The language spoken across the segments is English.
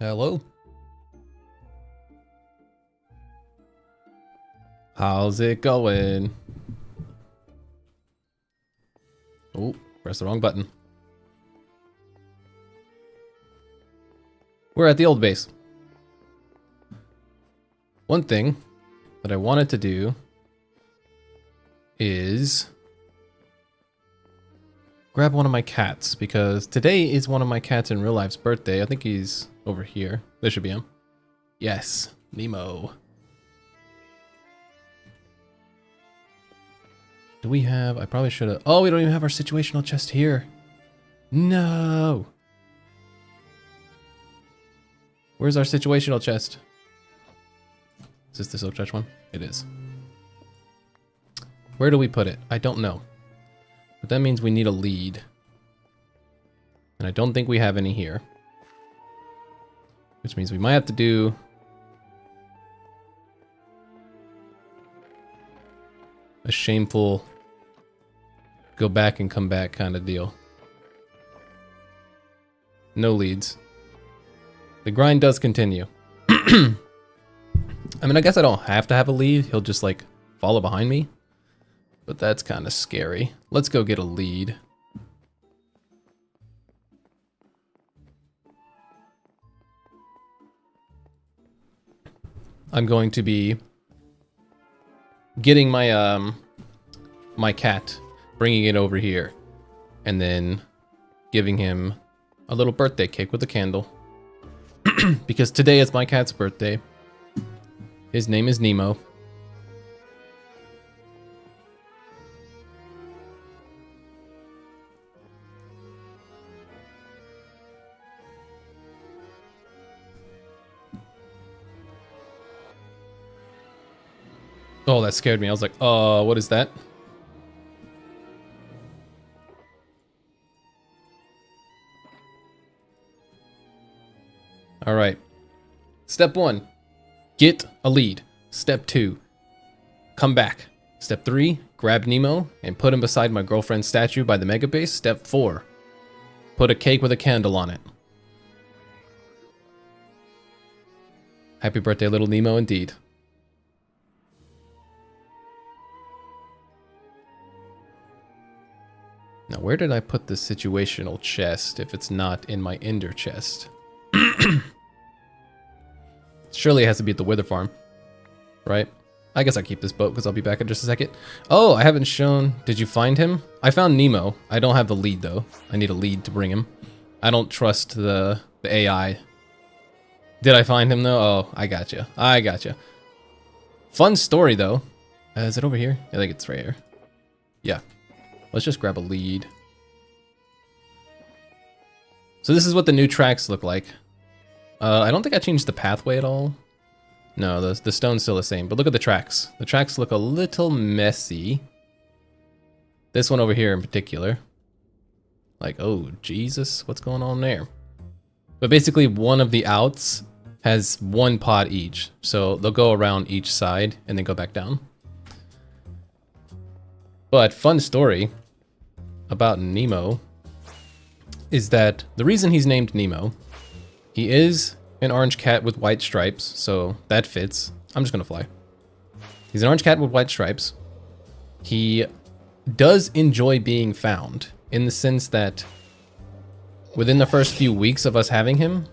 Hello? How's it going? Oh, press the wrong button. We're at the old base. One thing that I wanted to do is grab one of my cats, because today is one of my cats in real life's birthday. I think he's over here. This should be him. Yes, Nemo. Do we have... I probably should have... Oh, we don't even have our situational chest here. No. Where's our situational chest? Is this the silk touch one? It is. Where do we put it? I don't know. But that means we need a lead. And I don't think we have any here. Which means we might have to do... a shameful... go back and come back kind of deal. No leads. The grind does continue. I mean, I guess I don't have to have a lead. He'll just, like, follow behind me. But that's kind of scary. Let's go get a lead. I'm going to be getting my, my cat, bringing it over here, and then giving him a little birthday cake with a candle. Because today is my cat's birthday. His name is Nemo. Oh, that scared me. I was like, what is that? All right. Step 1, get a lead. Step 2, come back. Step 3, grab Nemo and put him beside my girlfriend's statue by the mega base. Step 4, put a cake with a candle on it. Happy birthday, little Nemo, indeed. Now, where did I put the situational chest if it's not in my ender chest? Surely it has to be at the Wither Farm, right? I guess I'll keep this boat because I'll be back in just a second. Oh, I haven't shown... Did you find him? I found Nemo. I don't have the lead, though. I need a lead to bring him. I don't trust the AI. Did I find him, though? Oh, I gotcha. I gotcha. Fun story, though. Is it over here? I think it's right here. Yeah. Let's just grab a lead. So this is what the new tracks look like. I don't think I changed the pathway at all. No, the stone's still the same, but look at the tracks. The tracks look a little messy. This one over here in particular. Like, oh, Jesus, what's going on there? But basically one of the outs has one pod each. So they'll go around each side and then go back down. But fun story about Nemo is that the reason he's named Nemo, he is an orange cat with white stripes, so that fits. I'm just gonna fly. He's an orange cat with white stripes. He does enjoy being found, in the sense that within the first few weeks of us having him,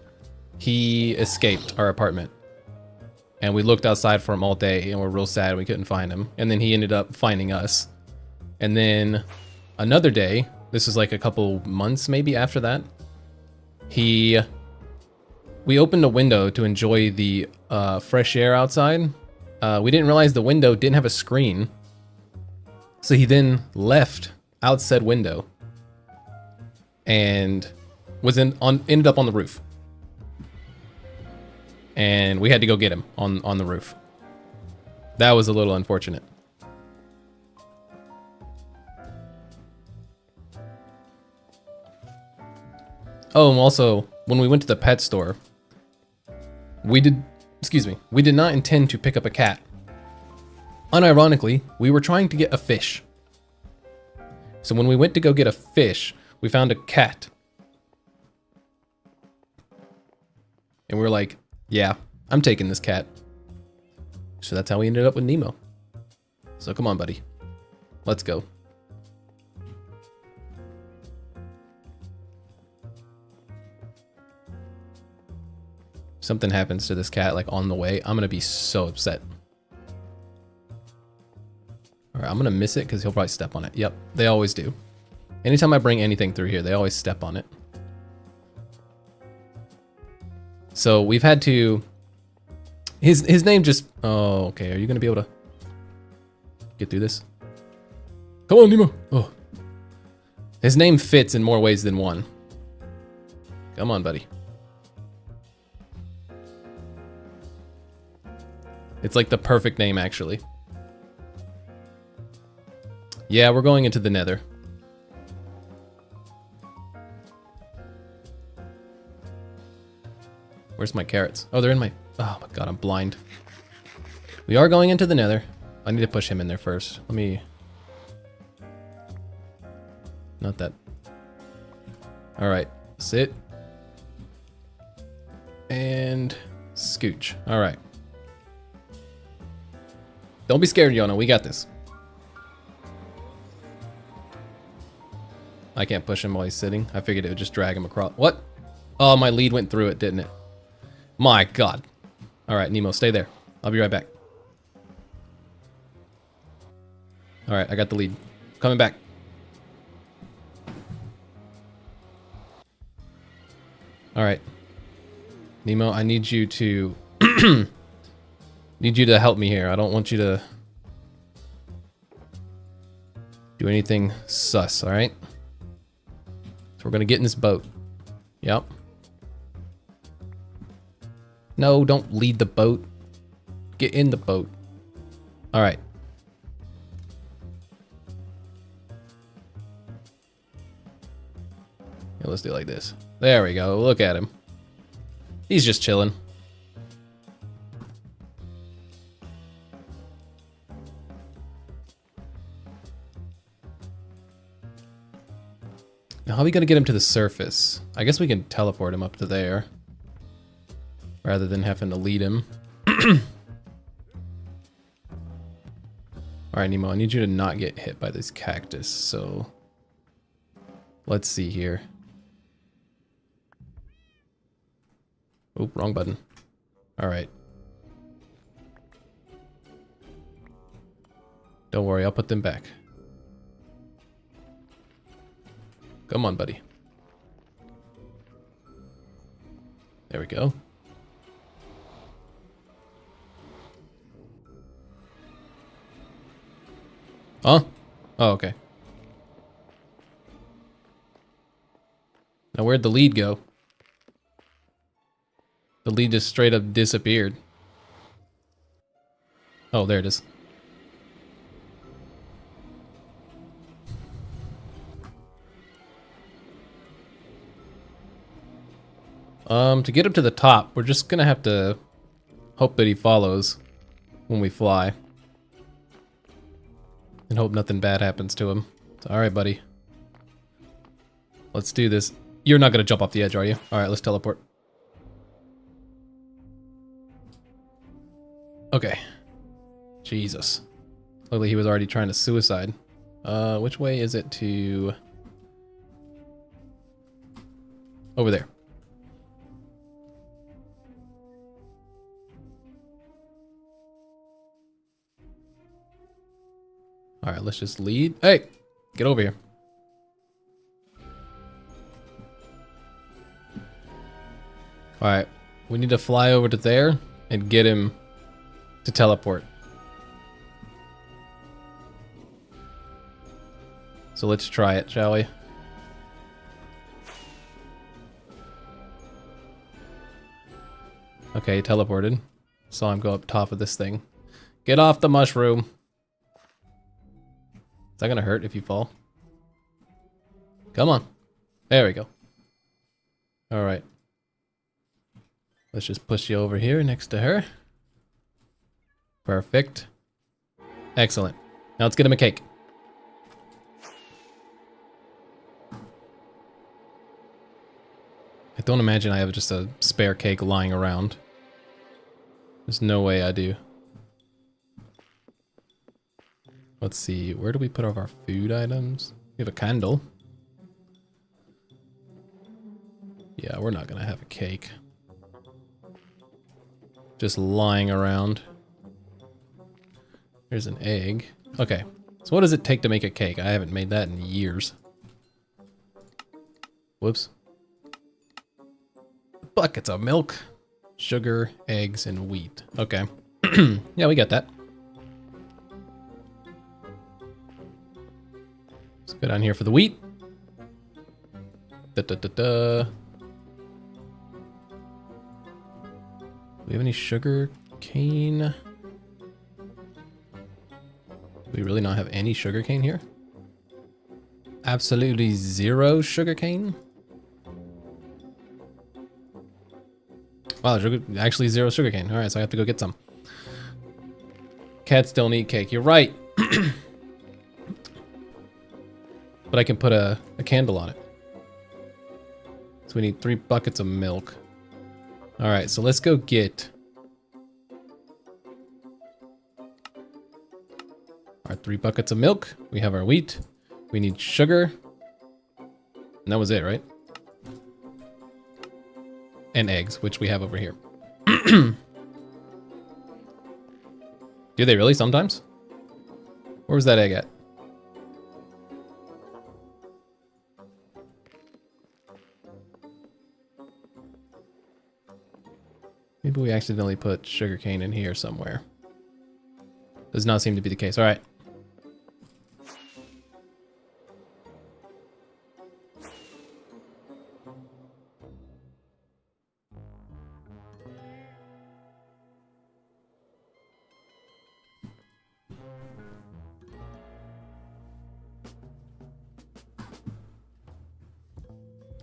he escaped our apartment. And we looked outside for him all day and we're real sad we couldn't find him. And then he ended up finding us. And then another day, this was like a couple months maybe after that, we opened a window to enjoy the fresh air outside. We didn't realize the window didn't have a screen. So he then left out said window and ended up on the roof. And we had to go get him on the roof. That was a little unfortunate. Oh, and also, when we went to the pet store, we did not intend to pick up a cat. Unironically, we were trying to get a fish. So when we went to go get a fish, we found a cat. And we were like, yeah, I'm taking this cat. So that's how we ended up with Nemo. So come on, buddy. Let's go. Something happens to this cat like on the way, I'm gonna be so upset. Alright, I'm gonna miss it because he'll probably step on it. Yep, they always do. Anytime I bring anything through here, they always step on it. So we've had to... His name just... Oh, okay. Are you gonna be able to get through this? Come on, Nemo. Oh. His name fits in more ways than one. Come on, buddy. It's like the perfect name, actually. Yeah, we're going into the Nether. Where's my carrots? Oh, they're in my... Oh my god, I'm blind. We are going into the Nether. I need to push him in there first. Let me... Not that. Alright, sit. And... Scooch. Alright. Don't be scared, Yona. We got this. I can't push him while he's sitting. I figured it would just drag him across. What? Oh, my lead went through it, didn't it? My god. Alright, Nemo, stay there. I'll be right back. Alright, I got the lead. Coming back. Alright. Nemo, I need you to... need you to help me here. I don't want you to... do anything sus, alright? So we're gonna get in this boat. Yep. No, don't lead the boat. Get in the boat. Alright. Yeah, let's do it like this. There we go. Look at him. He's just chilling. Now, how are we gonna get him to the surface? I guess we can teleport him up to there. Rather than having to lead him. Alright, Nemo, I need you to not get hit by this cactus, so... Let's see here. Oh, wrong button. Alright. Don't worry, I'll put them back. Come on, buddy. There we go. Huh? Oh, okay. Now where'd the lead go? The lead just straight up disappeared. Oh, there it is. To get up to the top, we're just gonna have to hope that he follows when we fly. And hope nothing bad happens to him. Alright, buddy. Let's do this. You're not gonna jump off the edge, are you? Alright, let's teleport. Okay. Jesus. Luckily he was already trying to suicide. Which way is it to... Over there. Alright, let's just lead. Hey! Get over here. Alright, we need to fly over to there and get him to teleport. So let's try it, shall we? Okay, he teleported. Saw him go up top of this thing. Get off the mushroom. Is that gonna hurt if you fall? Come on. There we go. Alright. Let's just push you over here next to her. Perfect. Excellent. Now let's get him a cake. don't imagine I have just a spare cake lying around. There's no way I do. Let's see, where do we put all of our food items? We have a candle. Yeah, we're not gonna have a cake. Just lying around. Here's an egg. Okay, so what does it take to make a cake? I haven't made that in years. Whoops. Buckets of milk, sugar, eggs, and wheat. Okay. Yeah, we got that. Let's go down here for the wheat. Da da da da. Do we have any sugar cane? Do we really not have any sugar cane here? Absolutely zero sugar cane? Wow, actually zero sugar cane. Alright, so I have to go get some. Cats don't eat cake. You're right. But I can put a candle on it. So we need 3 buckets of milk. Alright, so let's go get our 3 buckets of milk. We have our wheat. We need sugar. And that was it, right? And eggs, which we have over here. Do they really sometimes? Where was that egg at? Maybe we accidentally put sugarcane in here somewhere. Does not seem to be the case. All right.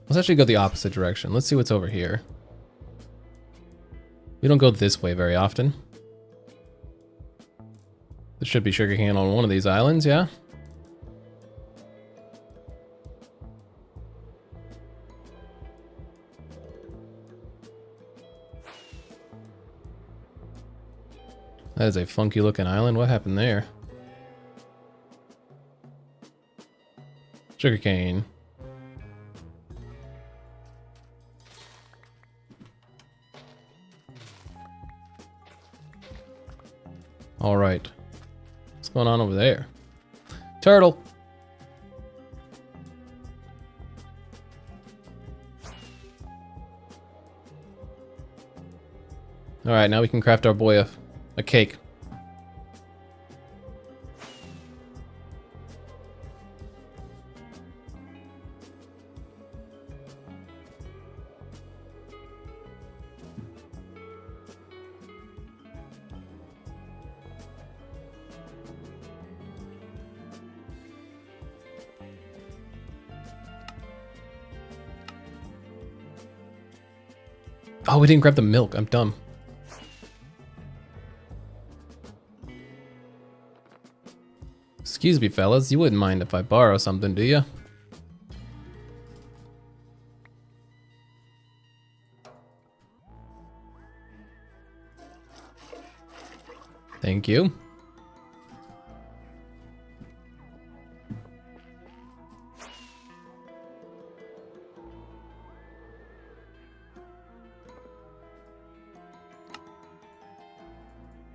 Let's actually go the opposite direction. Let's see what's over here. We don't go this way very often. There should be sugarcane on one of these islands, yeah? That is a funky looking island. What happened there? Sugarcane. All right. What's going on over there? Turtle. All right, now we can craft our boy a cake. Oh, we didn't grab the milk. I'm dumb. Excuse me, fellas. You wouldn't mind if I borrow something, do you? Thank you.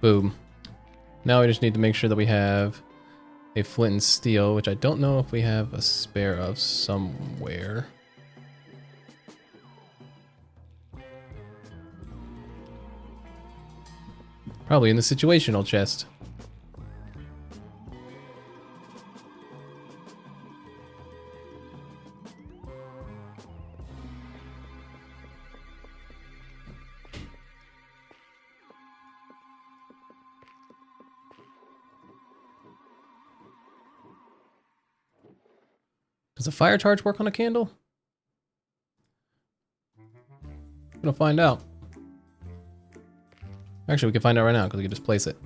Boom. Now we just need to make sure that we have a flint and steel, which I don't know if we have a spare of somewhere. Probably in the situational chest. Does a fire charge work on a candle? I'm gonna find out. Actually, we can find out right now because we can just place it.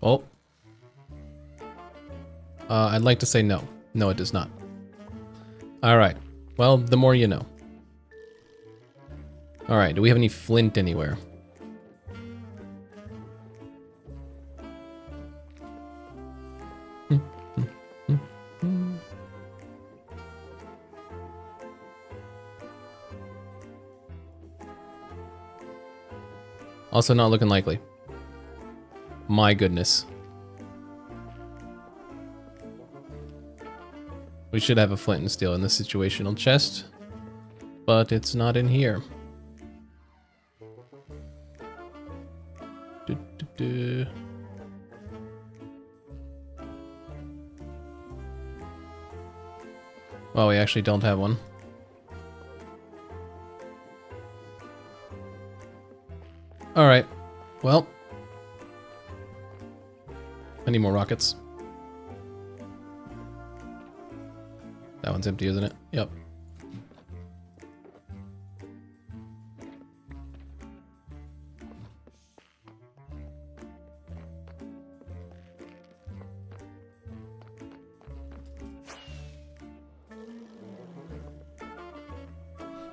Oh. I'd like to say no. No, it does not. Alright. Well, the more you know. Alright, do we have any flint anywhere? Also not looking likely. My goodness. We should have a flint and steel in the situational chest, but it's not in here. Well, we actually don't have one. Alright, well. I need more rockets. That one's empty, isn't it? Yep.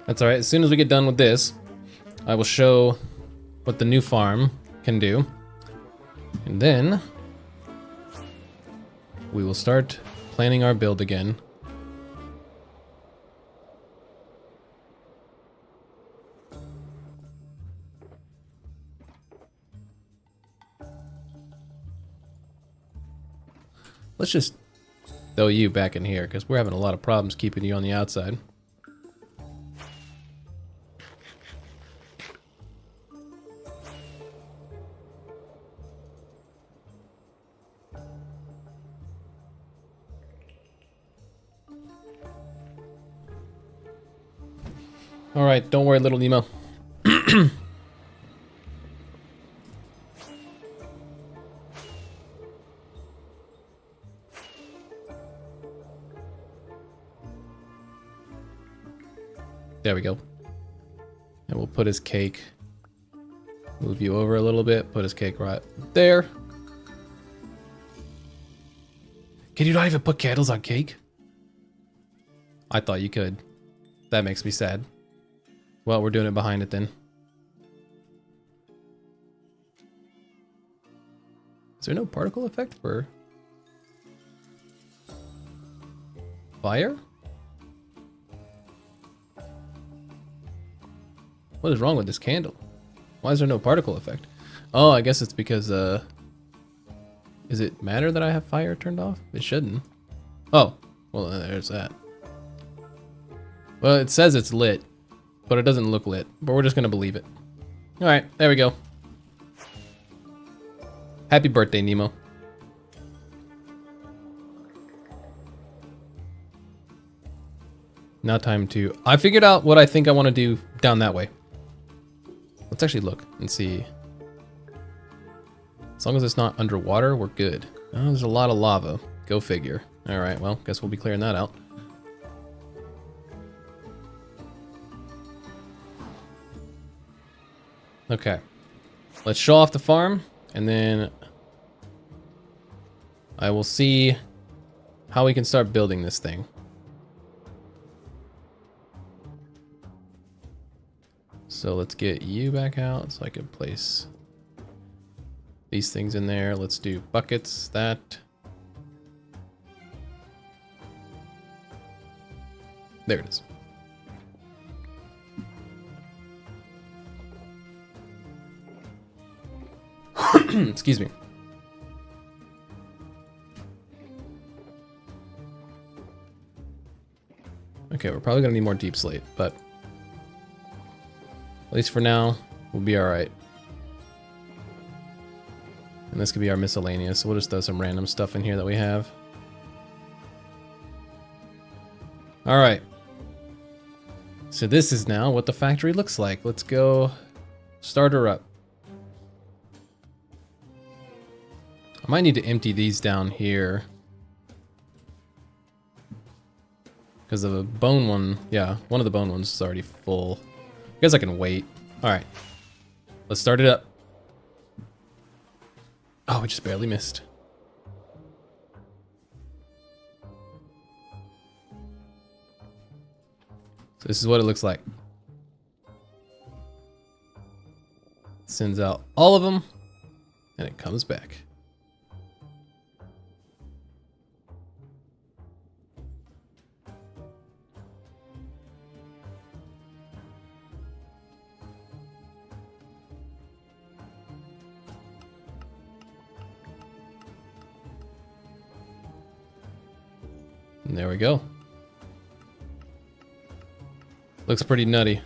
That's alright. As soon as we get done with this, I will show what the new farm can do. And then we will start planning our build again. Let's just throw you back in here because we're having a lot of problems keeping you on the outside. All right, don't worry, little Nemo. There we go. And we'll put his cake. Move you over a little bit. Put his cake right there. Can you not even put candles on cake? I thought you could. That makes me sad. Well, we're doing it behind it then. Is there no particle effect for fire? What is wrong with this candle? Why is there no particle effect? Oh, I guess it's because, does it matter that I have fire turned off? It shouldn't. Oh, well, there's that. Well, it says it's lit, but it doesn't look lit, but we're just gonna believe it. All right, there we go. Happy birthday, Nemo. Now time to... I figured out what I think I want to do down that way. Let's actually look and see. As long as it's not underwater, we're good. Oh, there's a lot of lava. Go figure. All right, well, guess we'll be clearing that out. Okay. Let's show off the farm, and then I will see how we can start building this thing. So let's get you back out so I can place these things in there. Let's do buckets, that. There it is. Excuse me. Okay, we're probably gonna need more deep slate, but at least for now, we'll be alright. And this could be our miscellaneous, so we'll just throw some random stuff in here that we have. Alright. So this is now what the factory looks like. Let's go start her up. I might need to empty these down here. Because of the bone one, yeah, one of the bone ones is already full. I guess I can wait. All right, let's start it up. Oh, we just barely missed. So this is what it looks like. Sends out all of them, and it comes back. And there we go. Looks pretty nutty.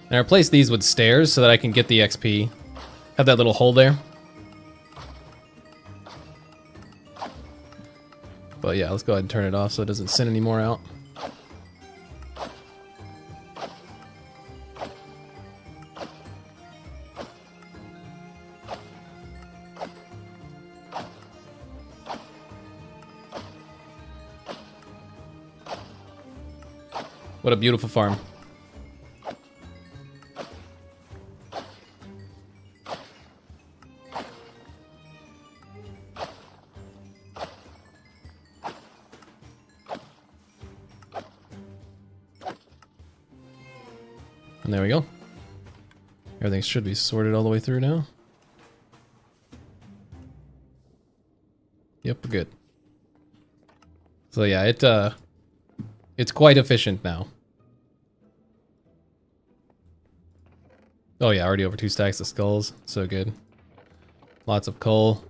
And I replace these with stairs so that I can get the XP. Have that little hole there. But yeah, let's go ahead and turn it off so it doesn't send any more out. What a beautiful farm. And there we go. Everything should be sorted all the way through now. Yep, we're good. So yeah, it's quite efficient now. Oh yeah, already over 2 stacks of skulls. So good. Lots of coal.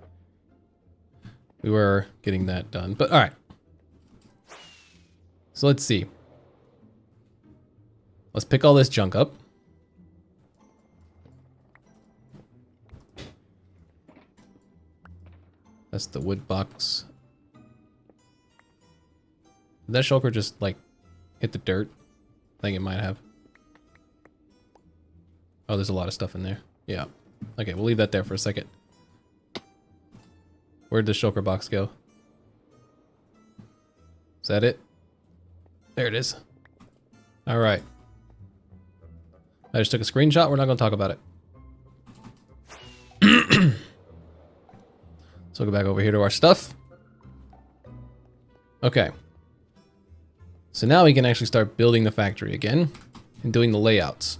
We were getting that done, but all right. So let's see. Let's pick all this junk up. That's the wood box. Did that shulker just like hit the dirt? I think it might have. Oh, there's a lot of stuff in there. Yeah. Okay, we'll leave that there for a second. Where'd the shulker box go? Is that it? There it is. All right. I just took a screenshot. We're not going to talk about it. So go back over here to our stuff. Okay. So now we can actually start building the factory again and doing the layouts.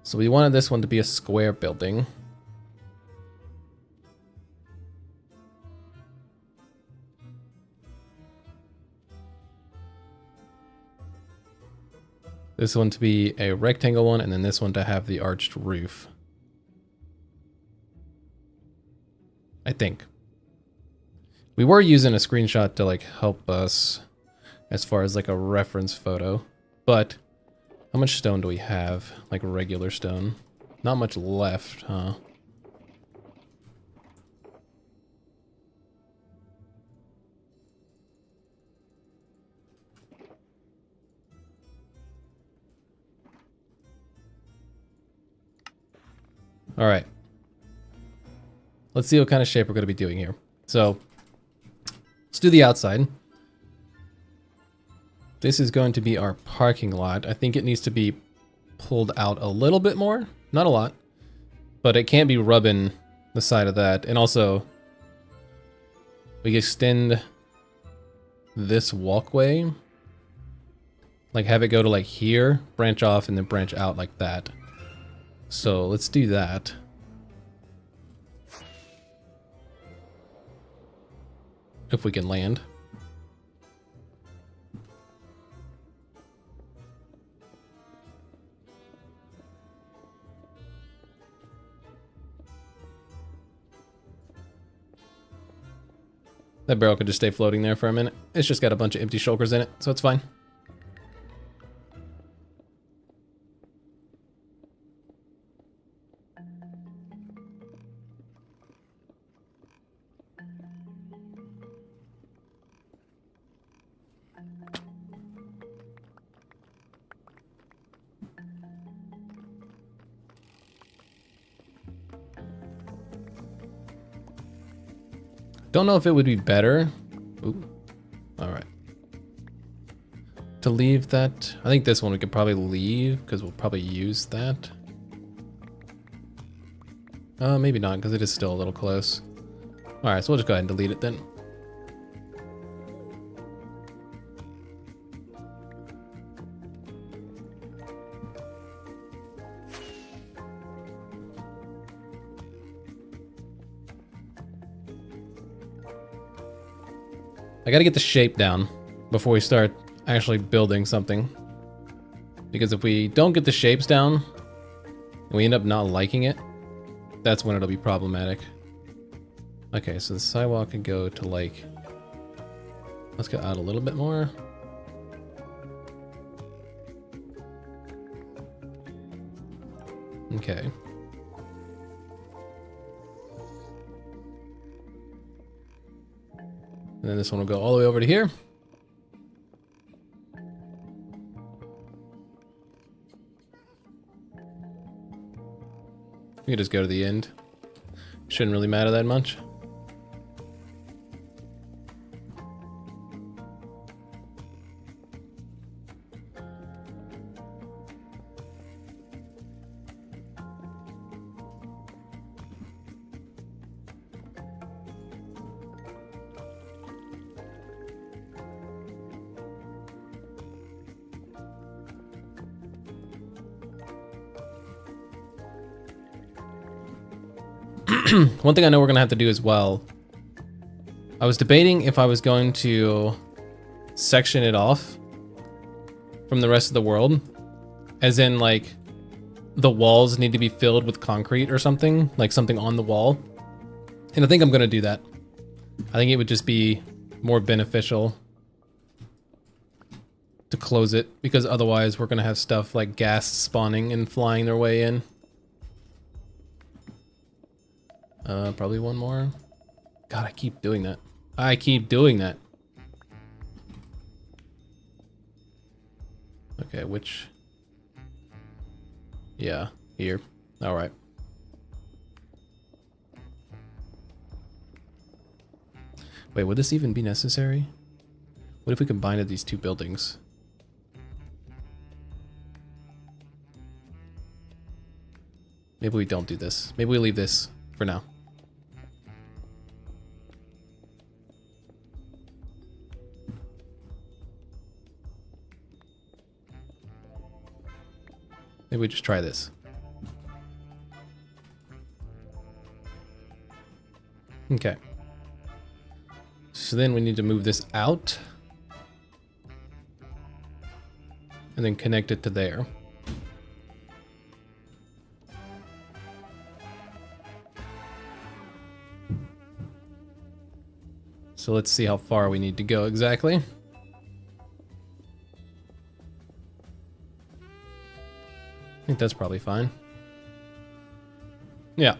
So we wanted this one to be a square building. This one to be a rectangle one, and then this one to have the arched roof. I think. We were using a screenshot to like help us as far as like a reference photo, but how much stone do we have? Like regular stone? Not much left, huh? All right. Let's see what kind of shape we're going to be doing here. So let's do the outside. This is going to be our parking lot. I think it needs to be pulled out a little bit more. Not a lot. But it can't be rubbing the side of that. And also, we extend this walkway. Like have it go to like here, branch off, and then branch out like that. So let's do that. If we can land. That barrel could just stay floating there for a minute. It's just got a bunch of empty shulkers in it, so it's fine. Don't know if it would be better. Ooh. All right. to leave that. I think this one we could probably leave because we'll probably use that. Maybe not because it is still a little close. All right, so we'll just go ahead and delete it then. I gotta get the shape down before we start actually building something. Because if we don't get the shapes down, and we end up not liking it, that's when it'll be problematic. Okay, so the sidewalk can go to like, let's go out a little bit more. Okay. And then this one will go all the way over to here. We can just go to the end. Shouldn't really matter that much. One thing I know we're gonna have to do as well, I was debating if I was going to section it off from the rest of the world, as in like the walls need to be filled with concrete or something, like something on the wall. And I think I'm gonna do that. I think it would just be more beneficial to close it, because otherwise we're gonna have stuff like ghasts spawning and flying their way in. Probably one more. God, I keep doing that. I keep doing that. Okay, which... Yeah, here. Alright. Wait, would this even be necessary? What if we combined these two buildings? Maybe we don't do this. Maybe we leave this for now. Maybe we just try this. Okay. So then we need to move this out. And then connect it to there. So let's see how far we need to go exactly. I think that's probably fine. Yeah.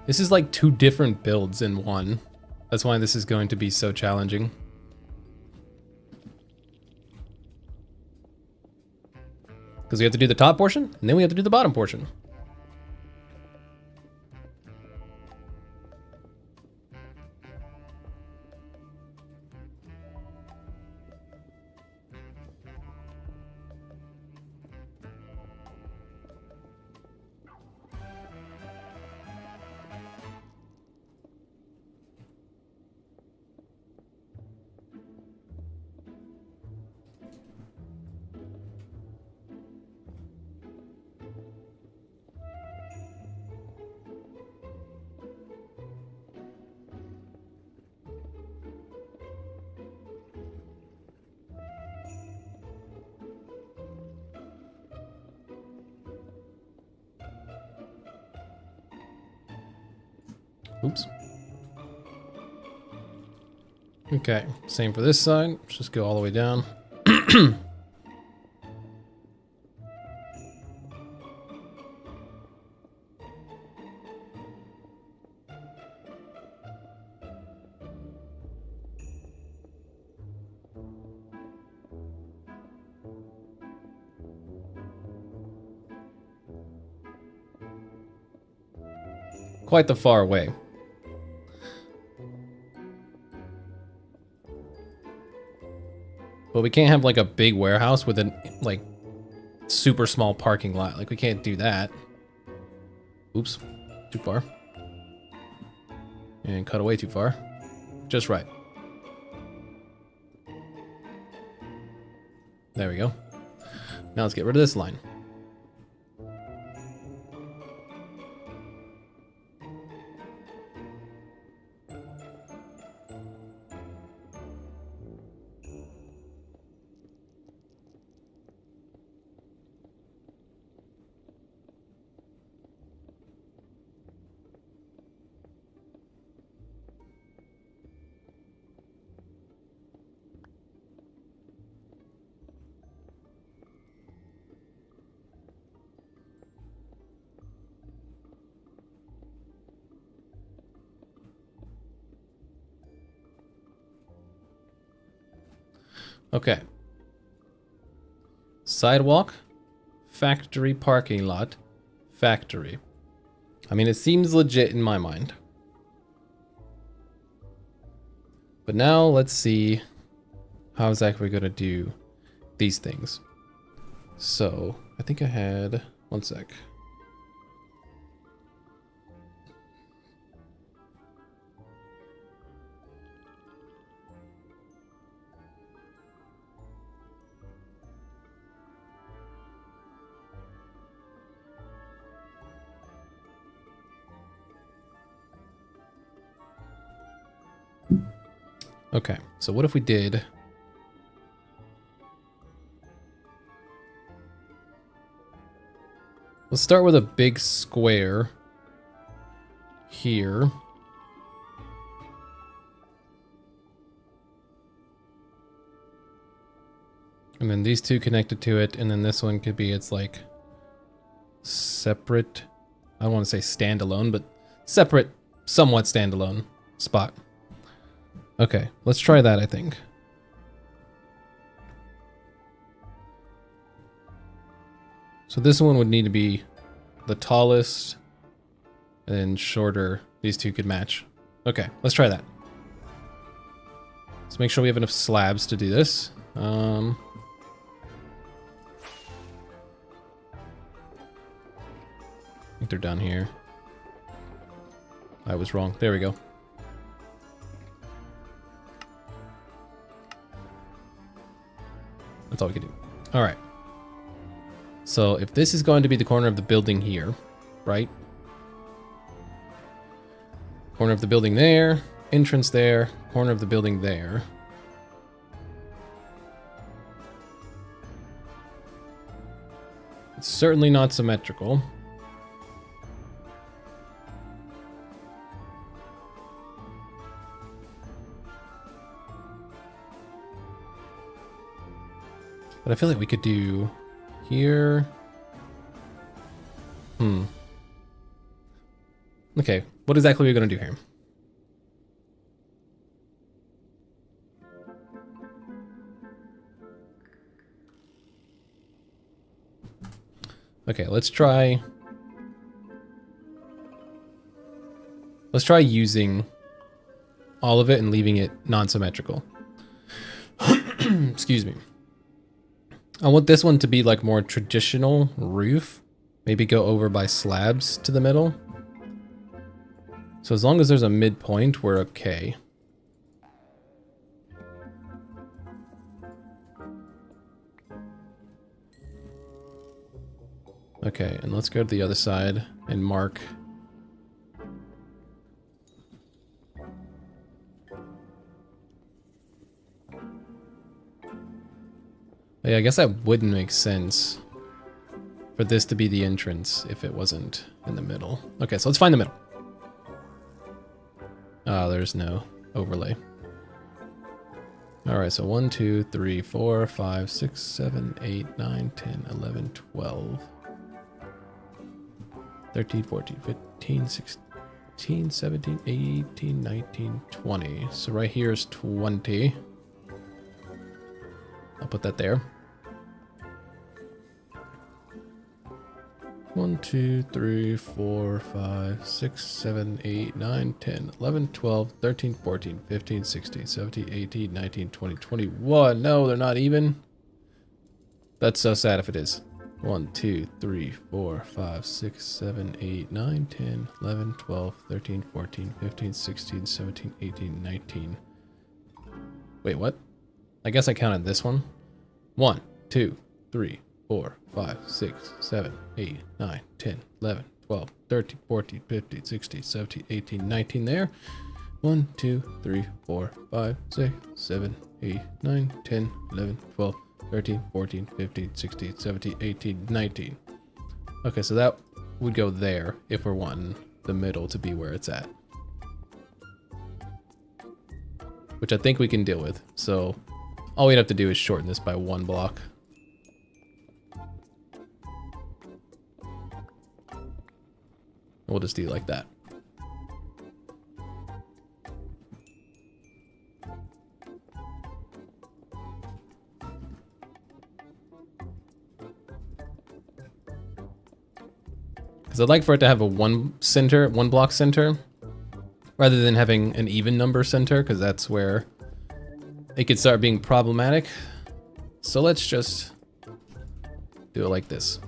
This is like two different builds in one. That's why this is going to be so challenging. Because we have to do the top portion, and then we have to do the bottom portion. Oops. Okay, same for this side. Let's just go all the way down. quite the far away. But we can't have like a big warehouse with a like super small parking lot. Like we can't do that. Oops, too far. And cut away too far. Just right. There we go. Now let's get rid of this line. Okay. Sidewalk, factory parking lot, factory. I mean, it seems legit in my mind. But now let's see how exactly we're gonna do these things. So I think I had, one sec. Okay, so what if we did... Let's start with a big square here. And then these two connected to it, and then this one could be its like separate, I don't want to say standalone, but separate, somewhat standalone spot. Okay, let's try that, I think. So this one would need to be the tallest, and then shorter. These two could match. Okay, let's try that. Let's make sure we have enough slabs to do this. I think they're down here. I was wrong. There we go. That's all we can do. All right. So if this is going to be the corner of the building here, right? Corner of the building there, entrance there, corner of the building there. It's certainly not symmetrical. But I feel like we could do here. Okay, what exactly are we going to do here? Okay, let's try using all of it and leaving it non-symmetrical. Excuse me. I want this one to be like more traditional roof. Maybe go over by slabs to the middle. So as long as there's a midpoint, we're okay. Okay, and let's go to the other side and mark. Yeah, I guess that wouldn't make sense for this to be the entrance if it wasn't in the middle. Okay, so let's find the middle. Oh, there's no overlay. All right, so 1, 2, 3, 4, 5, 6, 7, 8, 9, 10, 11, 12, 13, 14, 15, 16, 17, 18, 19, 20. So right here is 20. I'll put that there. 1, 2, 3, 4, 5, 6, 7, 8, 9, 10, 11, 12, 13, 14, 15, 16, 17, 18, 19, 20, 21. No, they're not even. That's so sad if it is. 1, 2, 3, 4, 5, 6, 7, 8, 9, 10, 11, 12, 13, 14, 15, 16, 17, 18, 19. Wait, what? I guess I counted this one. 1, 2, 3, 4, 5, 6, 7, 8, 9, 10, 11, 12, 13, 14, 15, 16, 17, 18, 19 there. 1, 2, 3, 4, 5, 6, 7, 8, 9, 10, 11, 12, 13, 14, 15, 16, 17, 18, 19. Okay, so that would go there if we're wanting the middle to be where it's at. Which I think we can deal with. So all we'd have to do is shorten this by 1 block. We'll just do it like that. Because I'd like for it to have a 1 block center, rather than having an even number center, because that's where it could start being problematic. So let's just do it like this.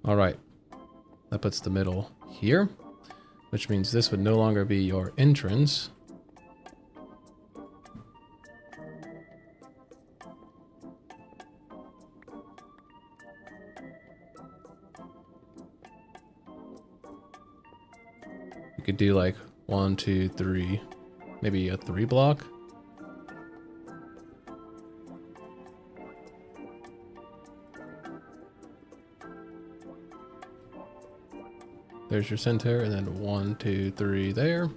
All right, that puts the middle here, which means this would no longer be your entrance. You could do like 1, 2, 3, maybe a 3 block. There's your center, and then 1, 2, 3 there.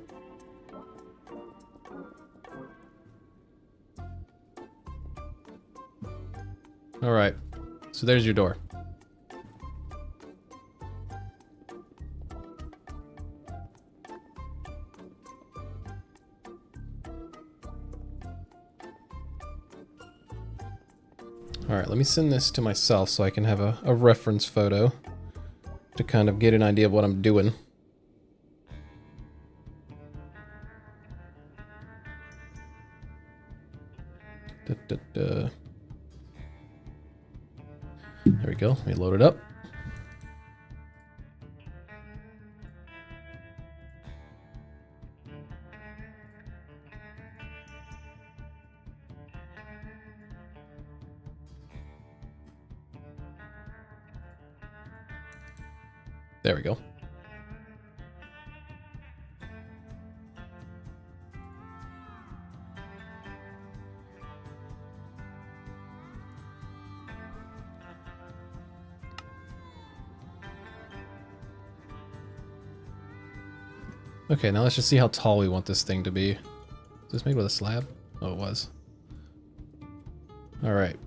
All right, so there's your door. All right, let me send this to myself so I can have a reference photo to kind of get an idea of what I'm doing. There we go. Let me load it up. There we go. Okay, now let's just see how tall we want this thing to be. Is this made with a slab? Oh, it was. All right.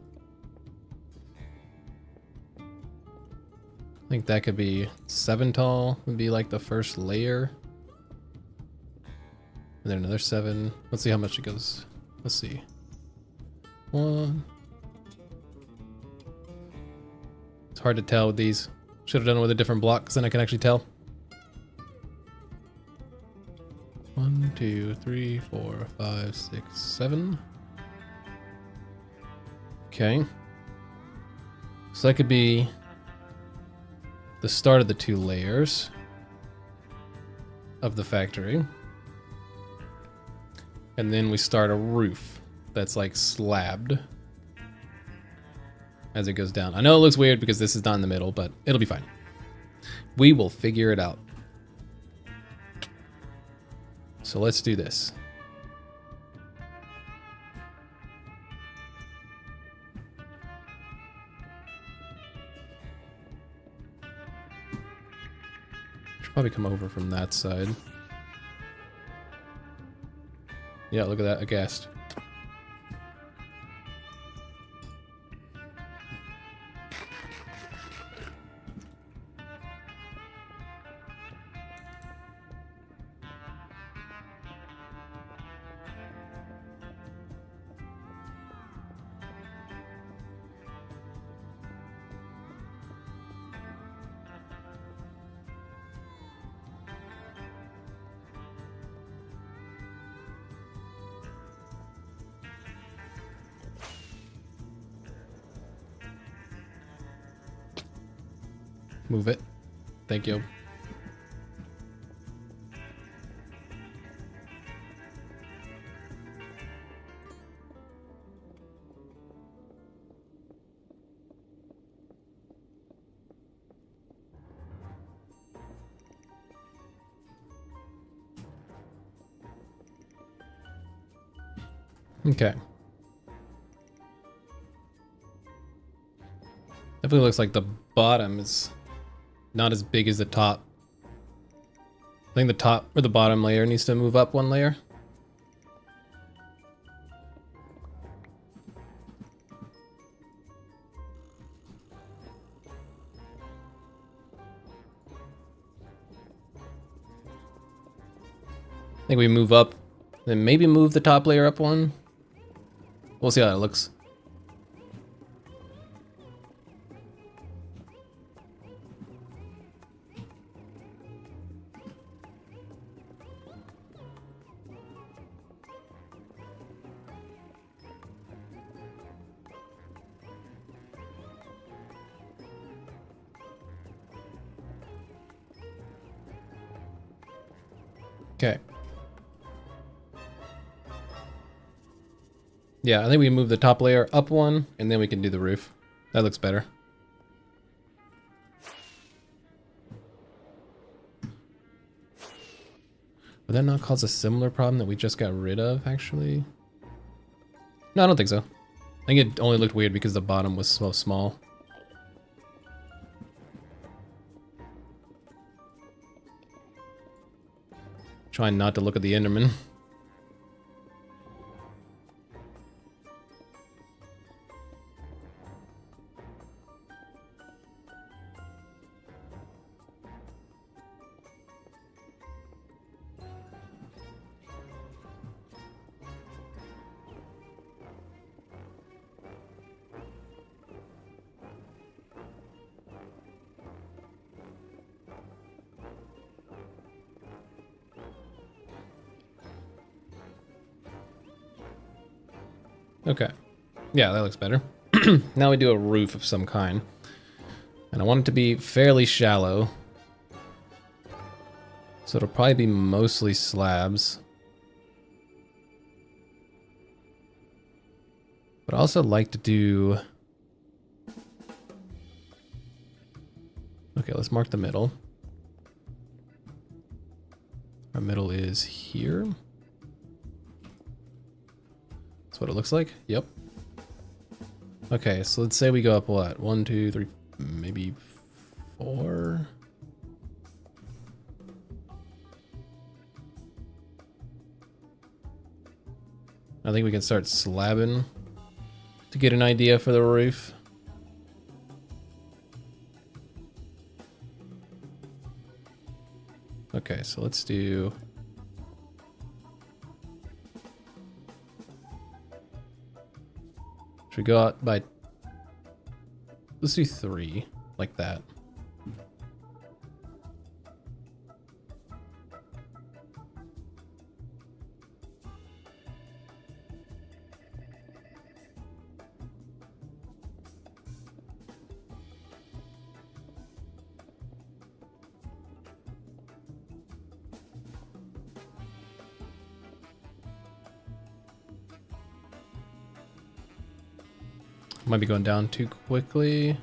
I think that could be 7 tall, would be like the first layer. And then another 7. Let's see how much it goes. Let's see. 1. It's hard to tell with these. Should have done it with a different block, because then I can actually tell. 1, 2, 3, 4, 5, 6, 7. Okay. So that could be the start of the 2 layers of the factory. And then we start a roof that's like slabbed as it goes down. I know it looks weird because this is not in the middle, but it'll be fine. We will figure it out. So let's do this. Probably come over from that side. Yeah, look at that, aghast. Move it. Thank you. Okay. Definitely looks like the bottom is not as big as the top. I think the top or the bottom layer needs to move up one layer. I think we move up, then maybe move the top layer up one. We'll see how that looks. Okay. Yeah, I think we move the top layer up one, and then we can do the roof. That looks better. Would that not cause a similar problem that we just got rid of, actually? No, I don't think so. I think it only looked weird because the bottom was so small. Trying not to look at the Enderman. Okay. Yeah, that looks better. Now we do a roof of some kind. And I want it to be fairly shallow. So it'll probably be mostly slabs. But I also like to do... Okay, let's mark the middle. Our middle is here. That's what it looks like. Yep. Okay, so let's say we go up what? 1, 2, 3, maybe 4. I think we can start slabbing to get an idea for the roof. Okay, so let's do... Should we go out by... Let's do 3, like that. Might be going down too quickly.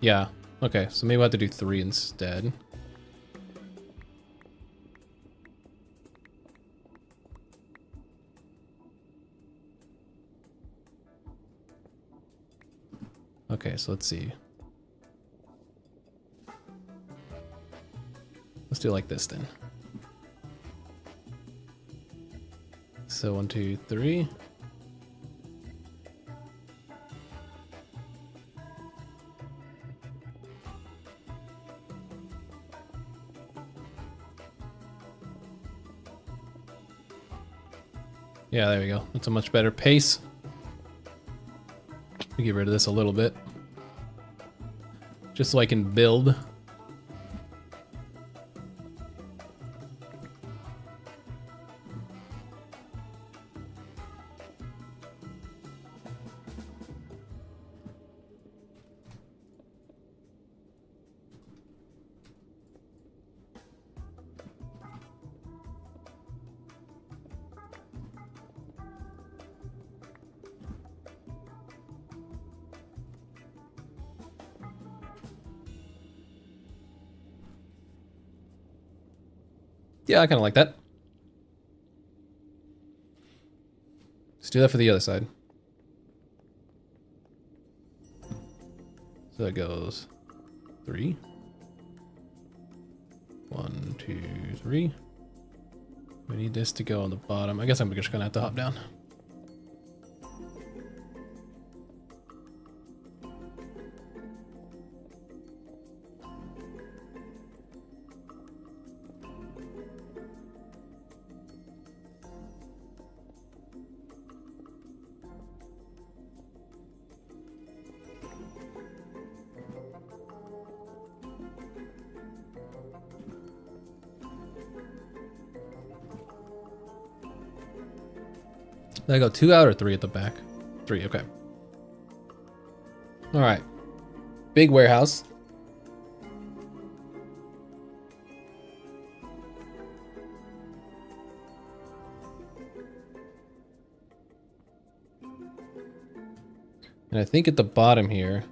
Yeah, okay, so maybe we'll have to do 3 instead. Okay, so let's see. Let's do it like this then. So 1, 2, 3. Yeah, there we go. That's a much better pace. Let me get rid of this a little bit. Just so I can build. Yeah, I kind of like that. Let's do that for the other side. So it goes 3. 1, 2, 3. We need this to go on the bottom. I guess I'm just gonna have to hop down. Did I go 2 out or 3 at the back? 3, okay. All right. Big warehouse. And I think at the bottom here,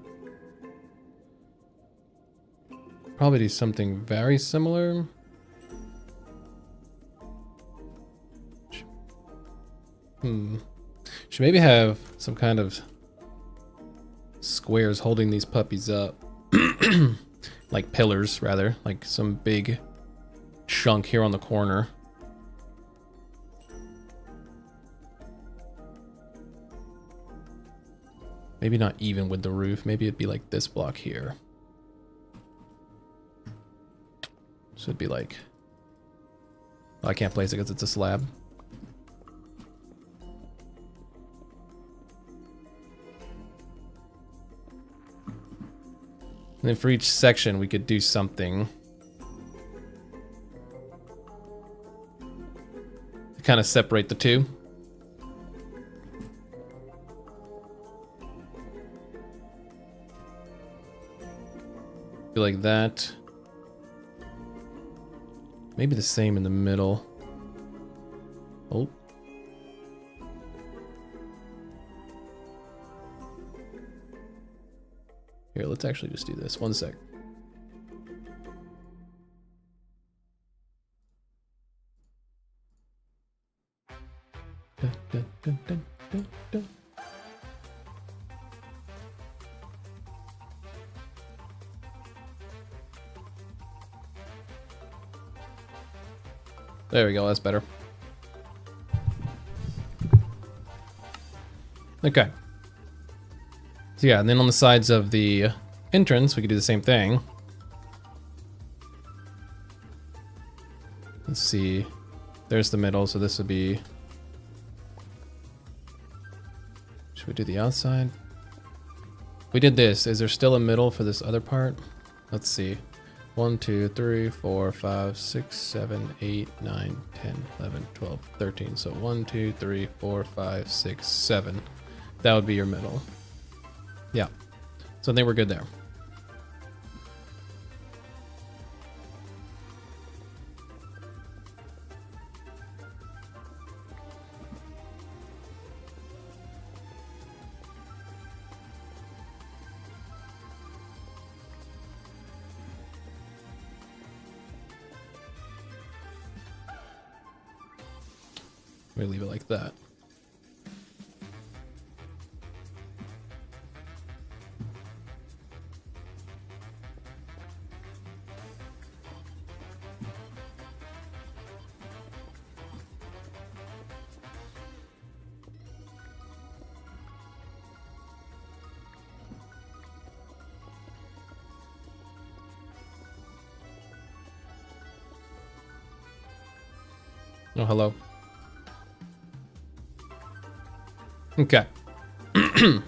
probably do something very similar. Should maybe have some kind of squares holding these puppies up. Like pillars, rather. Like some big chunk here on the corner. Maybe not even with the roof. Maybe it'd be like this block here. So it'd be like... I can't place it because it's a slab. And then for each section, we could do something to kind of separate the two. Like that. Maybe the same in the middle. Oh. Here, let's actually just do this. 1 sec. Dun, dun, dun, dun, dun, dun. There we go, that's better. Okay. So yeah, and then on the sides of the entrance, we could do the same thing. Let's see. There's the middle, so this would be... Should we do the outside? We did this. Is there still a middle for this other part? Let's see. 1, 2, 3, 4, 5, 6, 7, 8, 9, 10, 11, 12, 13. So 1, 2, 3, 4, 5, 6, 7. That would be your middle. Yeah. So I think we're good there. We leave it like that. Oh, hello. Okay. Now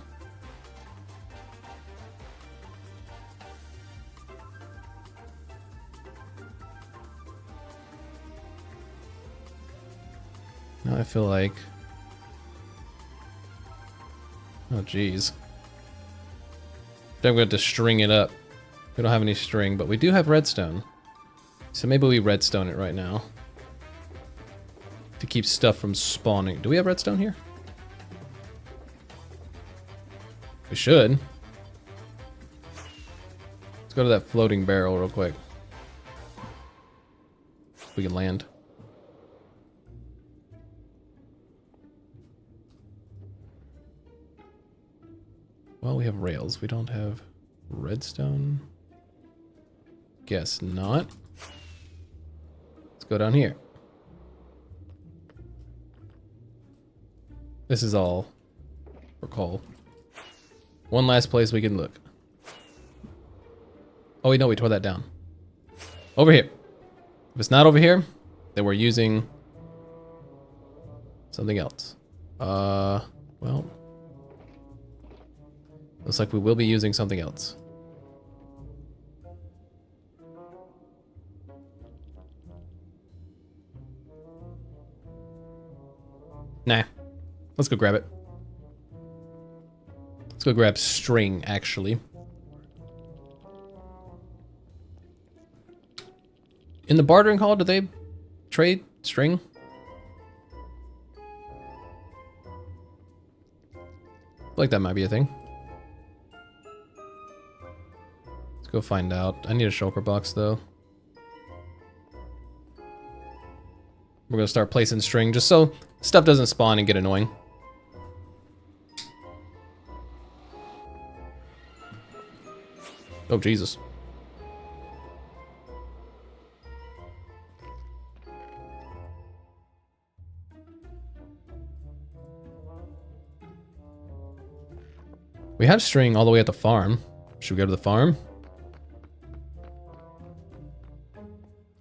I feel like... Oh, geez. I'm going to string it up. We don't have any string, but we do have redstone. So maybe we redstone it right now. To keep stuff from spawning. Do we have redstone here? We should. Let's go to that floating barrel real quick. If we can land. Well, we have rails. We don't have redstone. Guess not. Let's go down here. This is all for coal. One last place we can look. Oh, wait, no, we tore that down. Over here. If it's not over here, then we're using something else. Well, looks like we will be using something else. Nah. Let's go grab it. Let's go grab string, actually. In the bartering hall, do they trade string? I feel like that might be a thing. Let's go find out. I need a shulker box, though. We're gonna start placing string just so stuff doesn't spawn and get annoying. Oh, Jesus. We have string all the way at the farm. Should we go to the farm?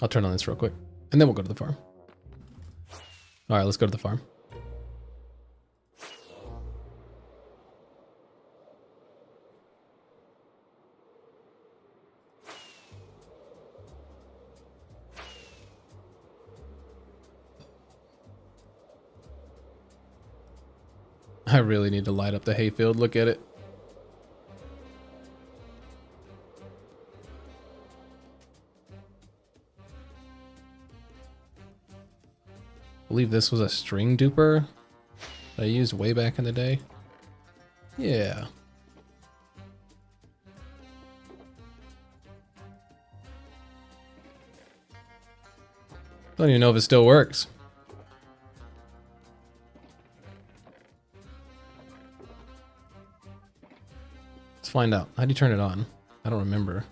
I'll turn on this real quick, and then we'll go to the farm. All right, let's go to the farm. I really need to light up the hayfield. Look at it. I believe this was a string duper that I used way back in the day. Yeah. Don't even know if it still works. Let's find out. How do you turn it on? I don't remember.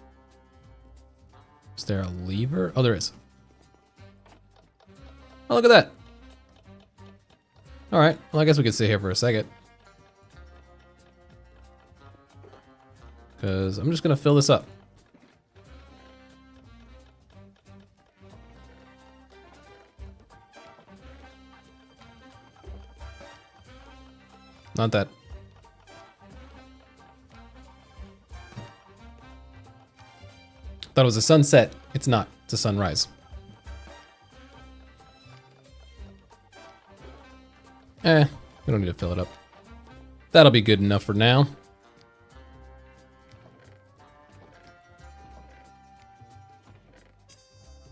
Is there a lever? Oh, there is. Oh, look at that. All right. Well, I guess we could sit here for a second. Because I'm just going to fill this up. Not that. Thought it was a sunset. It's not. It's a sunrise. We don't need to fill it up. That'll be good enough for now.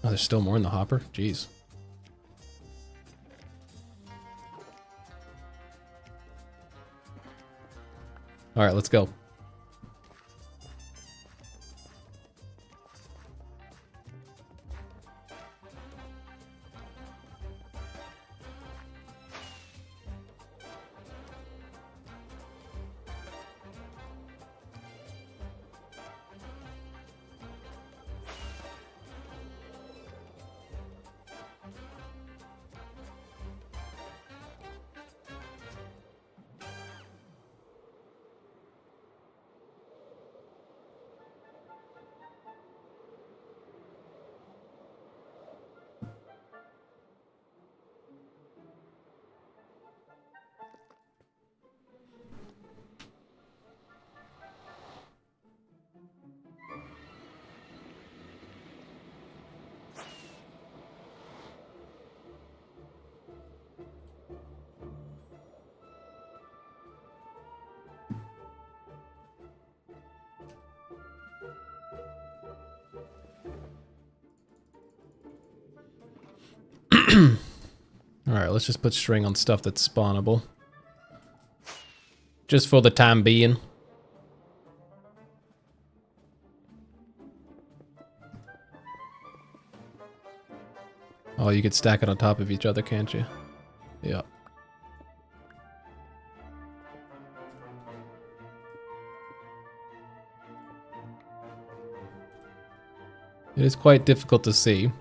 Oh, there's still more in the hopper? Jeez. All right, let's go. Alright, let's just put string on stuff that's spawnable. Just for the time being. Oh, you could stack it on top of each other, can't you? Yeah. It is quite difficult to see.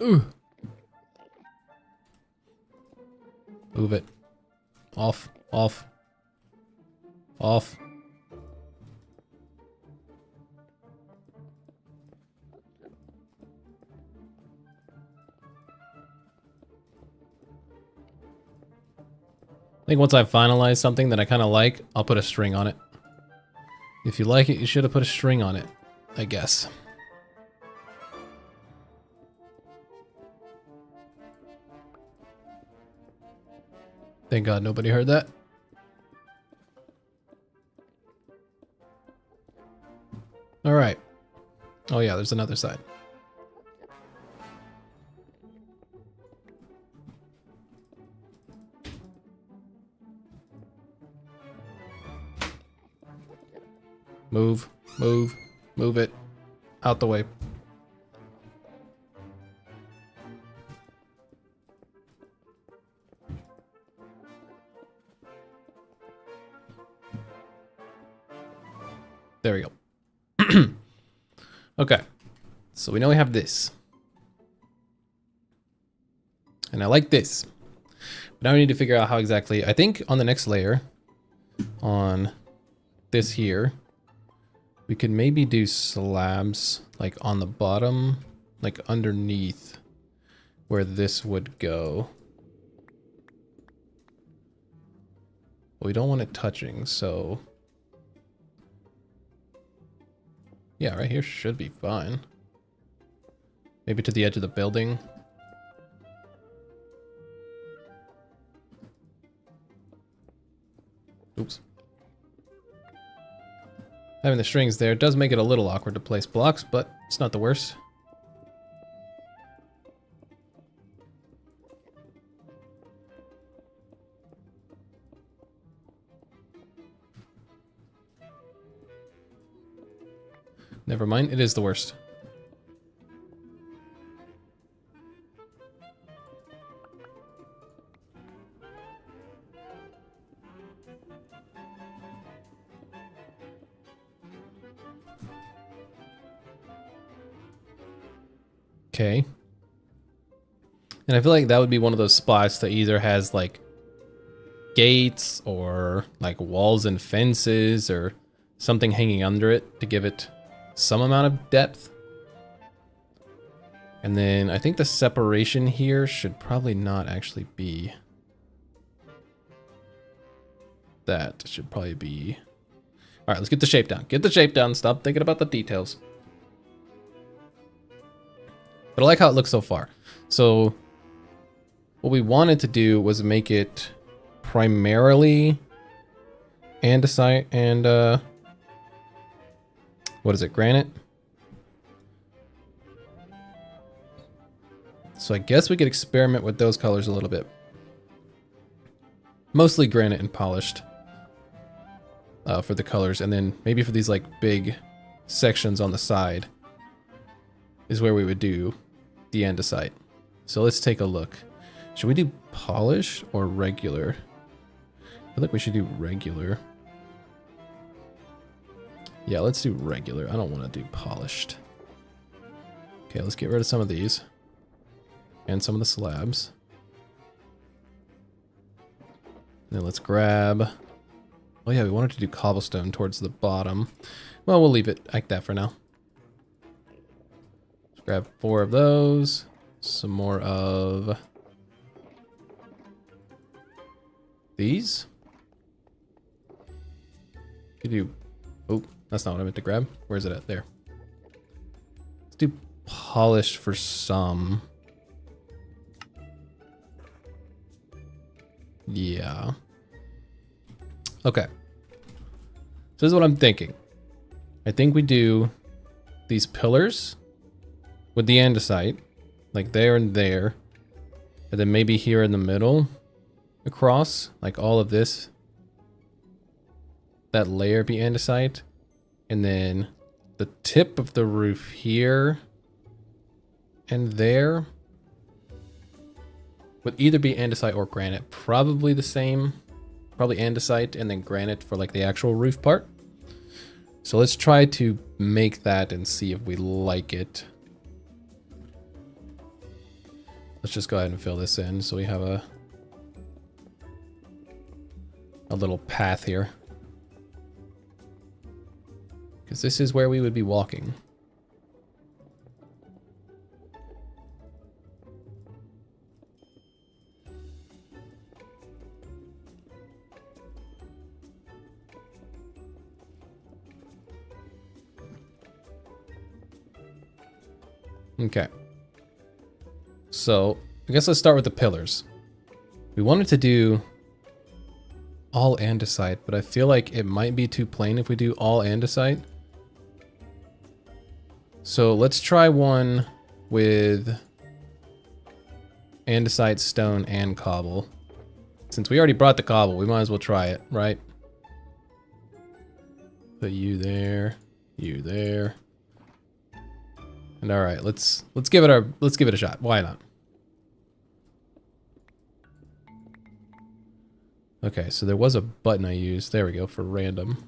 Ooh. Move it. Off. Off. Off. I think once I've finalized something that I kind of like, I'll put a string on it. If you like it, you should have put a string on it, I guess. Thank God nobody heard that. All right. Oh yeah, there's another side. Move, move, move it out the way. There we go. Okay, so we know we have this. And I like this. But now we need to figure out how exactly, I think on the next layer, on this here, we could maybe do slabs like on the bottom, like underneath where this would go. But we don't want it touching, so yeah, right here should be fine. Maybe to the edge of the building. Oops. Having the strings there does make it a little awkward to place blocks, but it's not the worst. Never mind, it is the worst. Okay. And I feel like that would be one of those spots that either has like gates or like walls and fences or something hanging under it to give it some amount of depth. And then I think the separation here should probably not actually be that. It should probably be... All right, let's get the shape down. Get the shape down. Stop thinking about the details. But I like how it looks so far. So what we wanted to do was make it primarily andesite and what is it, granite? So I guess we could experiment with those colors a little bit. Mostly granite and polished for the colors, and then maybe for these like big sections on the side is where we would do the andesite. So let's take a look. Should we do polish or regular? I feel like we should do regular. Yeah, let's do regular. I don't want to do polished. Okay, let's get rid of some of these. And some of the slabs. And then let's grab... Oh yeah, we wanted to do cobblestone towards the bottom. Well, we'll leave it like that for now. Let's grab 4 of those. Some more of... these. You do... Oh, that's not what I meant to grab. Where's it at? There. Let's do polished for some. Yeah. Okay. So this is what I'm thinking. I think we do these pillars with the andesite, like there and there. And then maybe here in the middle across, like all of this. That layer be andesite. And then the tip of the roof here and there would either be andesite or granite. Probably the same. Probably andesite and then granite for like the actual roof part. So let's try to make that and see if we like it. Let's just go ahead and fill this in so we have a little path here. Because this is where we would be walking. Okay. So, I guess let's start with the pillars. We wanted to do all andesite, but I feel like it might be too plain if we do all andesite. So let's try one with andesite, stone, and cobble. Since we already brought the cobble, we might as well try it, right? Put you there, you there. And all right, let's give it a shot. Why not? Okay, so there was a button I used. There we go, for random.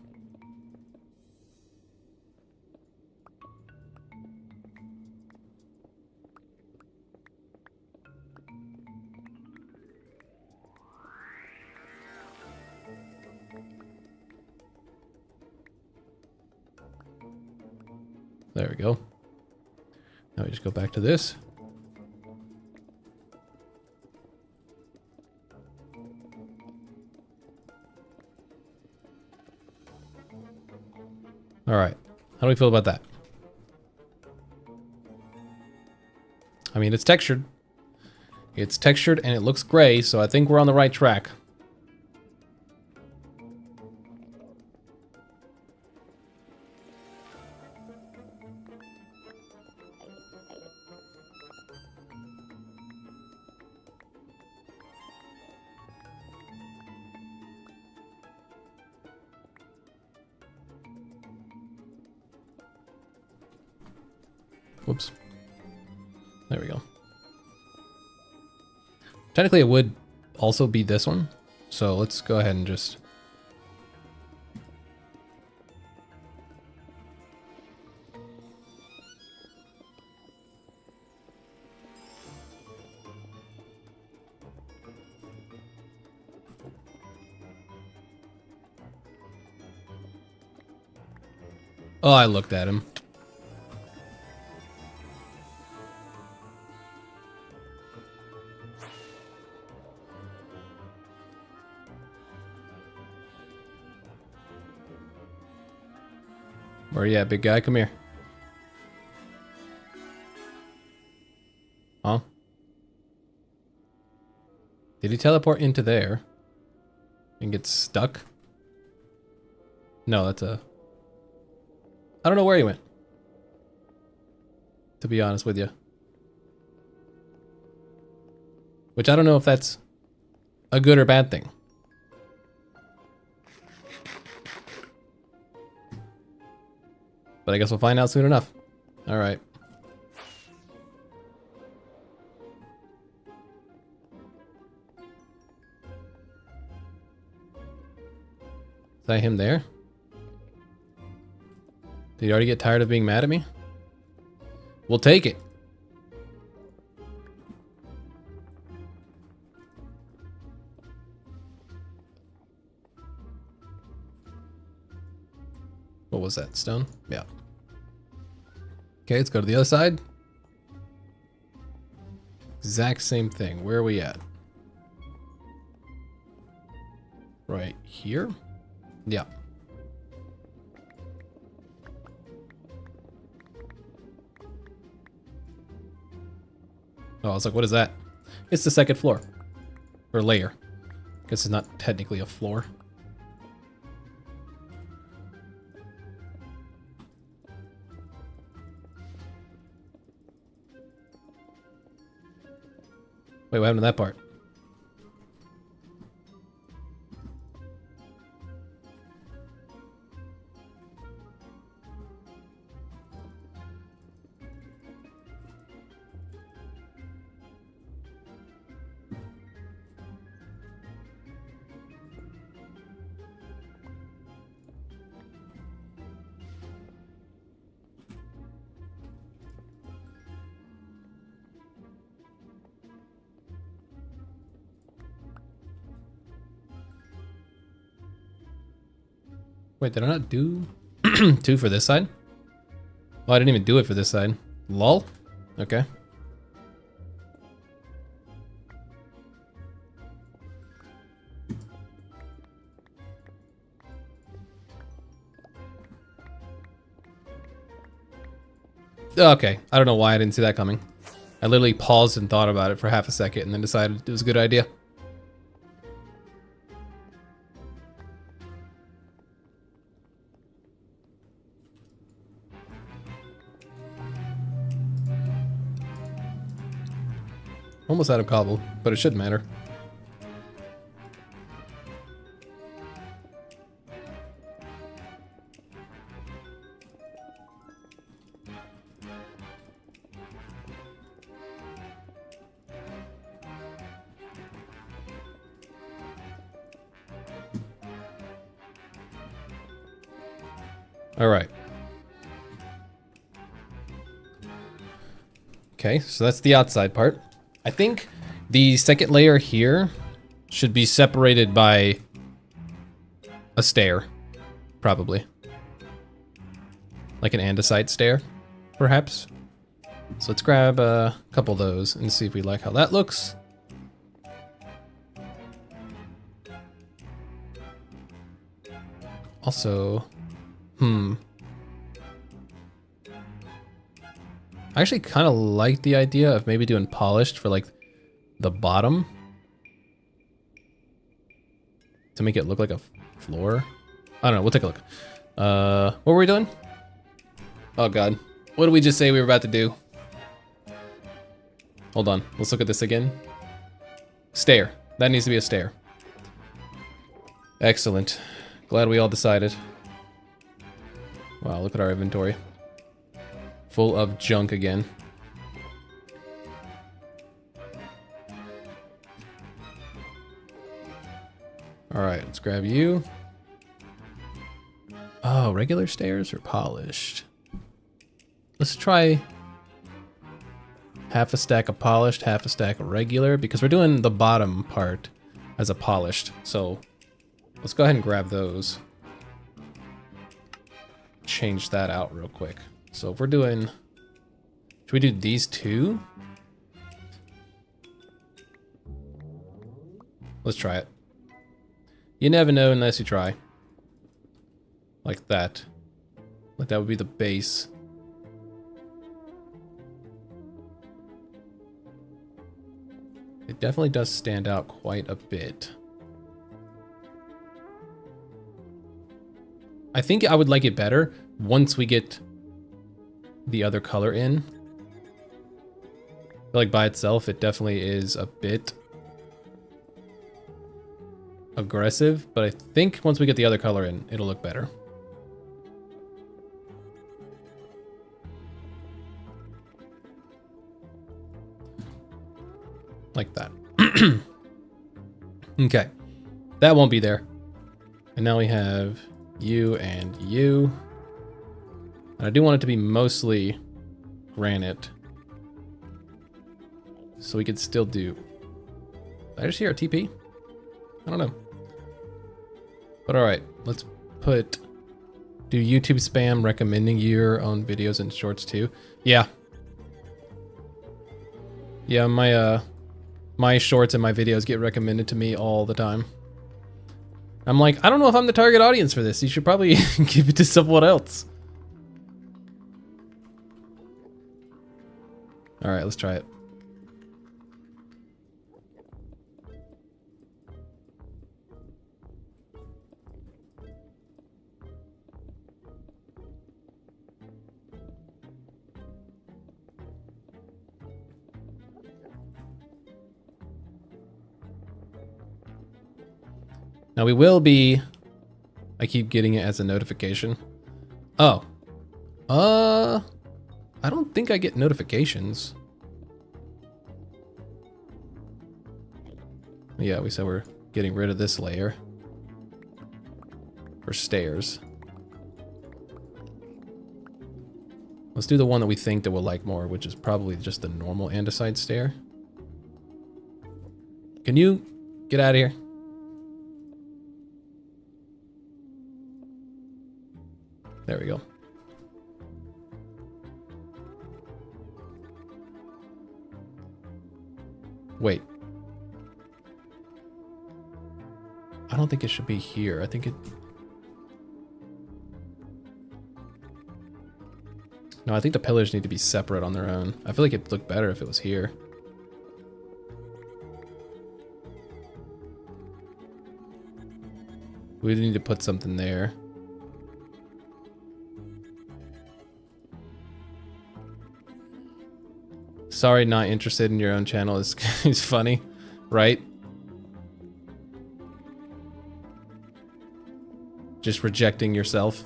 There we go. Now we just go back to this. All right. How do we feel about that? I mean, it's textured. It's textured and it looks gray, so I think we're on the right track. Whoops. There we go. Technically, it would also be this one. So let's go ahead and just... Oh, I looked at him. Where you at, big guy? Come here. Huh? Did he teleport into there? And get stuck? No, that's a... I don't know where he went. To be honest with you. Which I don't know if that's a good or bad thing. But I guess we'll find out soon enough. All right. Is that him there? Did he already get tired of being mad at me? We'll take it. What was that? Stone? Yeah. Okay, let's go to the other side. Exact same thing. Where are we at? Right here? Yeah. Oh, I was like, what is that? It's the second floor. Or layer. Guess it's not technically a floor. Wait, what happened to that part? Wait, did I not do 2 for this side? Oh, I didn't even do it for this side. Lol? Okay. Okay, I don't know why I didn't see that coming. I literally paused and thought about it for half a second and then decided it was a good idea. Almost out of cobble, but it shouldn't matter. All right. Okay, so that's the outside part. I think the second layer here should be separated by a stair, probably. Like an andesite stair, perhaps. So let's grab a couple of those and see if we like how that looks. Also, I actually kind of like the idea of maybe doing polished for like the bottom to make it look like a floor. I don't know, we'll take a look. What were we doing? Oh God, what did we just say we were about to do? Hold on, let's look at this again. Stair, that needs to be a stair. Excellent, glad we all decided. Wow, look at our inventory. Full of junk again. All right, let's grab you. Oh, regular stairs or polished? Let's try half a stack of polished, half a stack of regular, because we're doing the bottom part as a polished. So let's go ahead and grab those. Change that out real quick. So if we're doing, should we do these two? Let's try it. You never know unless you try. Like that. Like that would be the base. It definitely does stand out quite a bit. I think I would like it better once we get the other color in. I feel like by itself, it definitely is a bit aggressive, but I think once we get the other color in, it'll look better. Like that. Okay, that won't be there. And now we have you and you. And I do want it to be mostly granite. So we could still do... Did I just hear a TP? I don't know. But alright, let's put... Do YouTube spam recommending your own videos and shorts too? Yeah. Yeah, my shorts and my videos get recommended to me all the time. I'm like, I don't know if I'm the target audience for this. You should probably give it to someone else. All right, let's try it. Now we will be... I keep getting it as a notification. Oh. I don't think I get notifications. Yeah, we said we're getting rid of this layer. For stairs. Let's do the one that we think that we'll like more, which is probably just the normal andesite stair. Can you get out of here? There we go. Wait. I don't think it should be here. I think it... No, I think the pillars need to be separate on their own. I feel like it'd look better if it was here. We need to put something there. Sorry, not interested in your own channel is funny, right? Just rejecting yourself.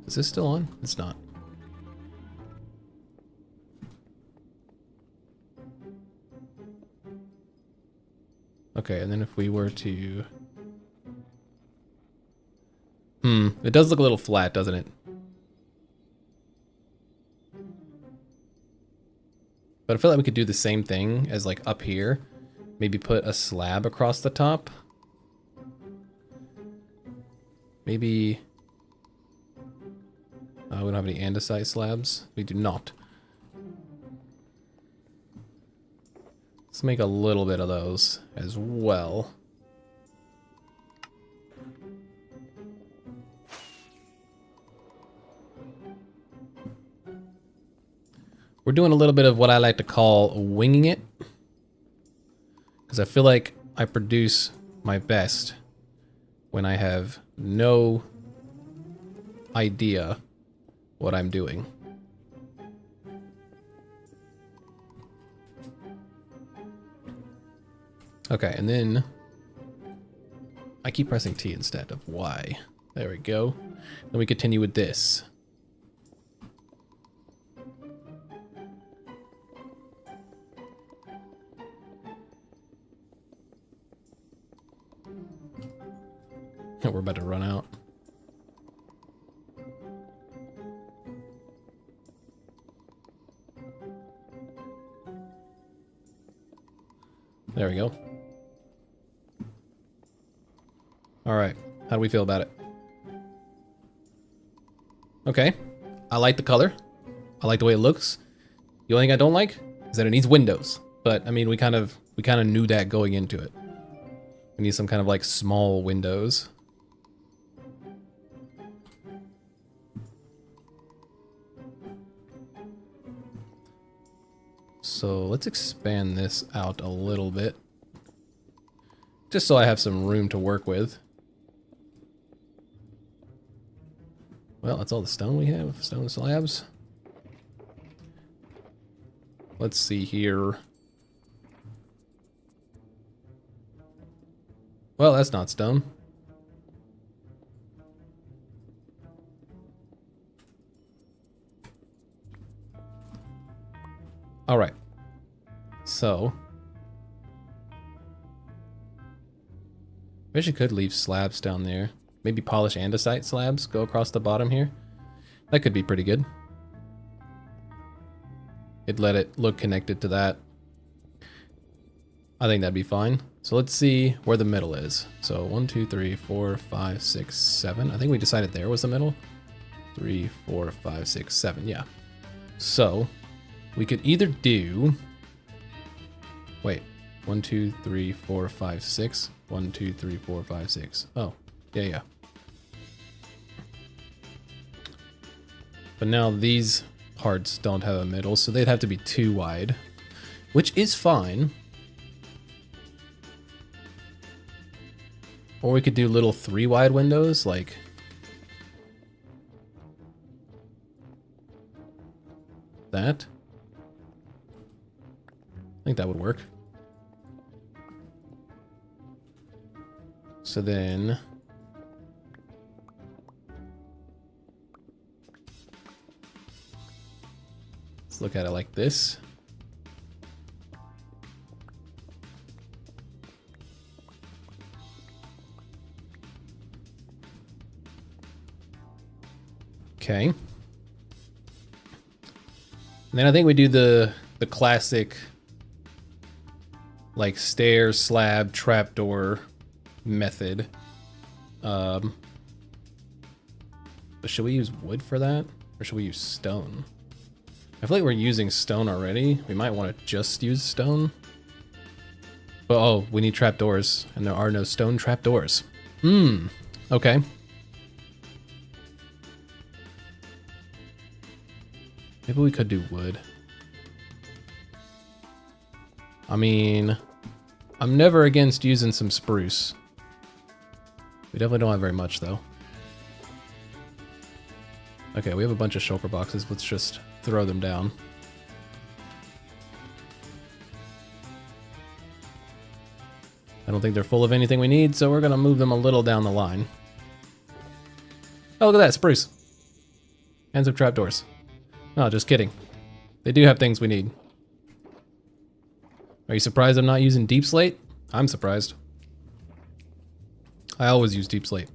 Is this still on? It's not. Okay, and then if we were to... it does look a little flat, doesn't it? But I feel like we could do the same thing as like up here. Maybe put a slab across the top. Maybe... we don't have any andesite slabs. We do not. Let's make a little bit of those as well. We're doing a little bit of what I like to call winging it. Because I feel like I produce my best when I have no idea what I'm doing. Okay, and then I keep pressing T instead of Y. There we go. Then we continue with this. We're about to run out. There we go. All right, how do we feel about it? Okay, I like the color. I like the way it looks. The only thing I don't like is that it needs windows. But I mean, we kind of knew that going into it. We need some kind of like small windows. So let's expand this out a little bit. Just so I have some room to work with. Well, that's all the stone we have. Stone slabs. Let's see here. Well, that's not stone. All right. So, I wish I could leave slabs down there. Maybe polish andesite slabs go across the bottom here. That could be pretty good. It'd let it look connected to that. I think that'd be fine. So let's see where the middle is. So 1, 2, 3, 4, 5, 6, 7. I think we decided there was the middle. 3, 4, 5, 6, 7. Yeah. So we could either do... Wait. 1, 2, 3, 4, 5, 6. 1, 2, 3, 4, 5, 6. Oh, yeah. But now these parts don't have a middle, so they'd have to be too wide, which is fine. Or we could do little 3 wide windows, like that. I think that would work. So then... let's look at it like this. Okay. And then I think we do the classic like stair, slab, trapdoor method. But should we use wood for that? Or should we use stone? I feel like we're using stone already. We might want to just use stone. But oh, we need trapdoors, and there are no stone trapdoors. Okay. Maybe we could do wood. I mean, I'm never against using some spruce. We definitely don't have very much, though. Okay, we have a bunch of shulker boxes. Let's just throw them down. I don't think they're full of anything we need, so we're gonna move them a little down the line. Oh, look at that, spruce. And some trapdoors. No, just kidding. They do have things we need. Are you surprised I'm not using deep slate? I'm surprised. I always use deep slate.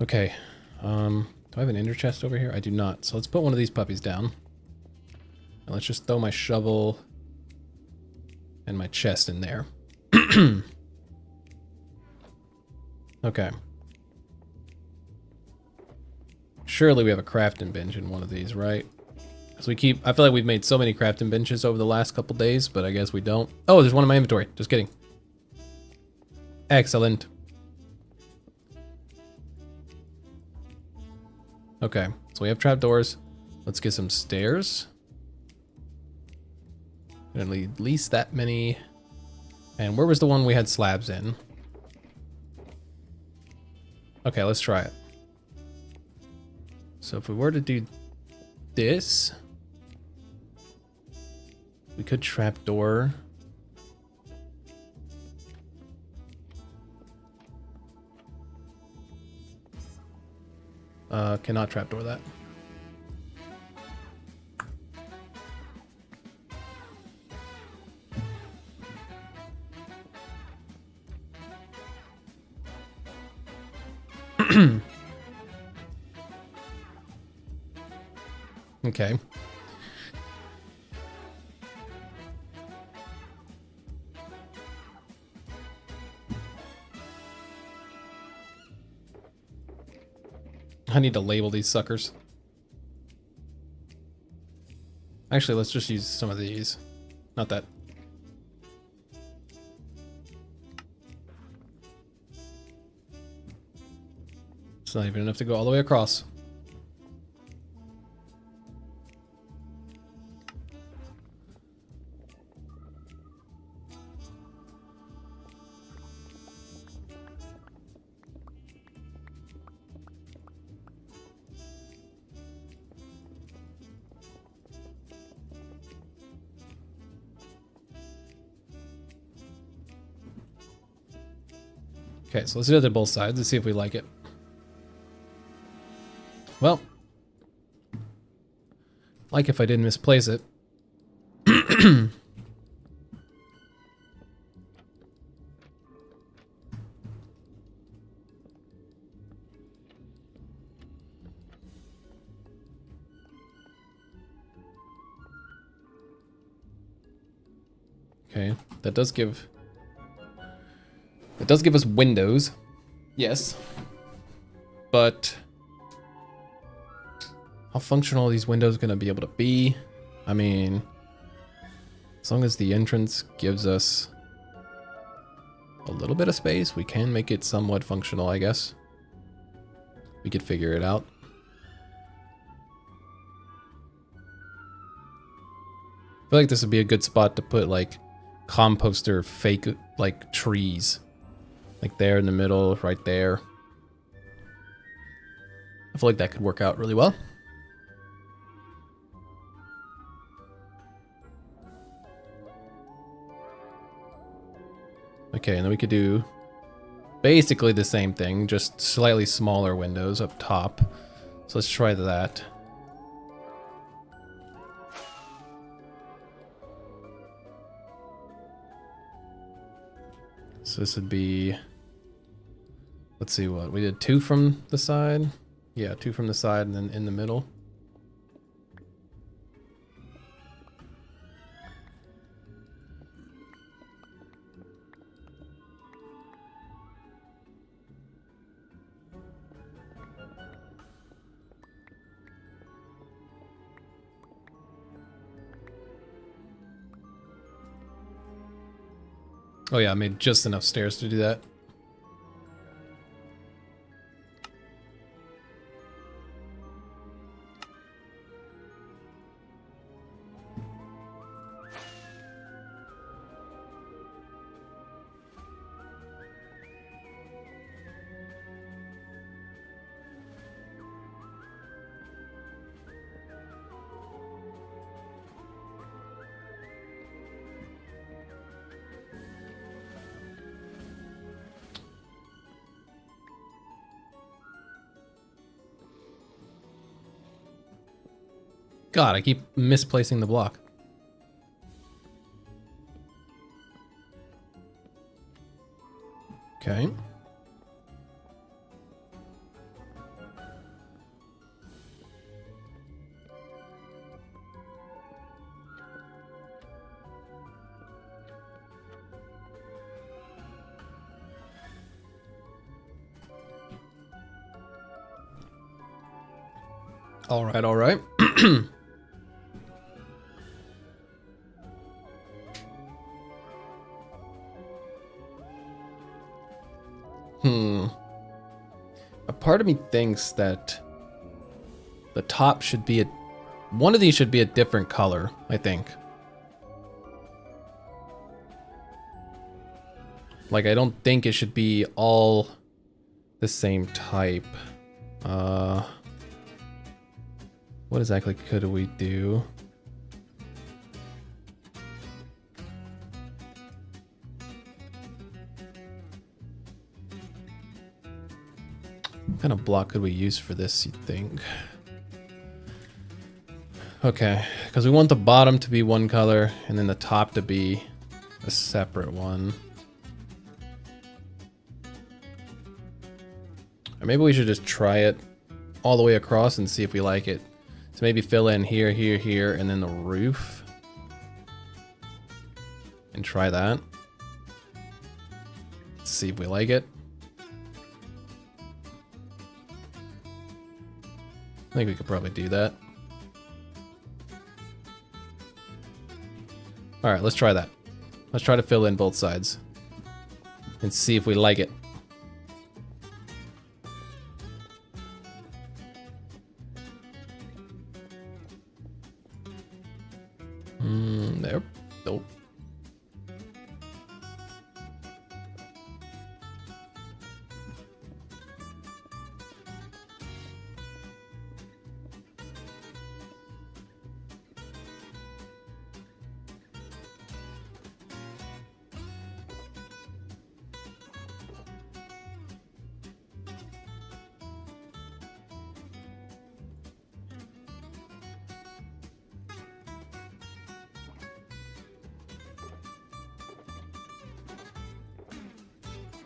Okay. Do I have an ender chest over here? I do not. So let's put one of these puppies down. And let's just throw my shovel and my chest in there. Okay. Surely we have a crafting bench in one of these, right? Because I feel like we've made so many crafting benches over the last couple days, but I guess we don't. Oh, there's one in my inventory. Just kidding. Excellent. Okay, so we have trapdoors. Let's get some stairs. Gonna need at least that many. And where was the one we had slabs in? Okay, let's try it. So if we were to do this, we could trapdoor. Cannot trapdoor that. Okay. I need to label these suckers. Actually, let's just use some of these. Not that. It's not even enough to go all the way across. Okay, so let's do it to both sides. Let's see if we like it. Well, like if I didn't misplace it. Okay, that does give... it does give us windows. Yes. But... how functional are these windows going to be able to be? I mean... as long as the entrance gives us a little bit of space, we can make it somewhat functional, I guess. We could figure it out. I feel like this would be a good spot to put, like, composter fake, like, trees. Like there in the middle, right there. I feel like that could work out really well. Okay, and then we could do basically the same thing, just slightly smaller windows up top. So let's try that. So this would be, let's see what, we did 2 from the side. Yeah, 2 from the side and then in the middle. Oh yeah, I made just enough stairs to do that. God, I keep misplacing the block. Okay. All right, all right. A part of me thinks that the top should be one of these should be a different color, I think. Like, I don't think it should be all the same type. What exactly could we do? What kind of block could we use for this, you think? Okay, because we want the bottom to be one color and then the top to be a separate one. Or maybe we should just try it all the way across and see if we like it. So maybe fill in here, here, here, and then the roof. And try that. See if we like it. I think we could probably do that. Alright, let's try that. Let's try to fill in both sides. And see if we like it. There. Nope.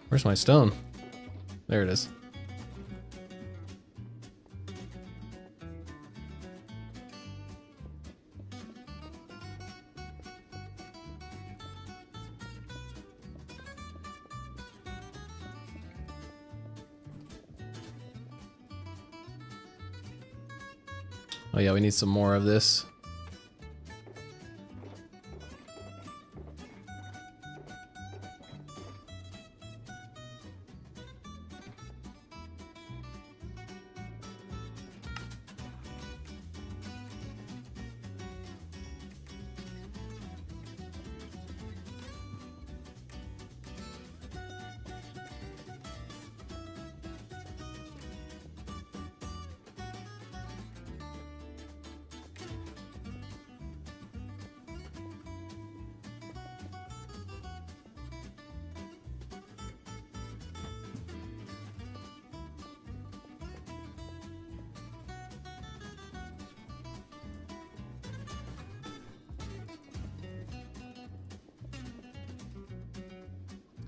Where's my stone? There it is. Oh yeah, we need some more of this.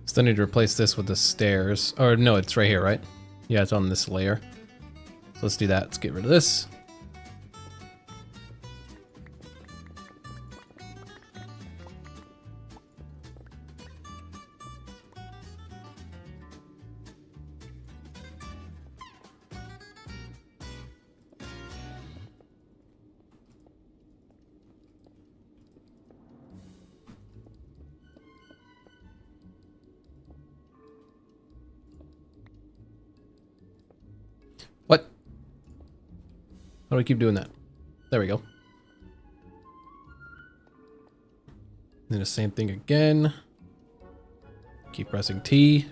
Still need to replace this with the stairs. Or no, it's right here, right? Yeah, it's on this layer. So let's do that. Let's get rid of this. What? How do I keep doing that? There we go. Then the same thing again. Keep pressing T.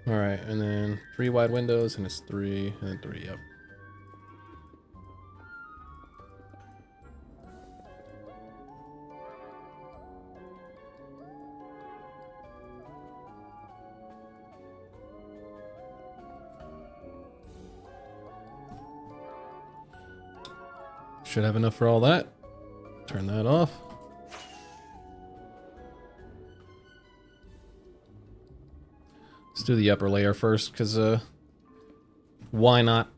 All right, and then 3 wide windows, and it's 3, and then 3, yep. Should have enough for all that. Turn that off. Let's do the upper layer first, because, why not?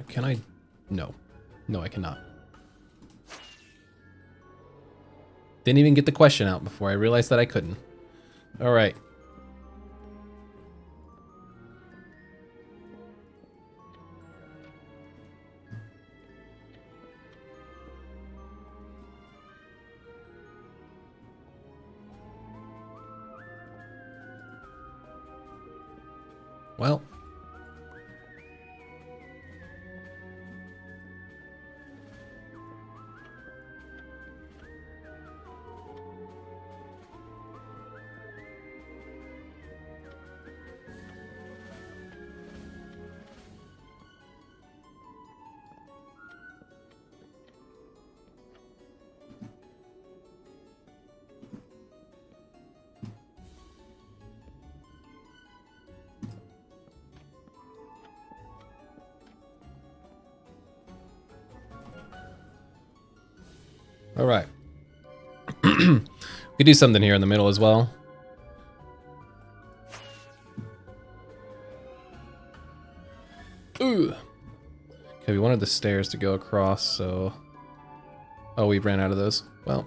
Can I? No. No, I cannot. Didn't even get the question out before I realized that I couldn't. All right. Well. All right. We could do something here in the middle as well. Ooh. Okay, we wanted the stairs to go across, so... Oh, we ran out of those. Well.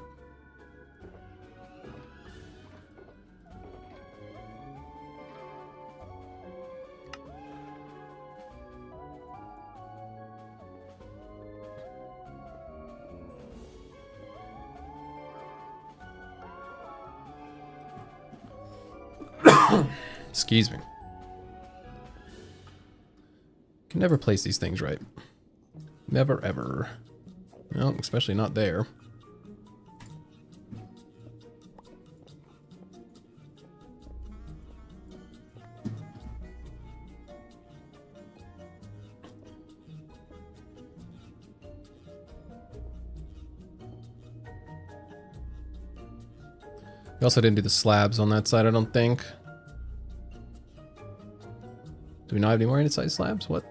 Excuse me. Can never place these things right. Never ever. Well, especially not there. We also didn't do the slabs on that side, I don't think. Do we not have any more inside slabs? What?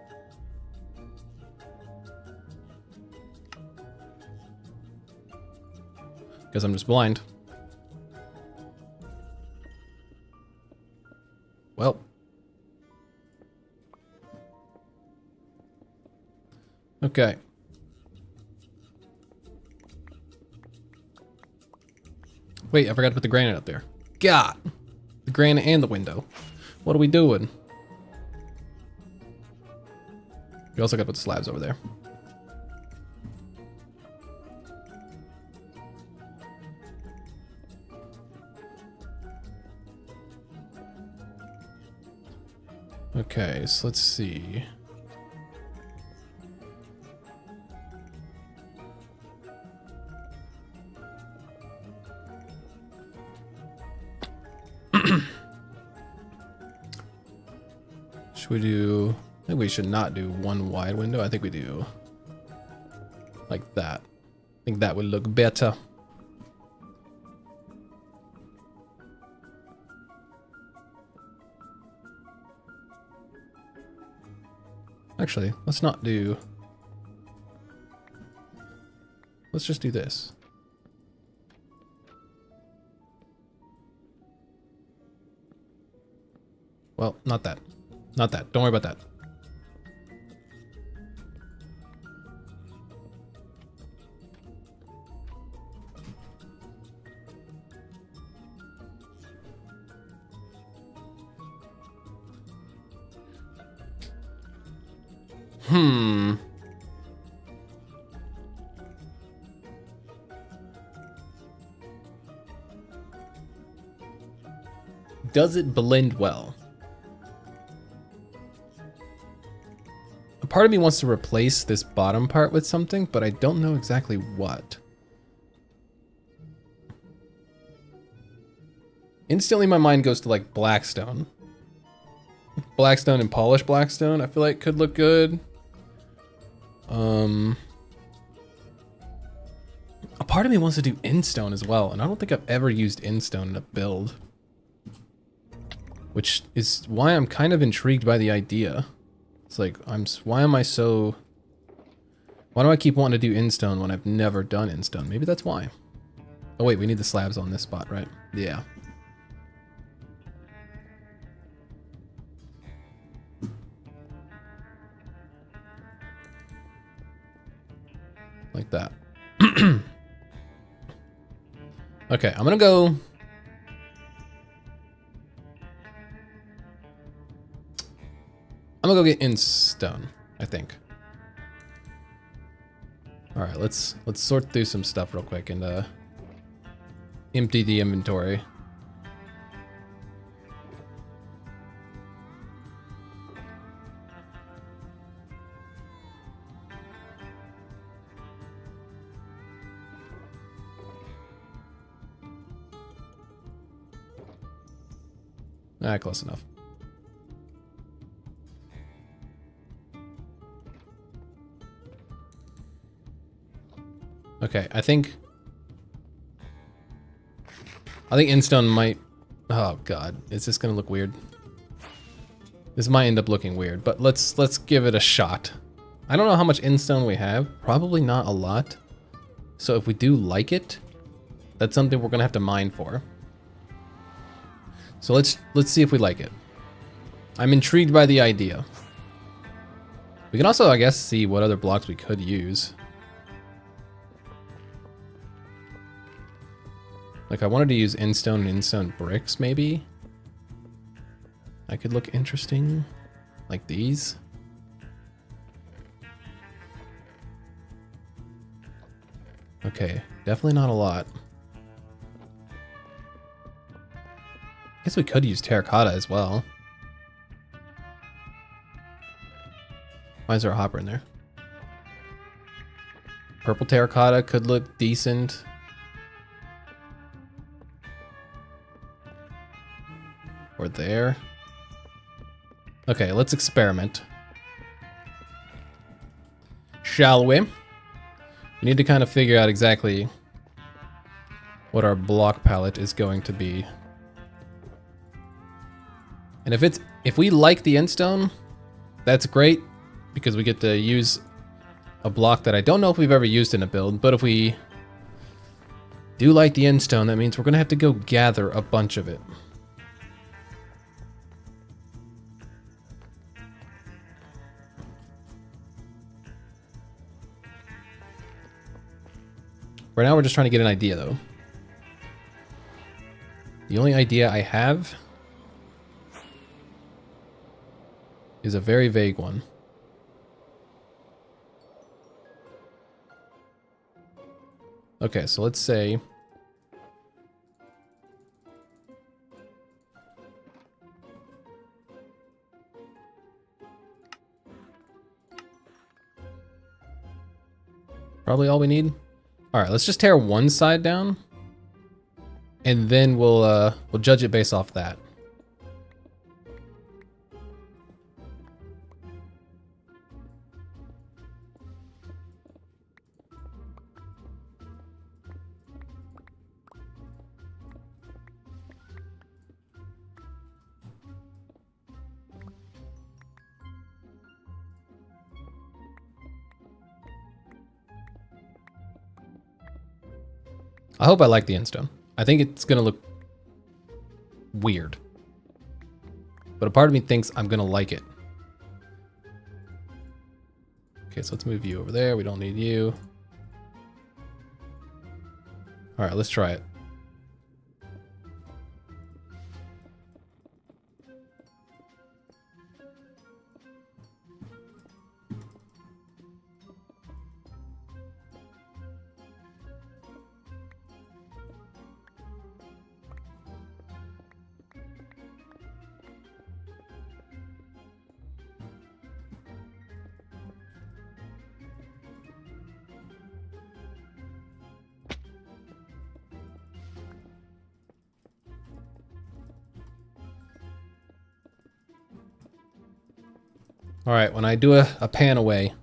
Guess I'm just blind. Well. Okay. Wait, I forgot to put the granite up there. God! The granite and the window. What are we doing? We also got to put the slabs over there. Okay, so let's see. Should we do... I think we should not do one wide window. I think we do like that. I think that would look better. Actually, let's not do... Let's just do this. Well, not that. Not that. Don't worry about that. Does it blend well? A part of me wants to replace this bottom part with something, but I don't know exactly what. Instantly my mind goes to like Blackstone. Blackstone and polished Blackstone I feel like could look good. A part of me wants to do Instone as well, and I don't think I've ever used Instone in a build. Which is why I'm kind of intrigued by the idea. It's like, why do I keep wanting to do Instone when I've never done Instone? Maybe that's why. Oh wait, we need the slabs on this spot, right? Yeah. Like that. Okay, I'm gonna go... I'm gonna go get in stone, I think. All right, let's sort through some stuff real quick and empty the inventory. Ah, close enough. Okay, I think Instone might... Oh god, is this gonna look weird? This might end up looking weird, but let's give it a shot. I don't know how much Instone we have. Probably not a lot. So if we do like it, that's something we're gonna have to mine for. So let's see if we like it. I'm intrigued by the idea. We can also, I guess, see what other blocks we could use. Like, I wanted to use Instone and Instone bricks, maybe? I could look interesting. Like these. Okay, definitely not a lot. I guess we could use terracotta as well. Why is there a hopper in there? Purple terracotta could look decent. Or there. Okay, let's experiment. Shall we? We need to kind of figure out exactly what our block palette is going to be. And if we like the Instone, that's great because we get to use a block that I don't know if we've ever used in a build, but if we do like the Instone, that means we're gonna have to go gather a bunch of it. Right now we're just trying to get an idea though. The only idea I have is a very vague one. Okay, so let's say Probably all we need. All right, let's just tear one side down, and then we'll judge it based off that. I hope I like the endstone. I think it's gonna look weird, but a part of me thinks I'm gonna like it. Okay, so let's move you over there. We don't need you. All right, let's try it. All right, when I do a pan away,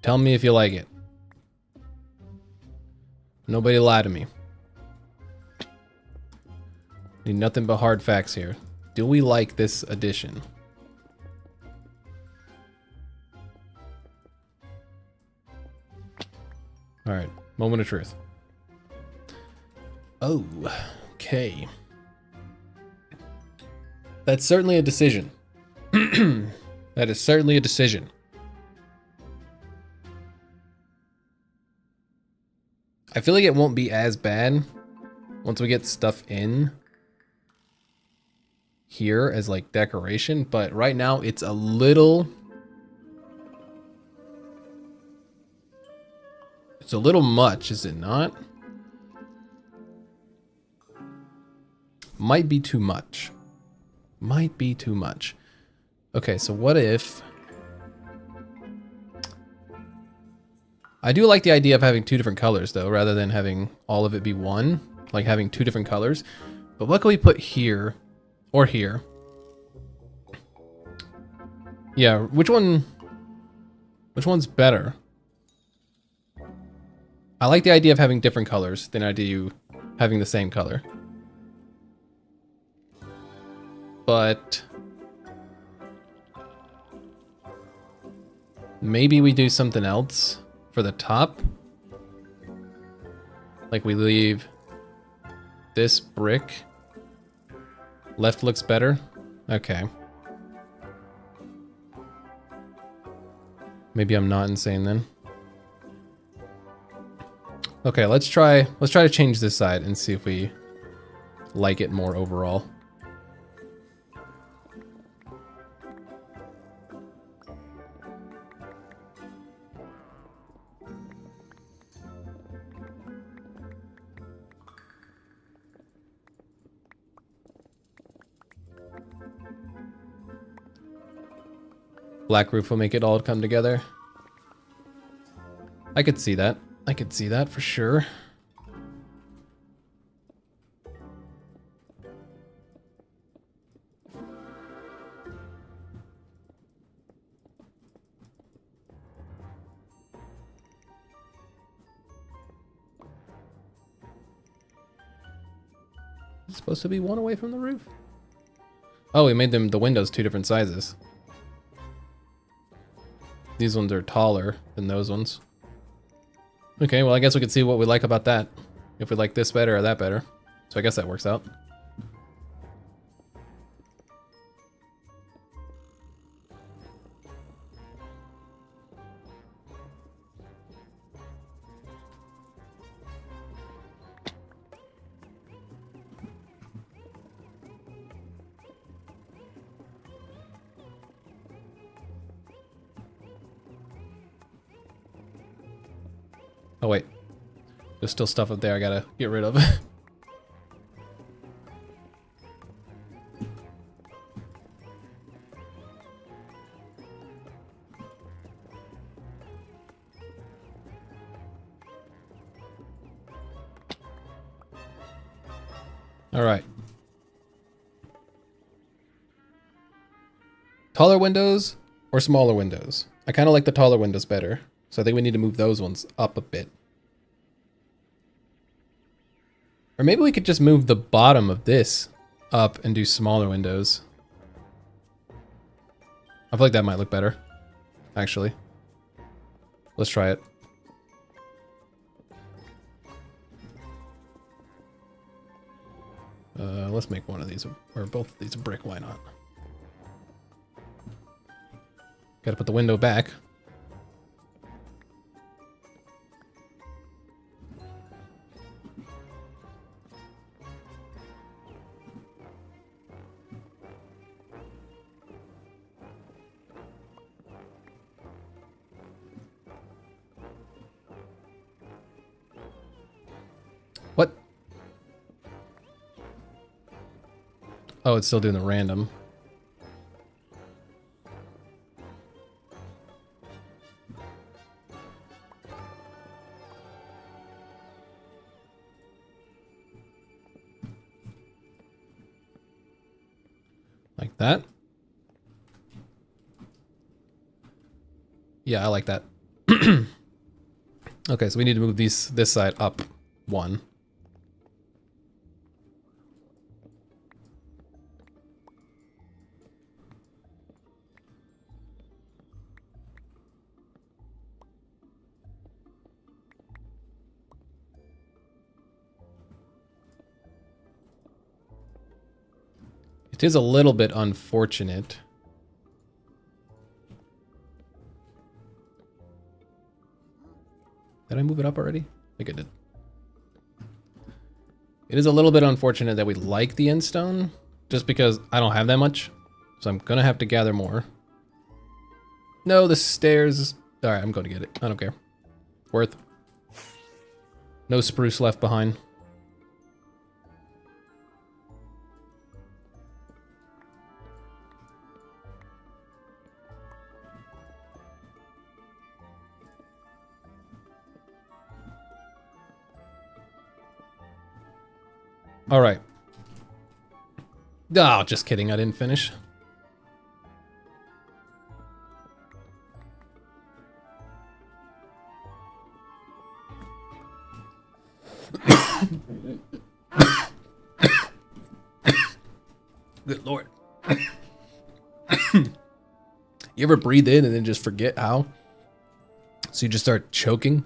tell me if you like it. Nobody lie to me. Need nothing but hard facts here. Do we like this addition? All right, moment of truth. Oh, okay. That's certainly a decision. That is certainly a decision. I feel like it won't be as bad once we get stuff in here as like decoration, but right now it's a little much, is it not? Might be too much. Might be too much. Okay, so what if... I do like the idea of having two different colors though, rather than having all of it be one. Like having two different colors. But what can we put here? Or here? Yeah, which one's better? I like the idea of having different colors than I do having the same color. But maybe we do something else for the top. Like we leave this brick. Left looks better. Okay. Maybe I'm not insane then. Okay, let's try to change this side and see if we like it more overall. Black roof will make it all come together. I could see that. I could see that for sure. It's supposed to be one away from the roof. Oh, we made the windows two different sizes. These ones are taller than those ones. Okay, well, I guess we could see what we like about that. If we like this better or that better. So I guess that works out. Oh wait, there's still stuff up there I gotta get rid of. All right. Taller windows or smaller windows? I kind of like the taller windows better. So I think we need to move those ones up a bit. Or maybe we could just move the bottom of this up and do smaller windows. I feel like that might look better, actually. Let's try it. Let's make one of these, or both of these a brick, why not? Gotta put the window back. What? Oh, it's still doing the random. Like that. Yeah, I like that. Okay, so we need to move this side up one. It is a little bit unfortunate. Did I move it up already? I think I did. It is a little bit unfortunate that we like the end stone, just because I don't have that much. So I'm gonna have to gather more. No, the stairs. Alright, I'm gonna get it. I don't care. Worth. No spruce left behind. All right. Oh, just kidding. I didn't finish. Good Lord. You ever breathe in and then just forget how? So you just start choking?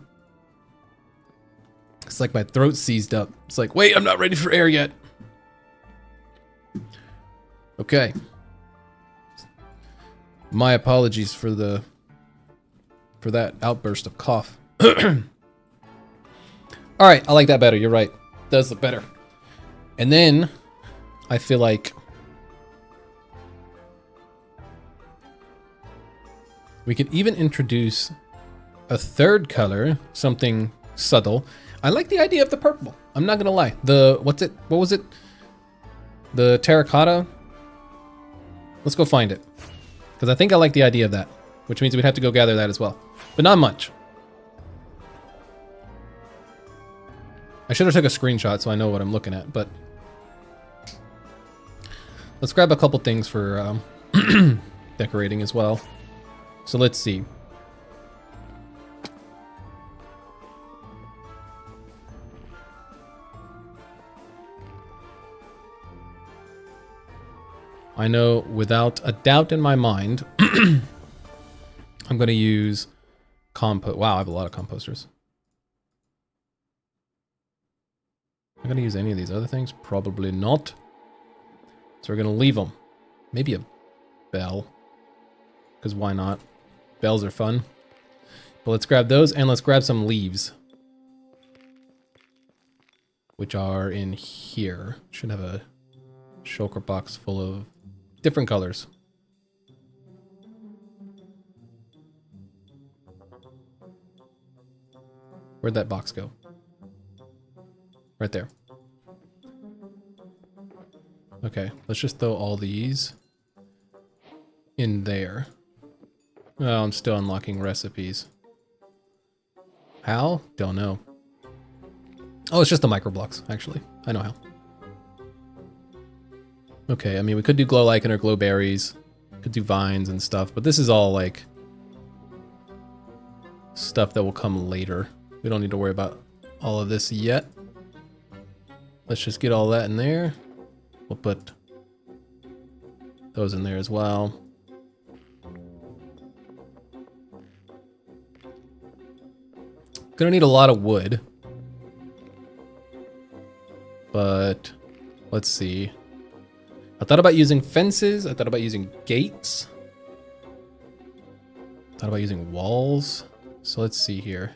It's like my throat seized up. It's like, wait, I'm not ready for air yet. Okay. My apologies for that outburst of cough. All right, I like that better. You're right. Does look better. And then I feel like we could even introduce a third color, something subtle. I like the idea of the purple. I'm not gonna lie. What was it? The terracotta? Let's go find it. Because I think I like the idea of that. Which means we'd have to go gather that as well. But not much. I should have took a screenshot so I know what I'm looking at, but let's grab a couple things for decorating as well. So let's see. I know without a doubt in my mind, I'm going to use compost. Wow, I have a lot of composters. Am I going to use any of these other things? Probably not. So we're going to leave them. Maybe a bell. Because why not? Bells are fun. But let's grab those and let's grab some leaves. Which are in here. Should have a shulker box full of different colors. Where'd that box go? Right there. Okay, let's just throw all these in there. Oh, I'm still unlocking recipes. How? Don't know. Oh, it's just the micro blocks, actually. I know how. Okay, I mean, we could do glow lichen or glow berries. Could do vines and stuff, but this is all like stuff that will come later. We don't need to worry about all of this yet. Let's just get all that in there. We'll put those in there as well. Gonna need a lot of wood. But let's see. I thought about using fences. I thought about using gates. I thought about using walls. So let's see here.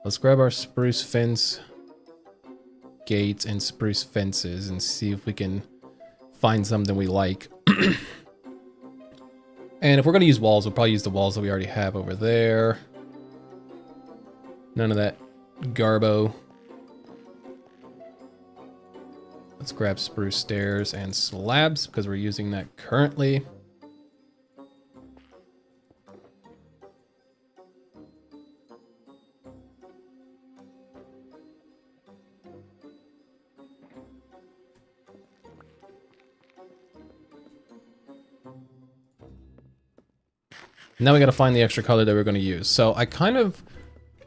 Let's grab our spruce fence, gates, and spruce fences and see if we can find something we like. And if we're going to use walls, we'll probably use the walls that we already have over there. None of that garbo. Let's grab spruce stairs and slabs because we're using that currently. Now we got to find the extra color that we're going to use. So I kind of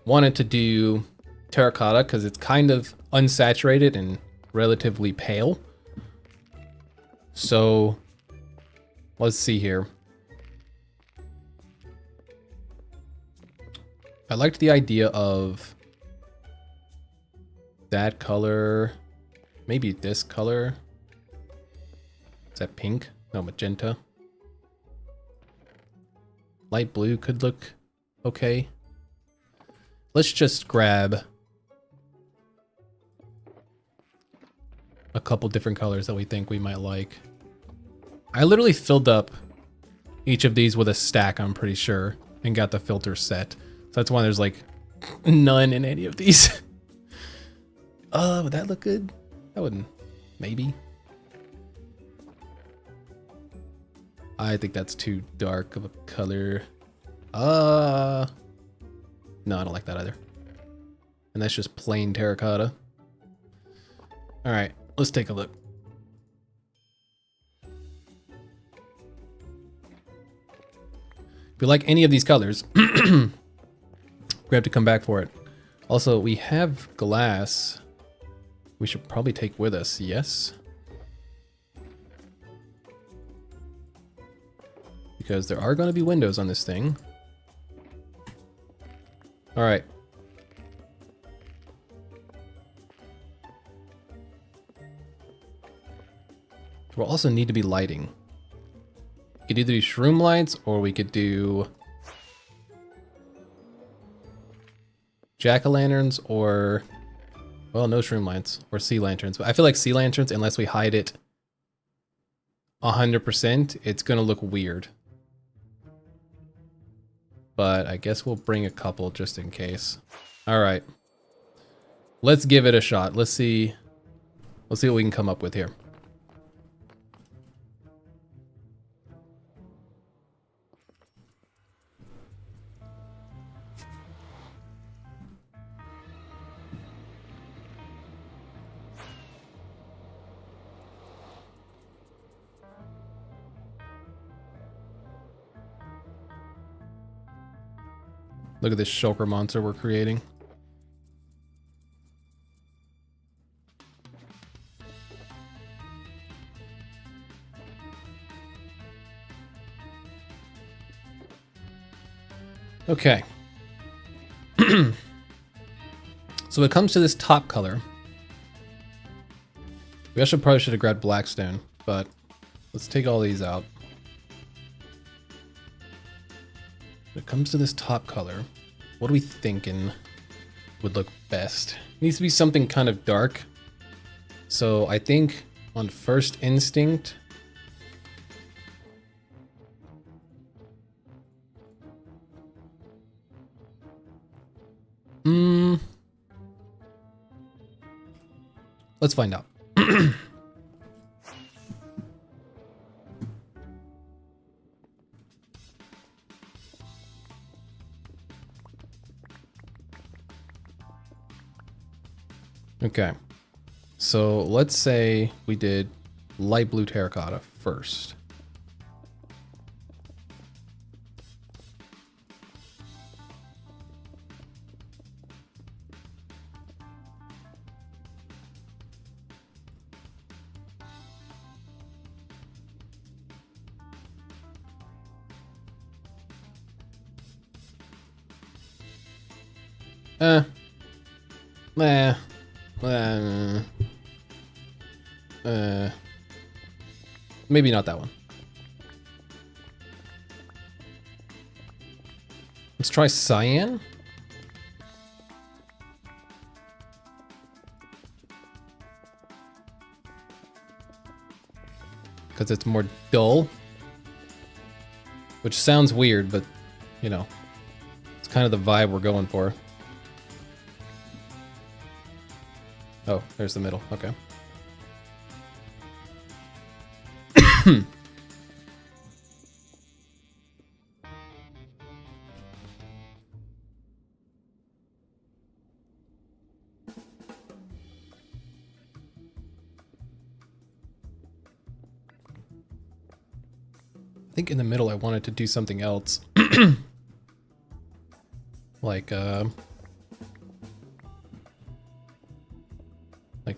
wanted to do terracotta because it's kind of unsaturated and relatively pale. So let's see here. I liked the idea of that color, maybe this color. Is that pink? No, magenta. Light blue could look okay. Let's just grab a couple different colors that we think we might like. I literally filled up each of these with a stack, I'm pretty sure, and got the filter set. So that's why there's like none in any of these. Would that look good? That wouldn't. Maybe. I think that's too dark of a color. No, I don't like that either. And that's just plain terracotta. All right, let's take a look. If you like any of these colors, we have to come back for it. Also, we have glass. We should probably take with us, yes? Because there are going to be windows on this thing. All right. We'll also need to be lighting. We could either do shroom lights or we could do jack-o'-lanterns or, well, no shroom lights or sea lanterns. But I feel like sea lanterns, unless we hide it 100%, it's going to look weird. But I guess we'll bring a couple just in case. All right. Let's give it a shot. Let's see what we can come up with here. Look at this shulker monster we're creating. Okay. So when it comes to this top color, we actually probably should have grabbed Blackstone, but let's take all these out. When it comes to this top color, what are we thinking would look best? It needs to be something kind of dark. So I think on first instinct, let's find out. Okay, So let's say we did light blue terracotta first. Eh. Eh. Maybe not that one. Let's try cyan. Because it's more dull. Which sounds weird, but, you know, it's kind of the vibe we're going for. Oh, there's the middle. Okay. I think in the middle I wanted to do something else. Like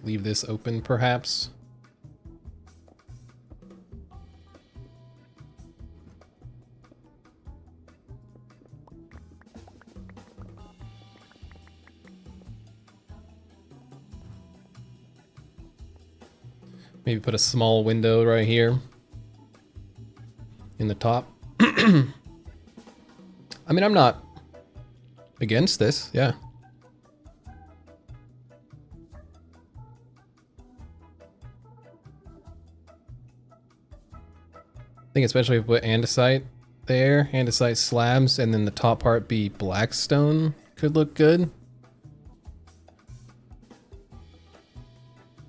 leave this open perhaps. Maybe put a small window right here in the top. I mean, I'm not against this, yeah. I think especially if we put andesite there, andesite slabs, and then the top part be black stone could look good.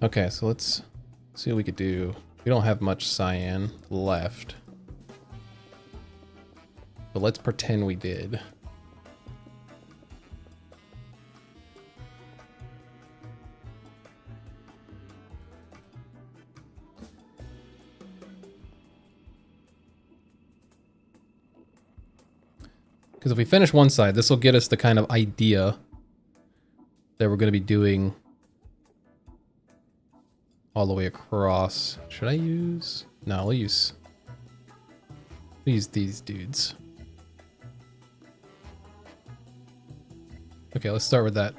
Okay, so let's see what we could do. We don't have much cyan left. But let's pretend we did. Because if we finish one side, this will get us the kind of idea that we're going to be doing all the way across. Should I use? No, I'll use these dudes. Okay, let's start with that.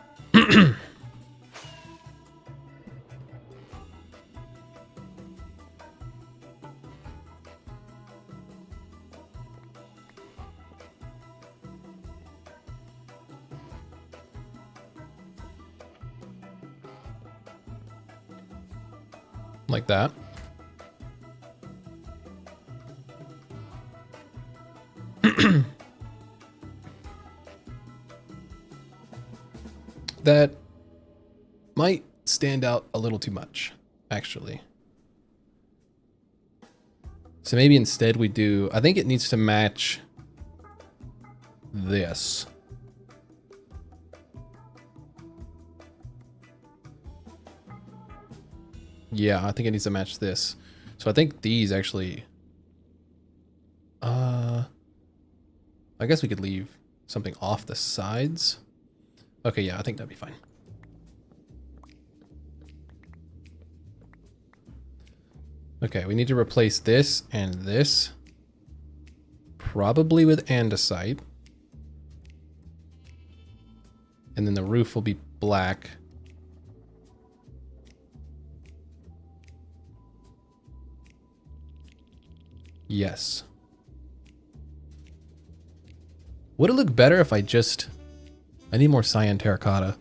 Like that. That might stand out a little too much, actually. So maybe instead we do, I think it needs to match this. Yeah, I think it needs to match this. So I think these actually, I guess we could leave something off the sides. Okay, yeah, I think that'd be fine. Okay, we need to replace this and this. Probably with andesite. And then the roof will be black. Yes. Would it look better if I need more cyan terracotta.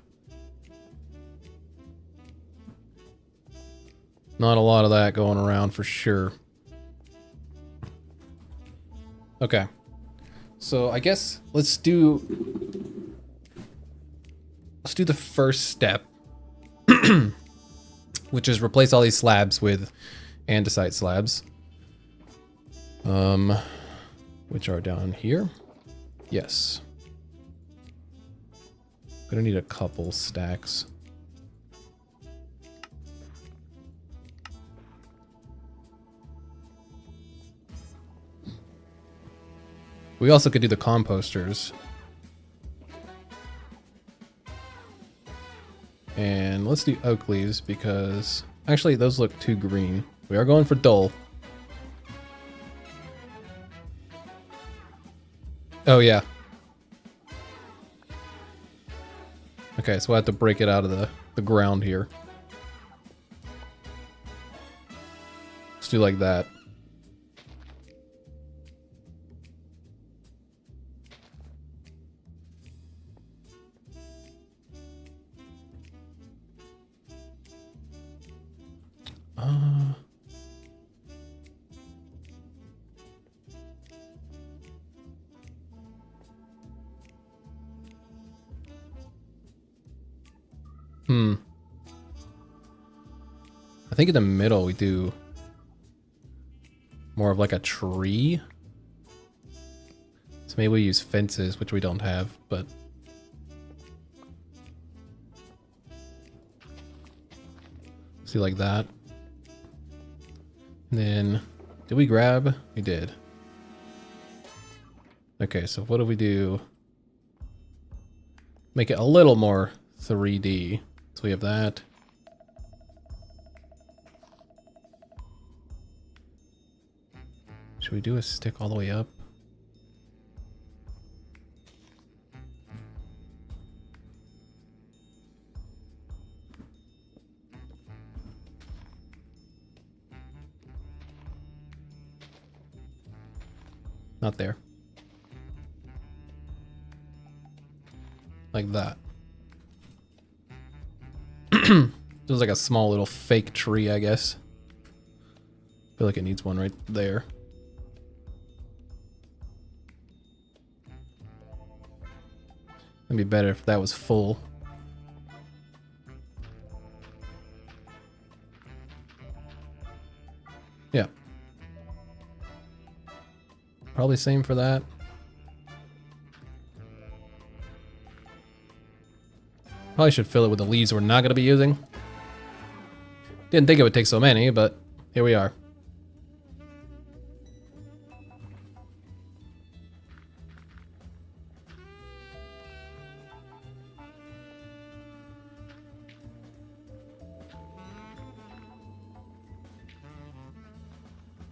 Not a lot of that going around for sure. Okay. So I guess let's do the first step, which is replace all these slabs with andesite slabs. Which are down here. Yes. Gonna need a couple stacks. We also could do the composters. And let's do oak leaves because actually those look too green. We are going for dull. Oh yeah. Okay, so we'll have to break it out of the ground here. Let's do like that. I think in the middle we do more of like a tree. So maybe we use fences, which we don't have, but see like that. And then did we grab? We did. Okay, so what do we do? Make it a little more 3D. So we have that. Should we do a stick all the way up? Not there. Like that. There's like a small little fake tree, I guess. Feel like it needs one right there. It'd be better if that was full. Yeah. Probably same for that. Probably should fill it with the leaves we're not going to be using. Didn't think it would take so many, but here we are.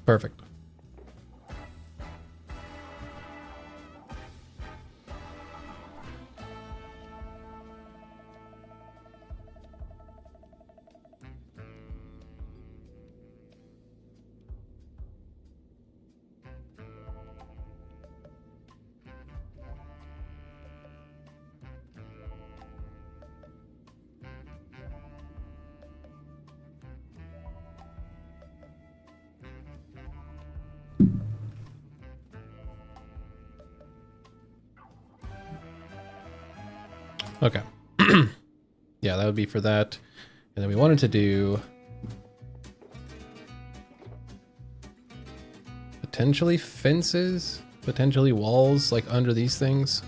Perfect. Okay. Yeah, that would be for that. And then we wanted to do potentially fences, potentially walls like under these things.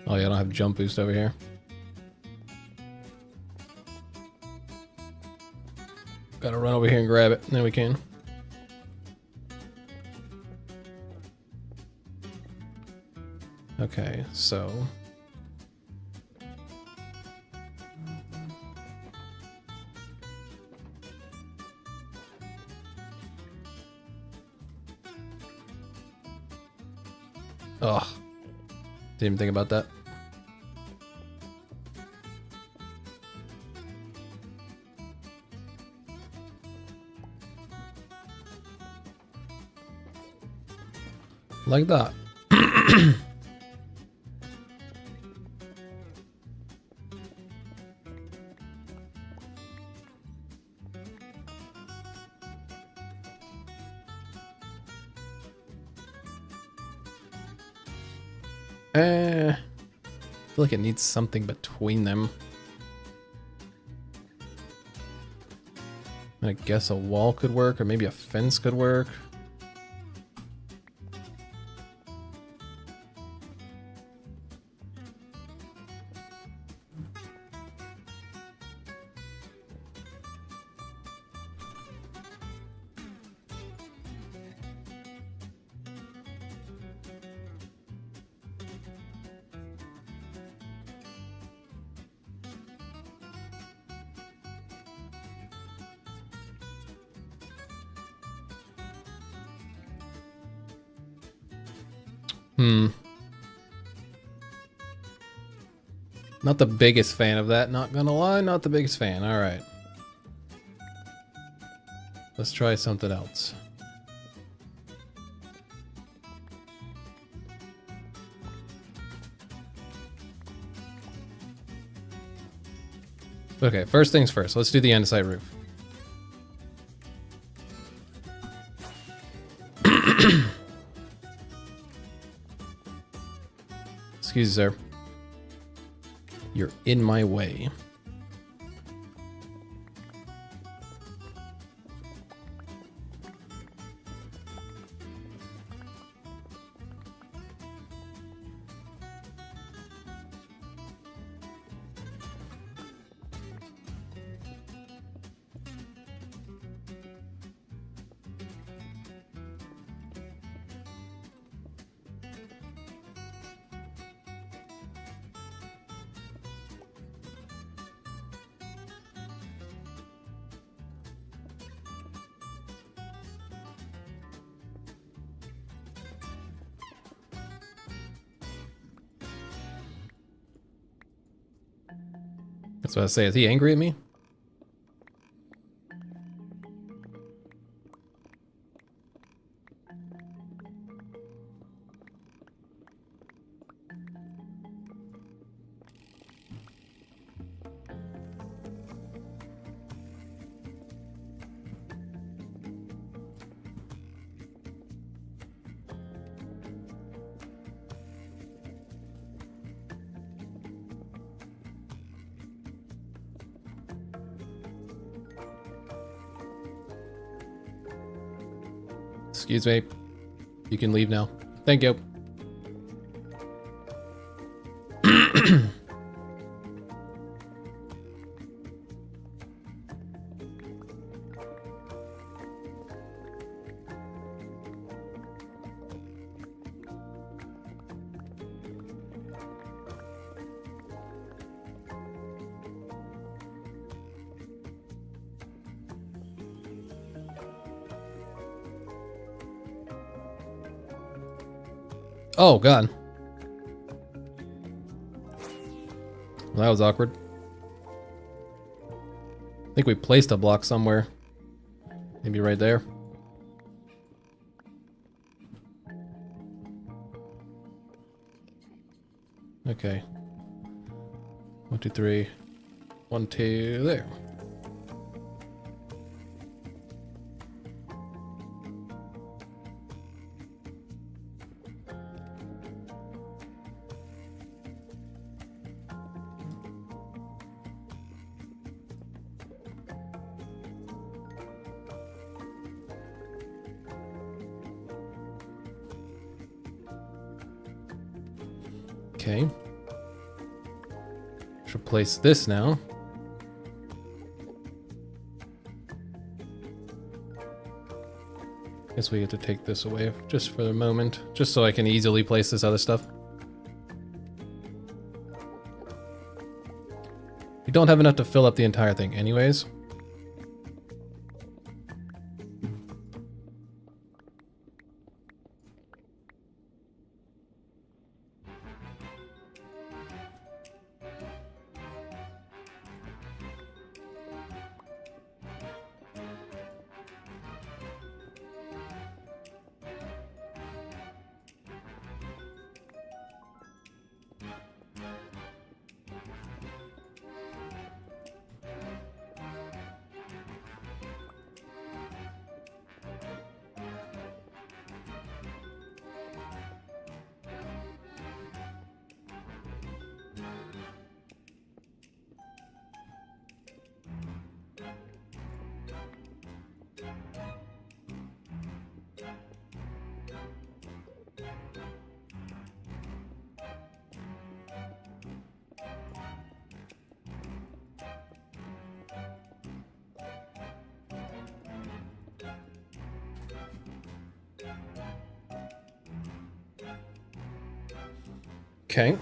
Oh yeah, I don't have jump boost over here. Gotta run over here and grab it, and then we can. Okay, so oh, didn't even think about that. Like that. I feel like it needs something between them. I guess a wall could work, or maybe a fence could work. Not the biggest fan of that, not gonna lie, not the biggest fan. Alright. Let's try something else. Okay, first things first. Let's do the andesite roof. Excuse me, sir. You're in my way. That's what I say. Is he angry at me? Excuse me. You can leave now. Thank you. Oh, God. Well, that was awkward. I think we placed a block somewhere. Maybe right there. Okay. 1, 2, 3. 1, 2, there. Okay. Should place this now. Guess we get to take this away just for the moment, just so I can easily place this other stuff. We don't have enough to fill up the entire thing anyways. Okay.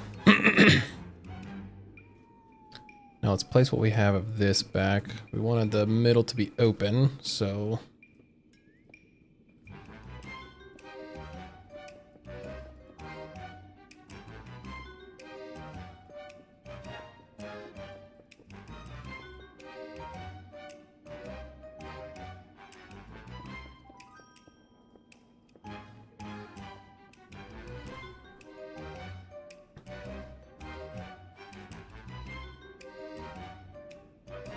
Now let's place what we have of this back. We wanted the middle to be open, so...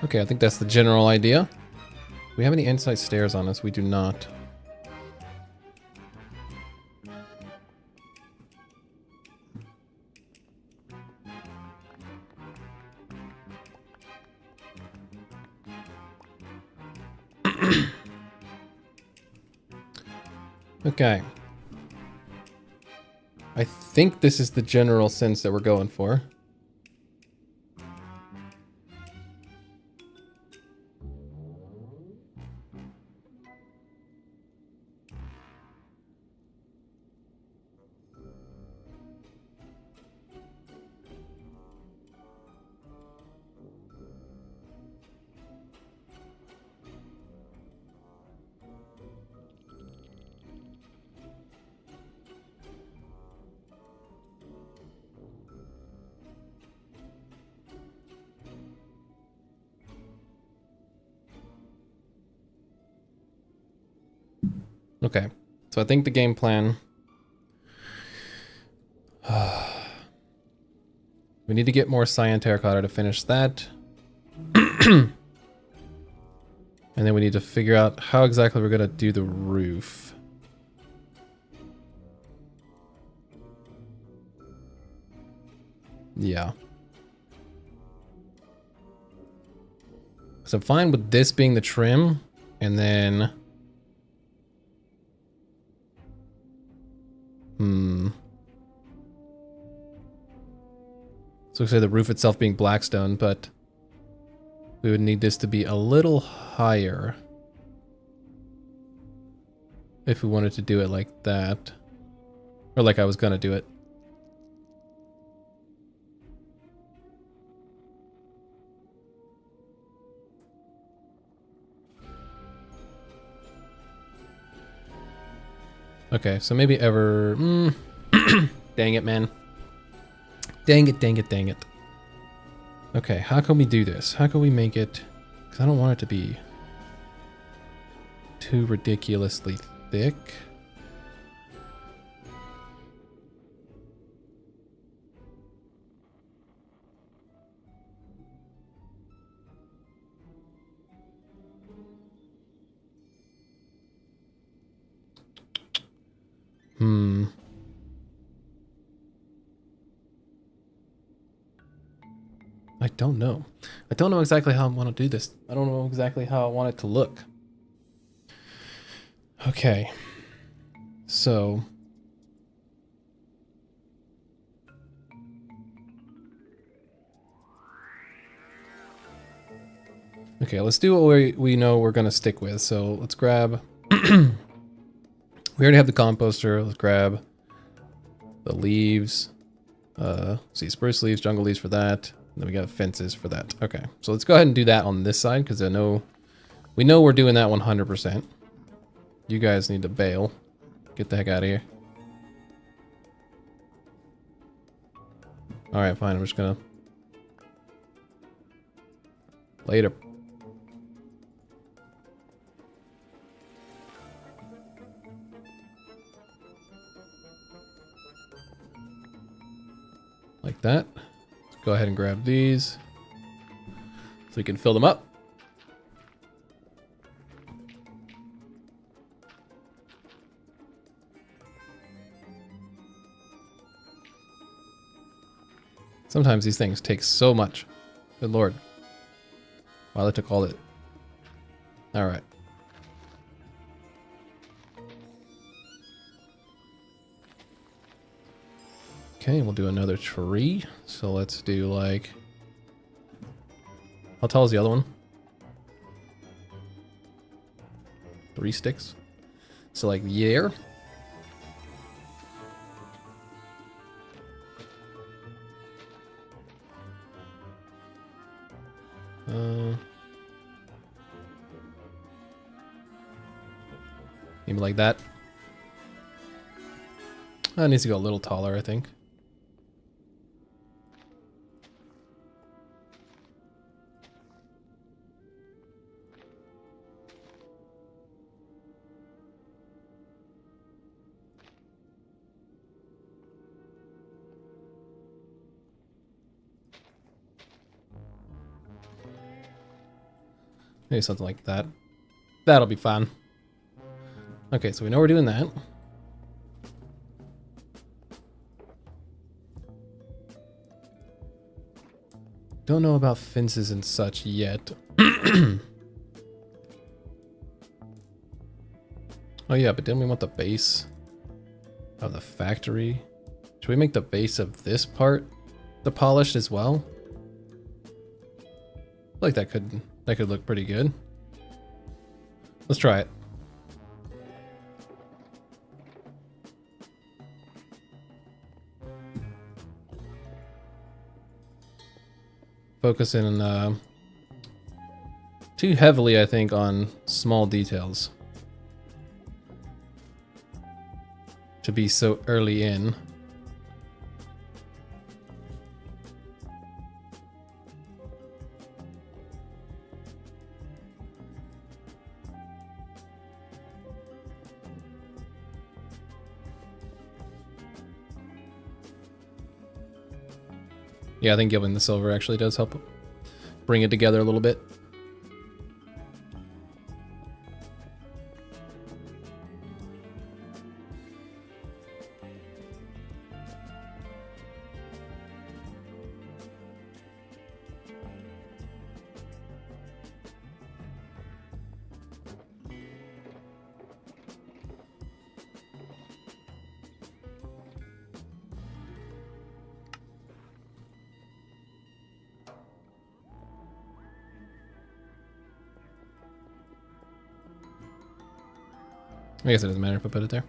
Okay, I think that's the general idea. Do we have any insight stairs on us? We do not. Okay. I think this is the general sense that we're going for. Okay, so I think the game plan... we need to get more cyan terracotta to finish that. And then we need to figure out how exactly we're going to do the roof. Yeah. So I'm fine with this being the trim, and then... So we say the roof itself being blackstone, but we would need this to be a little higher if we wanted to do it like that, or like I was gonna do it. Okay, so maybe ever... Dang it, man. Dang it, dang it, dang it. Okay, how can we do this? How can we make it... Because I don't want it to be too ridiculously thick. I don't know. I don't know exactly how I want to do this. I don't know exactly how I want it to look. Okay. So... okay, let's do what we know we're going to stick with. So let's grab... we already have the composter. Let's grab the leaves. See, spruce leaves, jungle leaves for that. And then we got fences for that. Okay, so let's go ahead and do that on this side, because we know we're doing that 100%. You guys need to bail. Get the heck out of here. Alright, fine, I'm just gonna... later. Like that. Go ahead and grab these so we can fill them up. Sometimes these things take so much. Good lord. Wow, that took all it. Alright. Okay, we'll do another tree. So let's do like... how tall is the other one? 3 sticks. So like there. Maybe like that. It needs to go a little taller, I think. Maybe something like that. That'll be fun. Okay, so we know we're doing that. Don't know about fences and such yet. Oh yeah, but didn't we want the base of the factory? Should we make the base of this part the polished as well? I feel like that could look pretty good. Let's try it. Focusing too heavily, I think, on small details to be so early in. Yeah, I think giving the silver actually does help bring it together a little bit. I guess it doesn't matter if I put it there.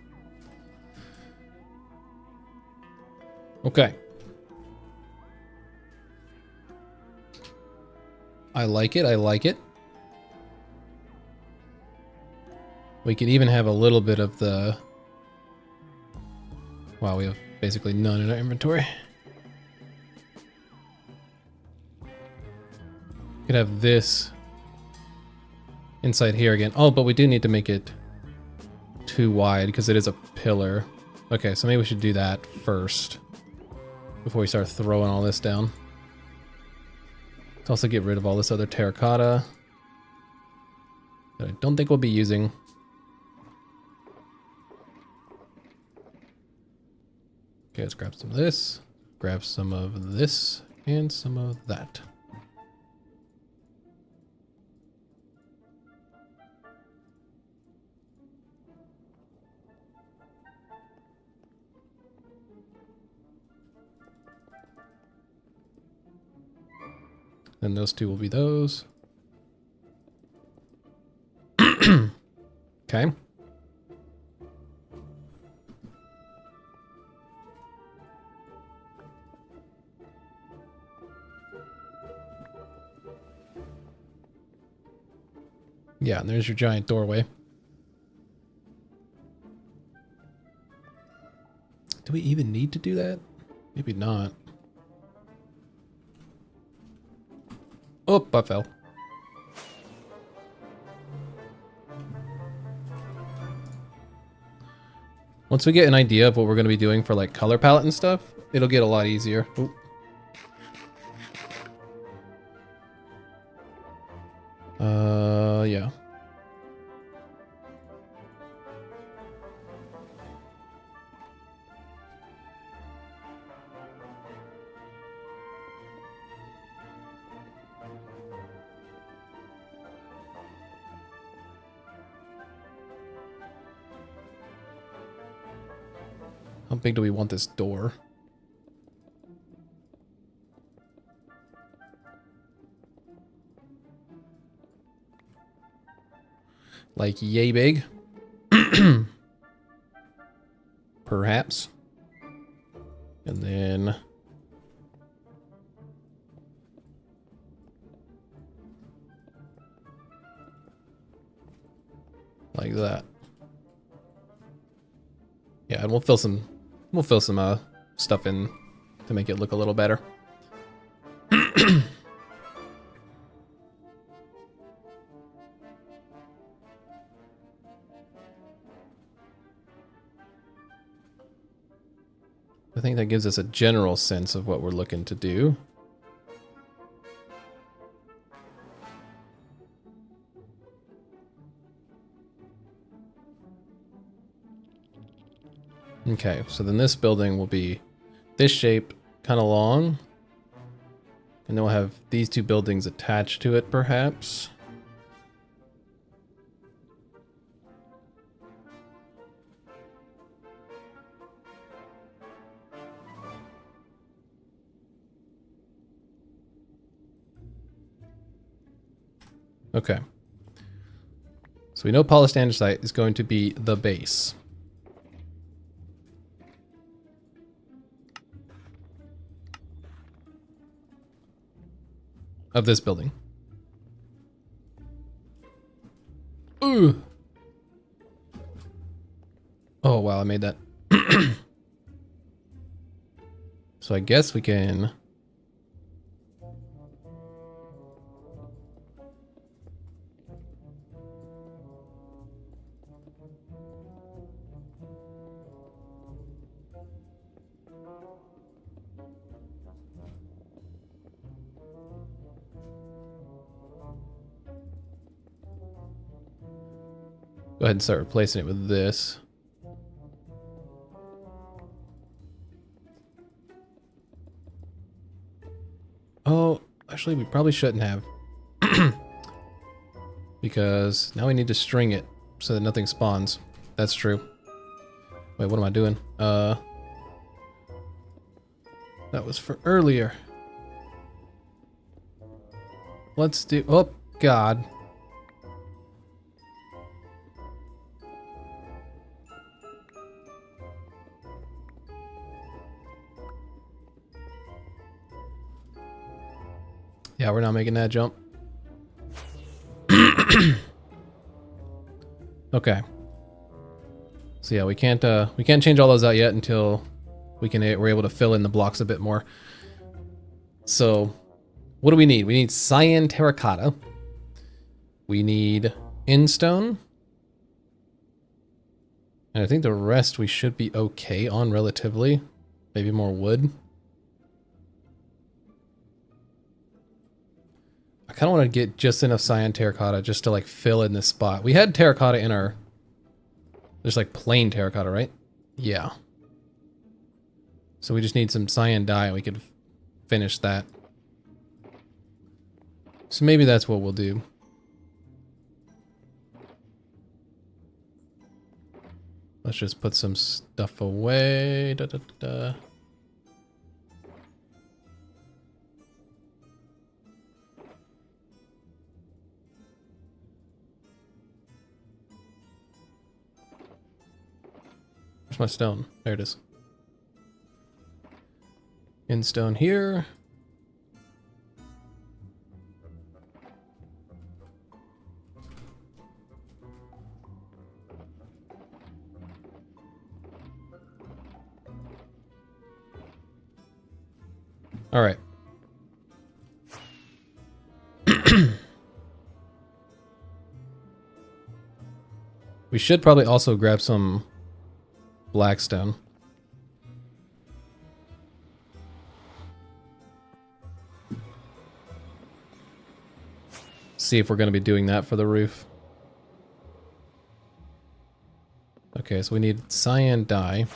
Okay. I like it, I like it. We could even have a little bit of the... Wow, we have basically none in our inventory. Could have this inside here again. Oh, but we do need to make it too wide because it is a pillar. Okay, so maybe we should do that first before we start throwing all this down. Let's also get rid of all this other terracotta that I don't think we'll be using. Okay, let's grab some of this, grab some of this, and some of that. Then those two will be those. Okay. Yeah, and there's your giant doorway. Do we even need to do that? Maybe not. Oh, I fell. Once we get an idea of what we're going to be doing for like color palette and stuff, it'll get a lot easier. Ooh. Yeah. How big do we want this door? Like yay big? Perhaps. And then... like that. Yeah, and we'll fill some stuff in to make it look a little better. I think that gives us a general sense of what we're looking to do. Okay, so then this building will be this shape, kind of long. And then we'll have these two buildings attached to it, perhaps. Okay. So we know polished andesite is going to be the base. Of this building. Ooh. Oh, wow, I made that. So I guess we can... Go ahead and start replacing it with this. Oh, actually we probably shouldn't have. Because now we need to string it so that nothing spawns. That's true. Wait, what am I doing? That was for earlier. Let's do... Oh, God. Yeah, we're not making that jump. Okay. So yeah, we can't change all those out yet until we're able to fill in the blocks a bit more. So, what do we need? We need cyan terracotta. We need instone. And I think the rest we should be okay on relatively. Maybe more wood. I kind of want to get just enough cyan terracotta just to like fill in this spot. We had terracotta in our... There's like plain terracotta, right? Yeah. So we just need some cyan dye and we could finish that. So maybe that's what we'll do. Let's just put some stuff away. Da, da, da, da. Where's my stone? There it is. In stone here. All right. We should probably also grab some blackstone. See if we're going to be doing that for the roof. Okay, so we need cyan dye.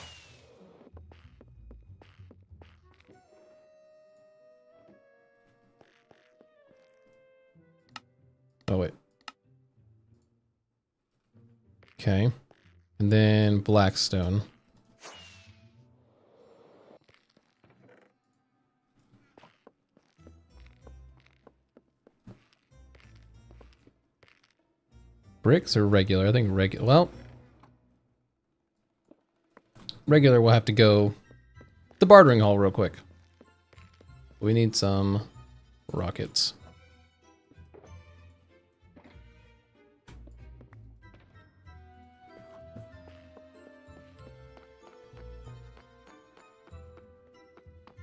Oh, wait. Okay. And then blackstone. Bricks or regular? I think regular. Well, regular will have to go the bartering hall real quick. We need some rockets.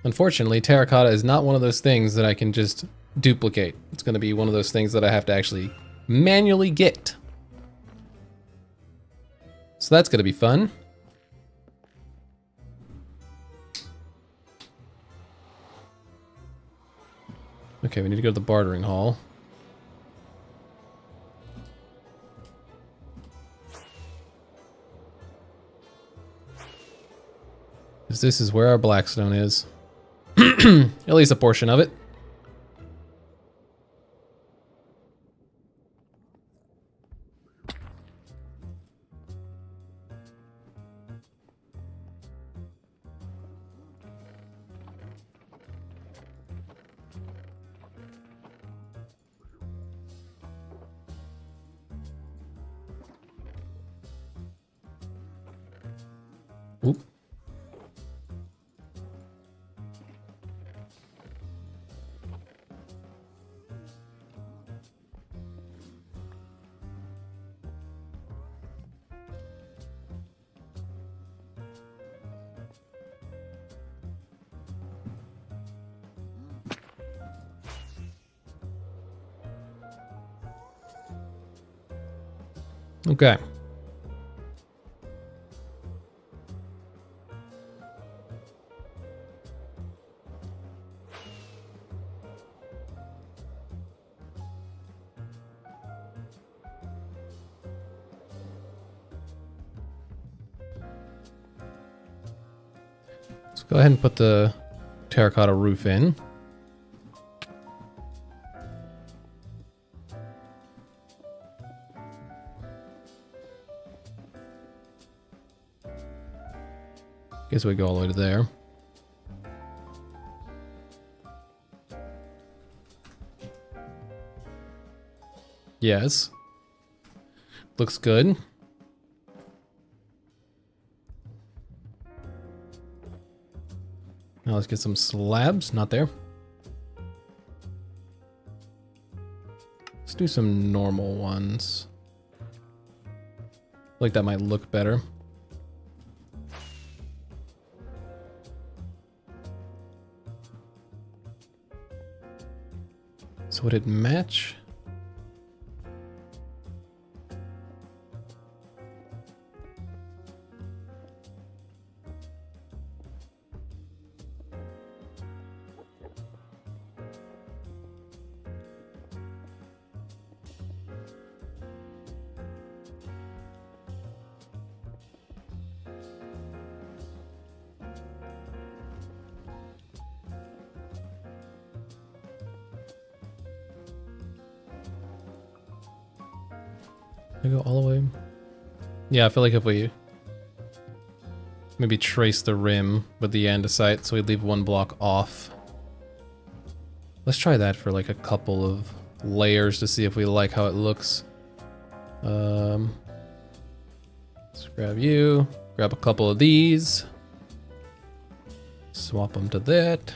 Unfortunately, terracotta is not one of those things that I can just duplicate. It's going to be one of those things that I have to actually manually get. So that's going to be fun. Okay, we need to go to the bartering hall. Because this is where our Blackstone is. At least a portion of it. Oop. Okay. Let's go ahead and put the terracotta roof in. Guess we go all the way to there. Yes. Looks good. Now let's get some slabs. Not there. Let's do some normal ones. Like that might look better. So would it match? I go all the way. Yeah, I feel like if we maybe trace the rim with the andesite so we leave one block off. Let's try that for like a couple of layers to see if we like how it looks. Let's grab you, grab a couple of these, swap them to that.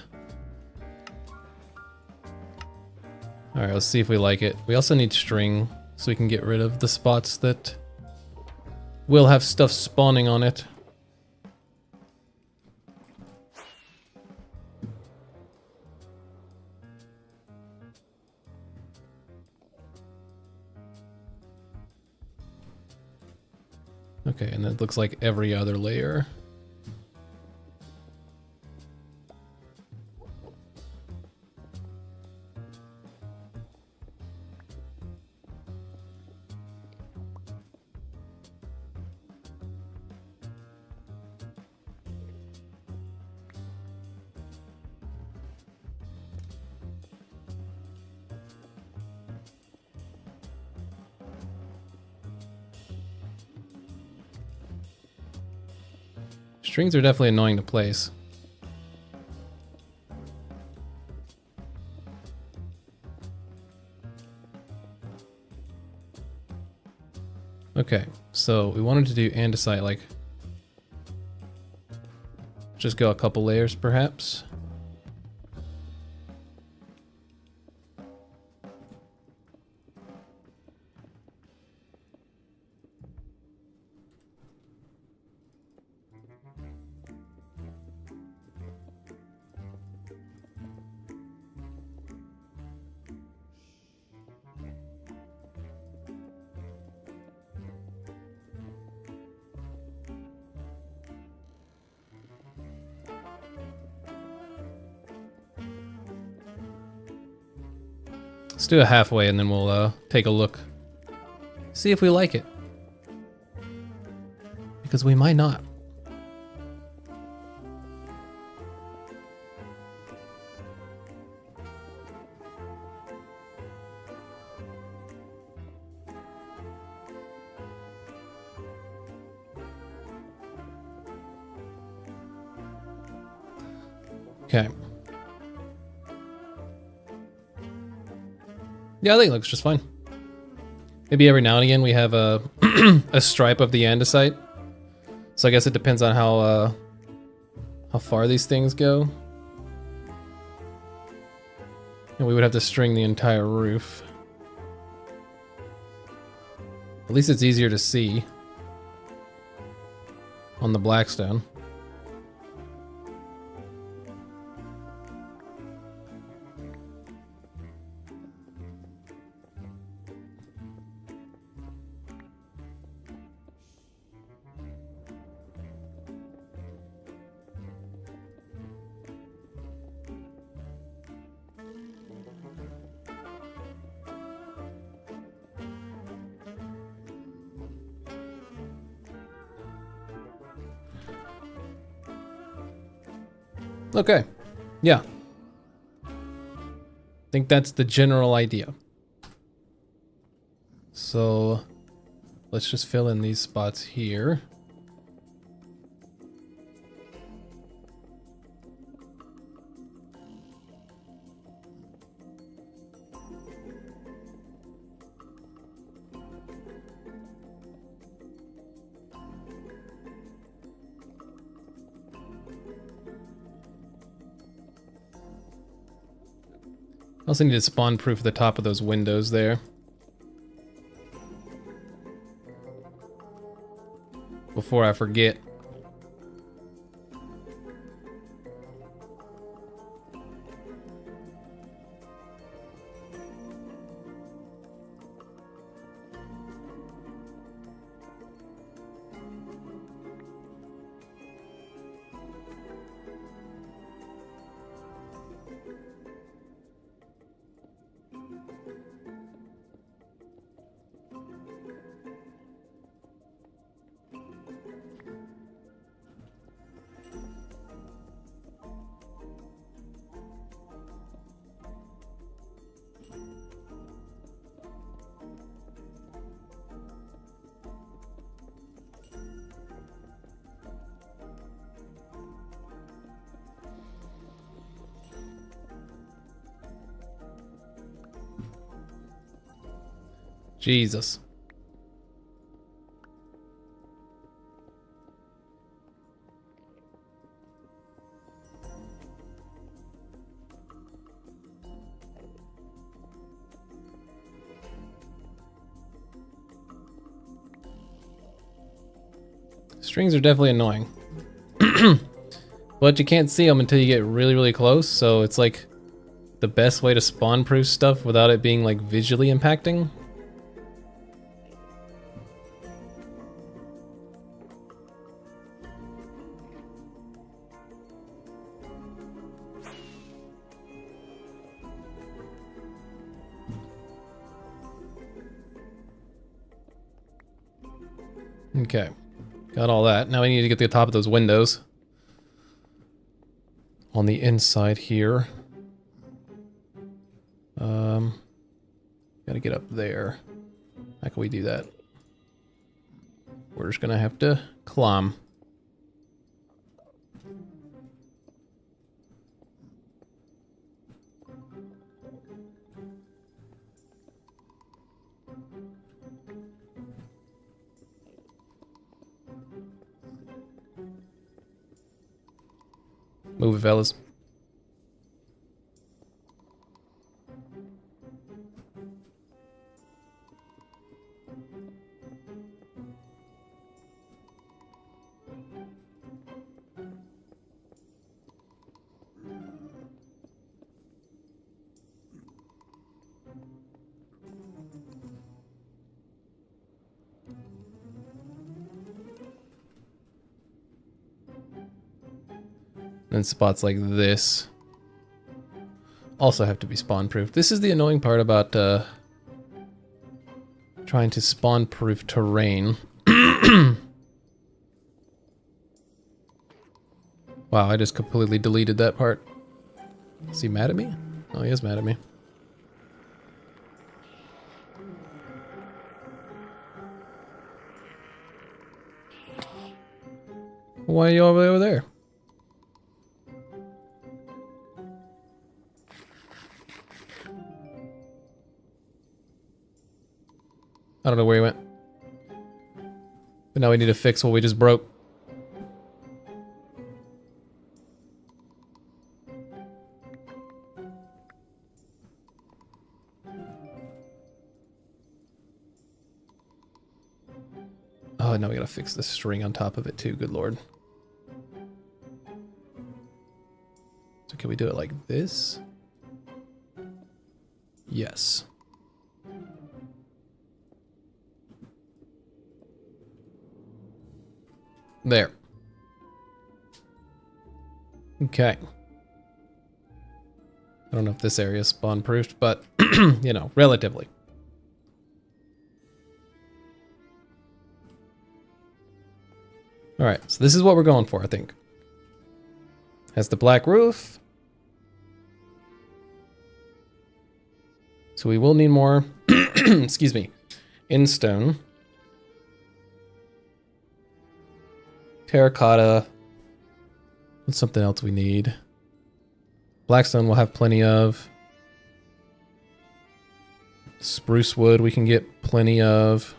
All right, let's see if we like it. We also need string so we can get rid of the spots that will have stuff spawning on it. Okay, and it looks like every other layer. Strings are definitely annoying to place. Okay, so we wanted to do andesite, like, just go a couple layers perhaps. Let's do a halfway and then we'll take a look. See if we like it. Because we might not. Okay. Yeah, I think it looks just fine. Maybe every now and again we have a a stripe of the andesite. So I guess it depends on how far these things go. And we would have to string the entire roof. At least it's easier to see on the Blackstone. Okay, yeah. I think that's the general idea. So let's just fill in these spots here. I also need to spawn proof the top of those windows there. Before I forget. Jesus. Strings are definitely annoying. But you can't see them until you get really, really close, so it's like the best way to spawn proof stuff without it being like visually impacting. Okay, got all that. Now we need to get to the top of those windows. On the inside here. Gotta get up there. How can we do that? We're just gonna have to climb. Move it, fellas. And spots like this also have to be spawn proof. This is the annoying part about trying to spawn proof terrain. Wow, I just completely deleted that part. Is he mad at me? Oh, he is mad at me. Why are you over there? I don't know where he went. But now we need to fix what we just broke. Oh, now we gotta fix the string on top of it too, good lord. So can we do it like this? Yes. There. Okay. I don't know if this area is spawn proofed, but you know, relatively. All right, so this is what we're going for, I think. Has the black roof. So we will need more, excuse me, in stone. Terracotta. What's something else we need? Blackstone we'll have plenty of. Spruce wood we can get plenty of.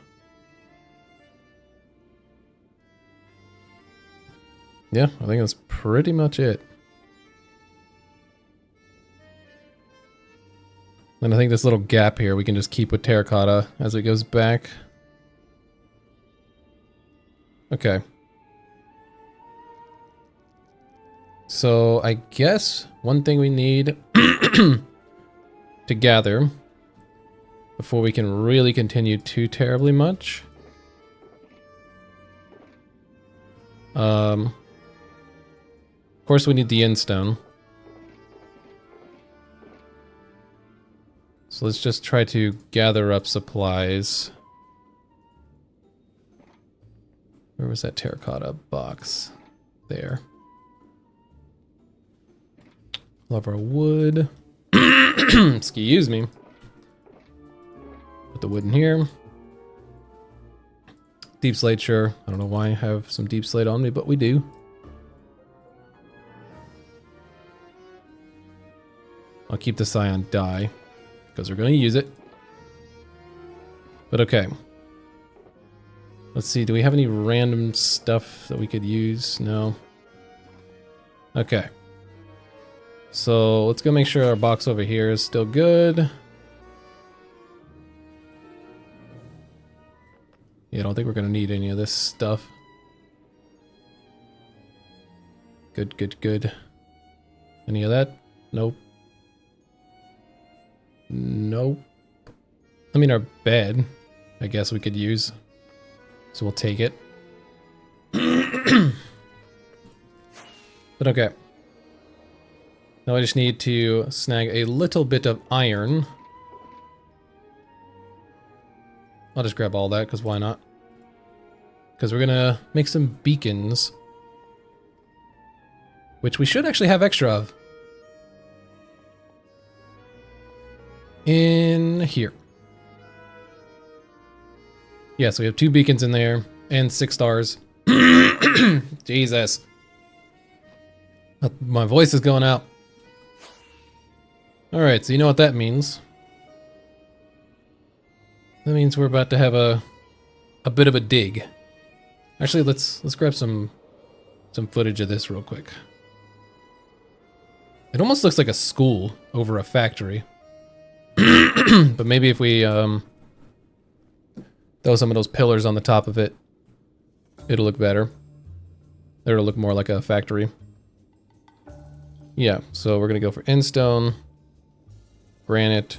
Yeah, I think that's pretty much it. And I think this little gap here we can just keep with terracotta as it goes back. Okay. So I guess one thing we need to gather before we can really continue too terribly much. Of course we need the end stone. So let's just try to gather up supplies. Where was that terracotta box? There. Love our wood. Excuse me. Put the wood in here. Deep slate, sure. I don't know why I have some deep slate on me, but we do. I'll keep the cyan dye because we're going to use it. But okay. Let's see, do we have any random stuff that we could use? No. Okay. So let's go make sure our box over here is still good. Yeah, I don't think we're going to need any of this stuff. Good, good, good. Any of that? Nope. Nope. I mean, our bed, I guess we could use. So we'll take it. But okay. Now I just need to snag a little bit of iron. I'll just grab all that, because why not? Because we're gonna make some beacons. Which we should actually have extra of. In here. Yeah, so we have 2 beacons in there, and 6 stars. Jesus. My voice is going out. Alright, so you know what that means. That means we're about to have a bit of a dig. Actually, let's grab some footage of this real quick. It almost looks like a school over a factory. But maybe if we throw some of those pillars on the top of it, it'll look better. It'll look more like a factory. Yeah, so we're gonna go for endstone, granite,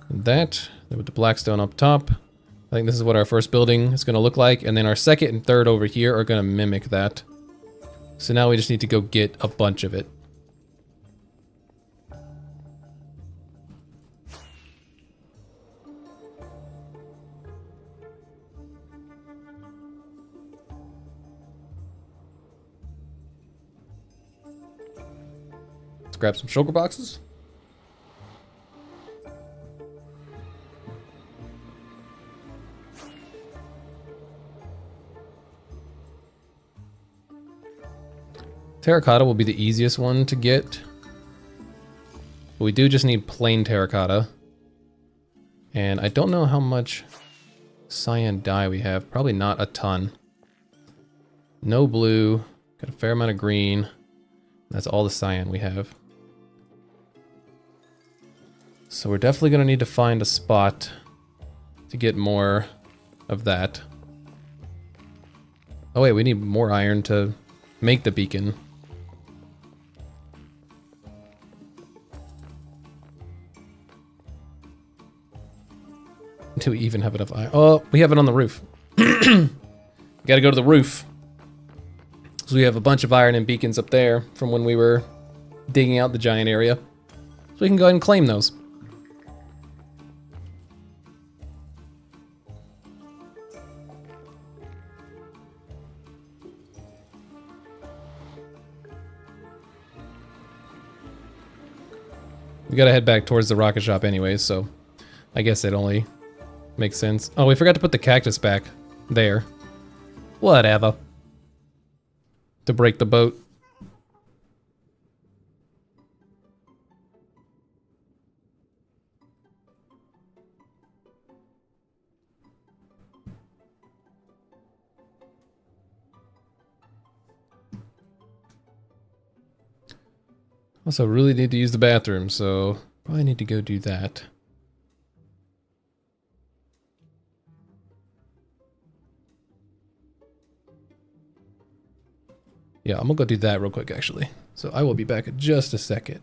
and that. Then with the blackstone up top. I think this is what our first building is gonna look like, and then our second and third over here are gonna mimic that. So now we just need to go get a bunch of it. Let's grab some shulker boxes. Terracotta will be the easiest one to get. But we do just need plain terracotta. And I don't know how much cyan dye we have? Probably not a ton. No blue. Got a fair amount of green. That's all the cyan we have. So we're definitely going to need to find a spot to get more of that. Oh wait, we need more iron to make the beacon. Do we even have enough iron? Oh, we have it on the roof. Gotta go to the roof. So we have a bunch of iron and beacons up there from when we were digging out the giant area. So we can go ahead and claim those. We gotta head back towards the rocket shop anyways, so I guess it only makes sense. Oh, we forgot to put the cactus back there. Whatever. To break the boat. Also, really need to use the bathroom, so probably need to go do that. Yeah, I'm gonna go do that real quick, actually. So I will be back in just a second.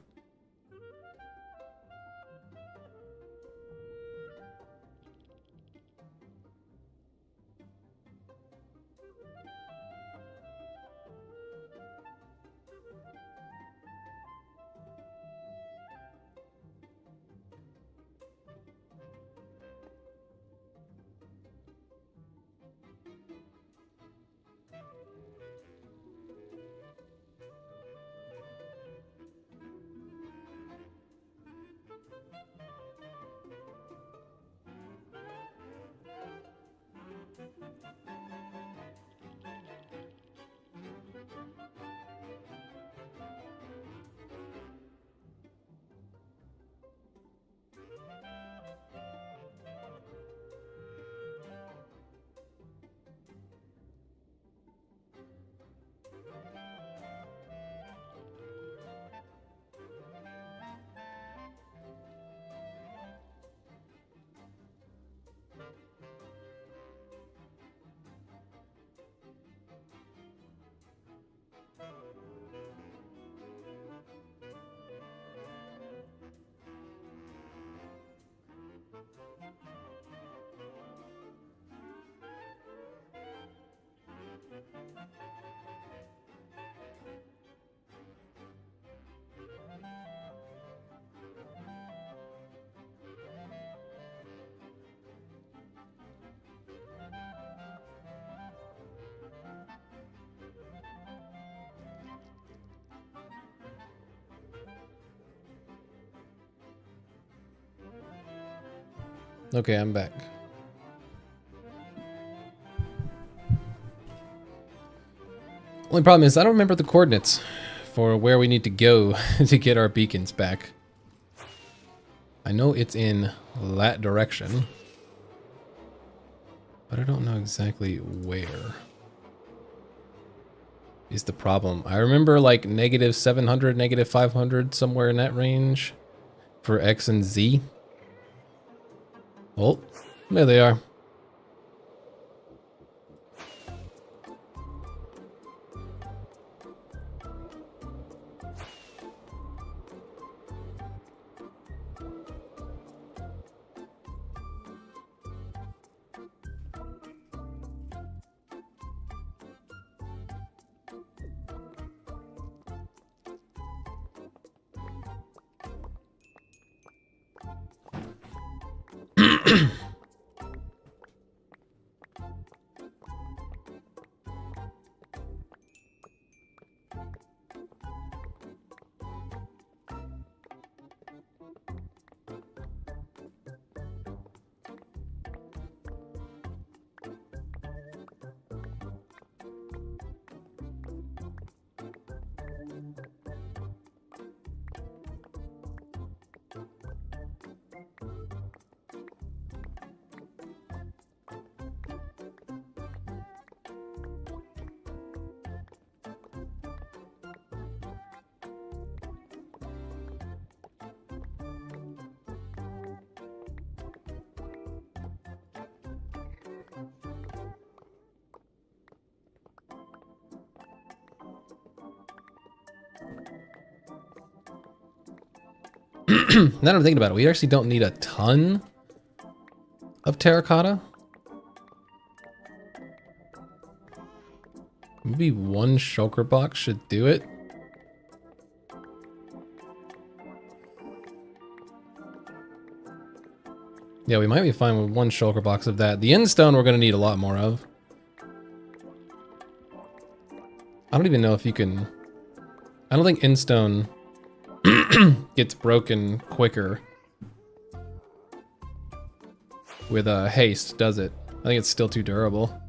Okay, I'm back. Only problem is I don't remember the coordinates for where we need to go to get our beacons back. I know it's in that direction, but I don't know exactly where is the problem. I remember like negative 700, negative 500, somewhere in that range for X and Z. Oh, there they are. that I'm thinking about it, we actually don't need a ton of terracotta. Maybe one shulker box should do it. Yeah, we might be fine with one shulker box of that. The end stone we're going to need a lot more of. I don't even know if you can... I don't think end stone gets broken quicker with haste, does it? I think it's still too durable.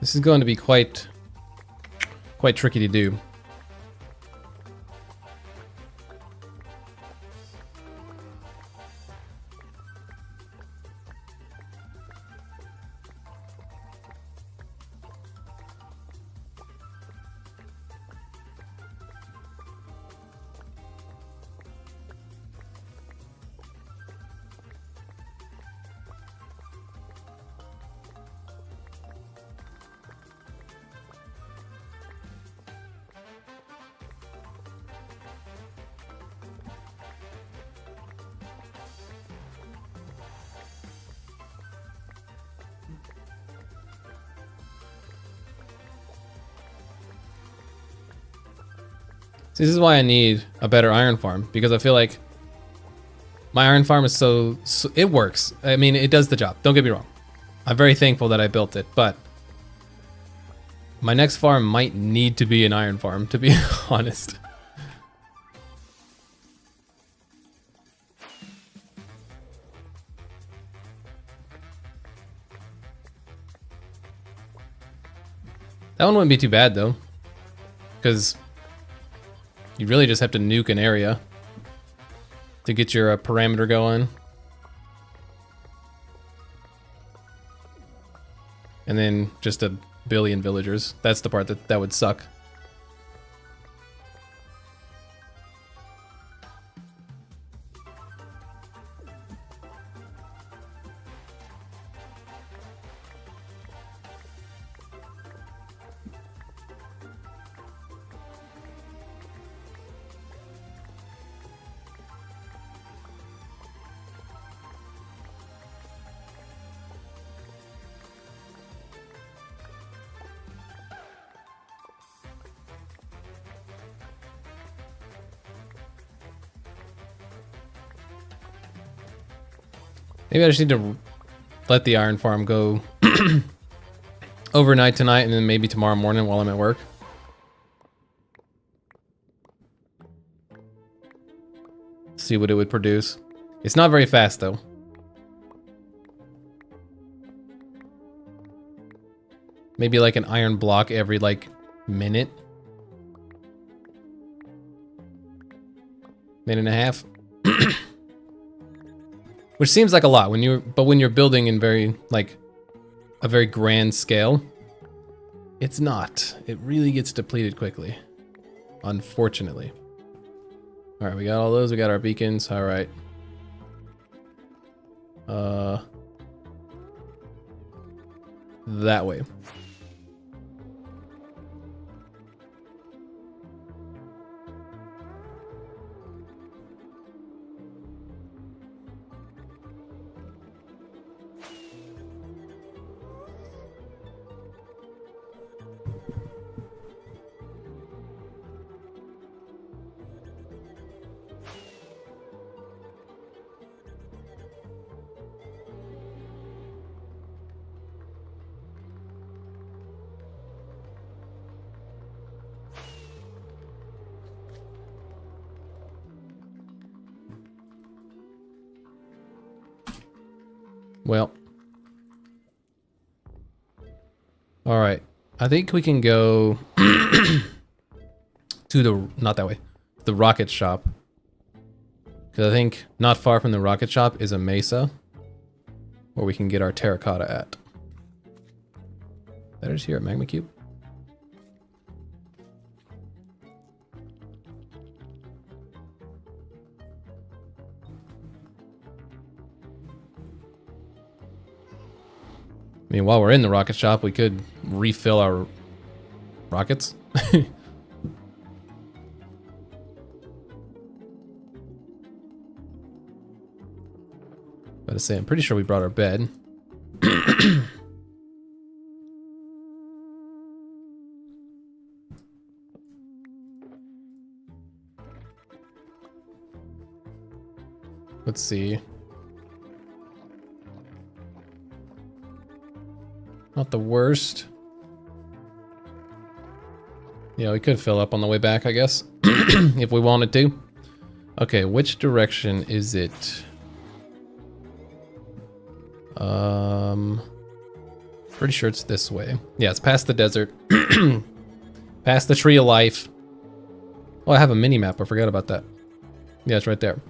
This is going to be quite tricky to do. See, this is why I need a better iron farm, because I feel like my iron farm is so it works. I mean, it does the job. Don't get me wrong. I'm very thankful that I built it, but my next farm might need to be an iron farm, to be honest. That one wouldn't be too bad though, because you really just have to nuke an area to get your parameter going. And then just a billion villagers. That's the part that would suck. Maybe I just need to let the iron farm go overnight tonight and then maybe tomorrow morning while I'm at work. See what it would produce. It's not very fast though. Maybe like an iron block every like minute. Minute and a half. Which seems like a lot when you're building in very like a very grand scale, it's not. It really gets depleted quickly, unfortunately. All right, we got all those. We got our beacons. All right. That way. Well, all right. I think we can go to the, not that way, the rocket shop. Because I think not far from the rocket shop is a mesa. where we can get our terracotta at. That is here at Magma Cube. I mean, while we're in the rocket shop, we could refill our rockets. But to say, I'm pretty sure we brought our bed. Let's see. Not the worst. Yeah, we could fill up on the way back, I guess. If we wanted to. Okay, which direction is it? Pretty sure it's this way. Yeah, it's past the desert. Past the Tree of Life. Oh, I have a mini map. I forgot about that. Yeah, it's right there.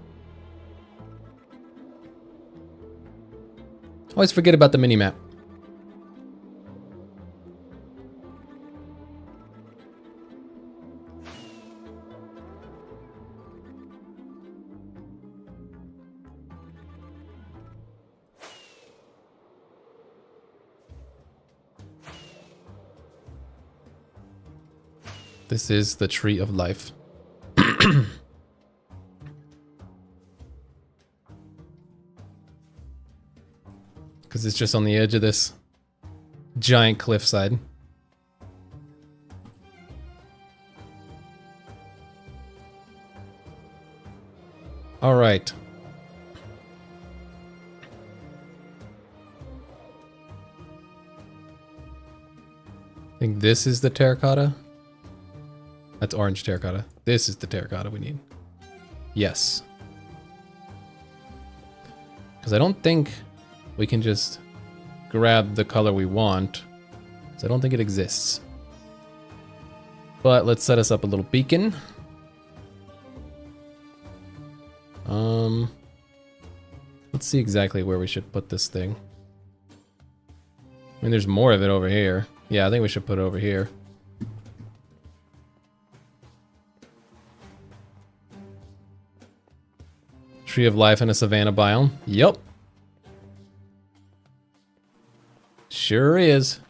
Always forget about the mini map. This is the Tree of Life. Because it's just on the edge of this giant cliffside. All right. I think this is the terracotta. That's orange terracotta. This is the terracotta we need. Yes. Because I don't think we can just grab the color we want. So I don't think it exists. But let's set us up a little beacon. Let's see exactly where we should put this thing. I mean, there's more of it over here. Yeah, I think we should put it over here. Tree of Life in a savanna biome. Yup. Sure is.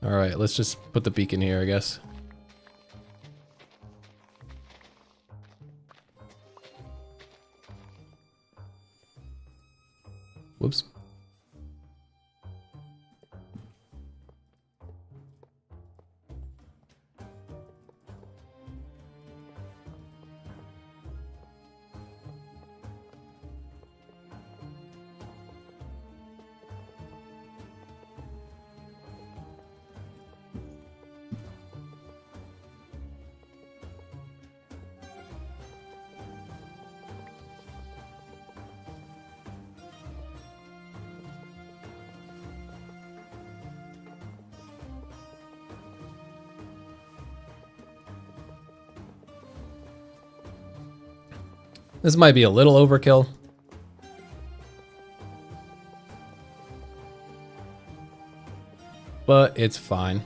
Alright, let's just put the beacon here, I guess. Whoops. This might be a little overkill. But it's fine.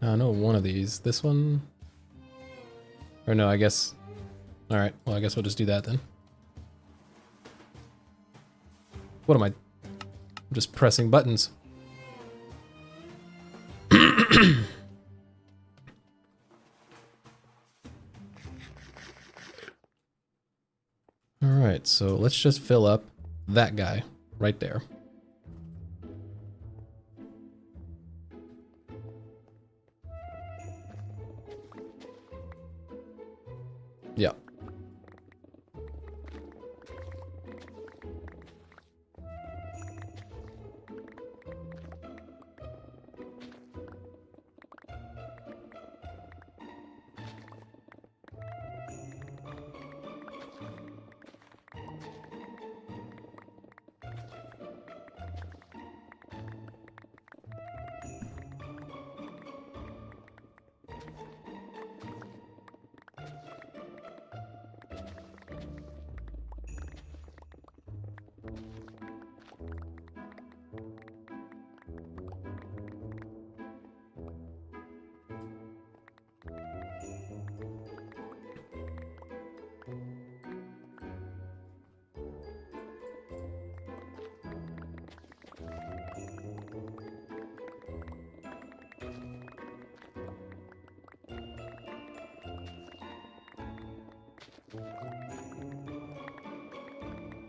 I know one of these. This one? Or no, I guess... Alright, well I guess we'll just do that then. What am I? I'm just pressing buttons. Alright, so let's just fill up that guy right there. Yeah.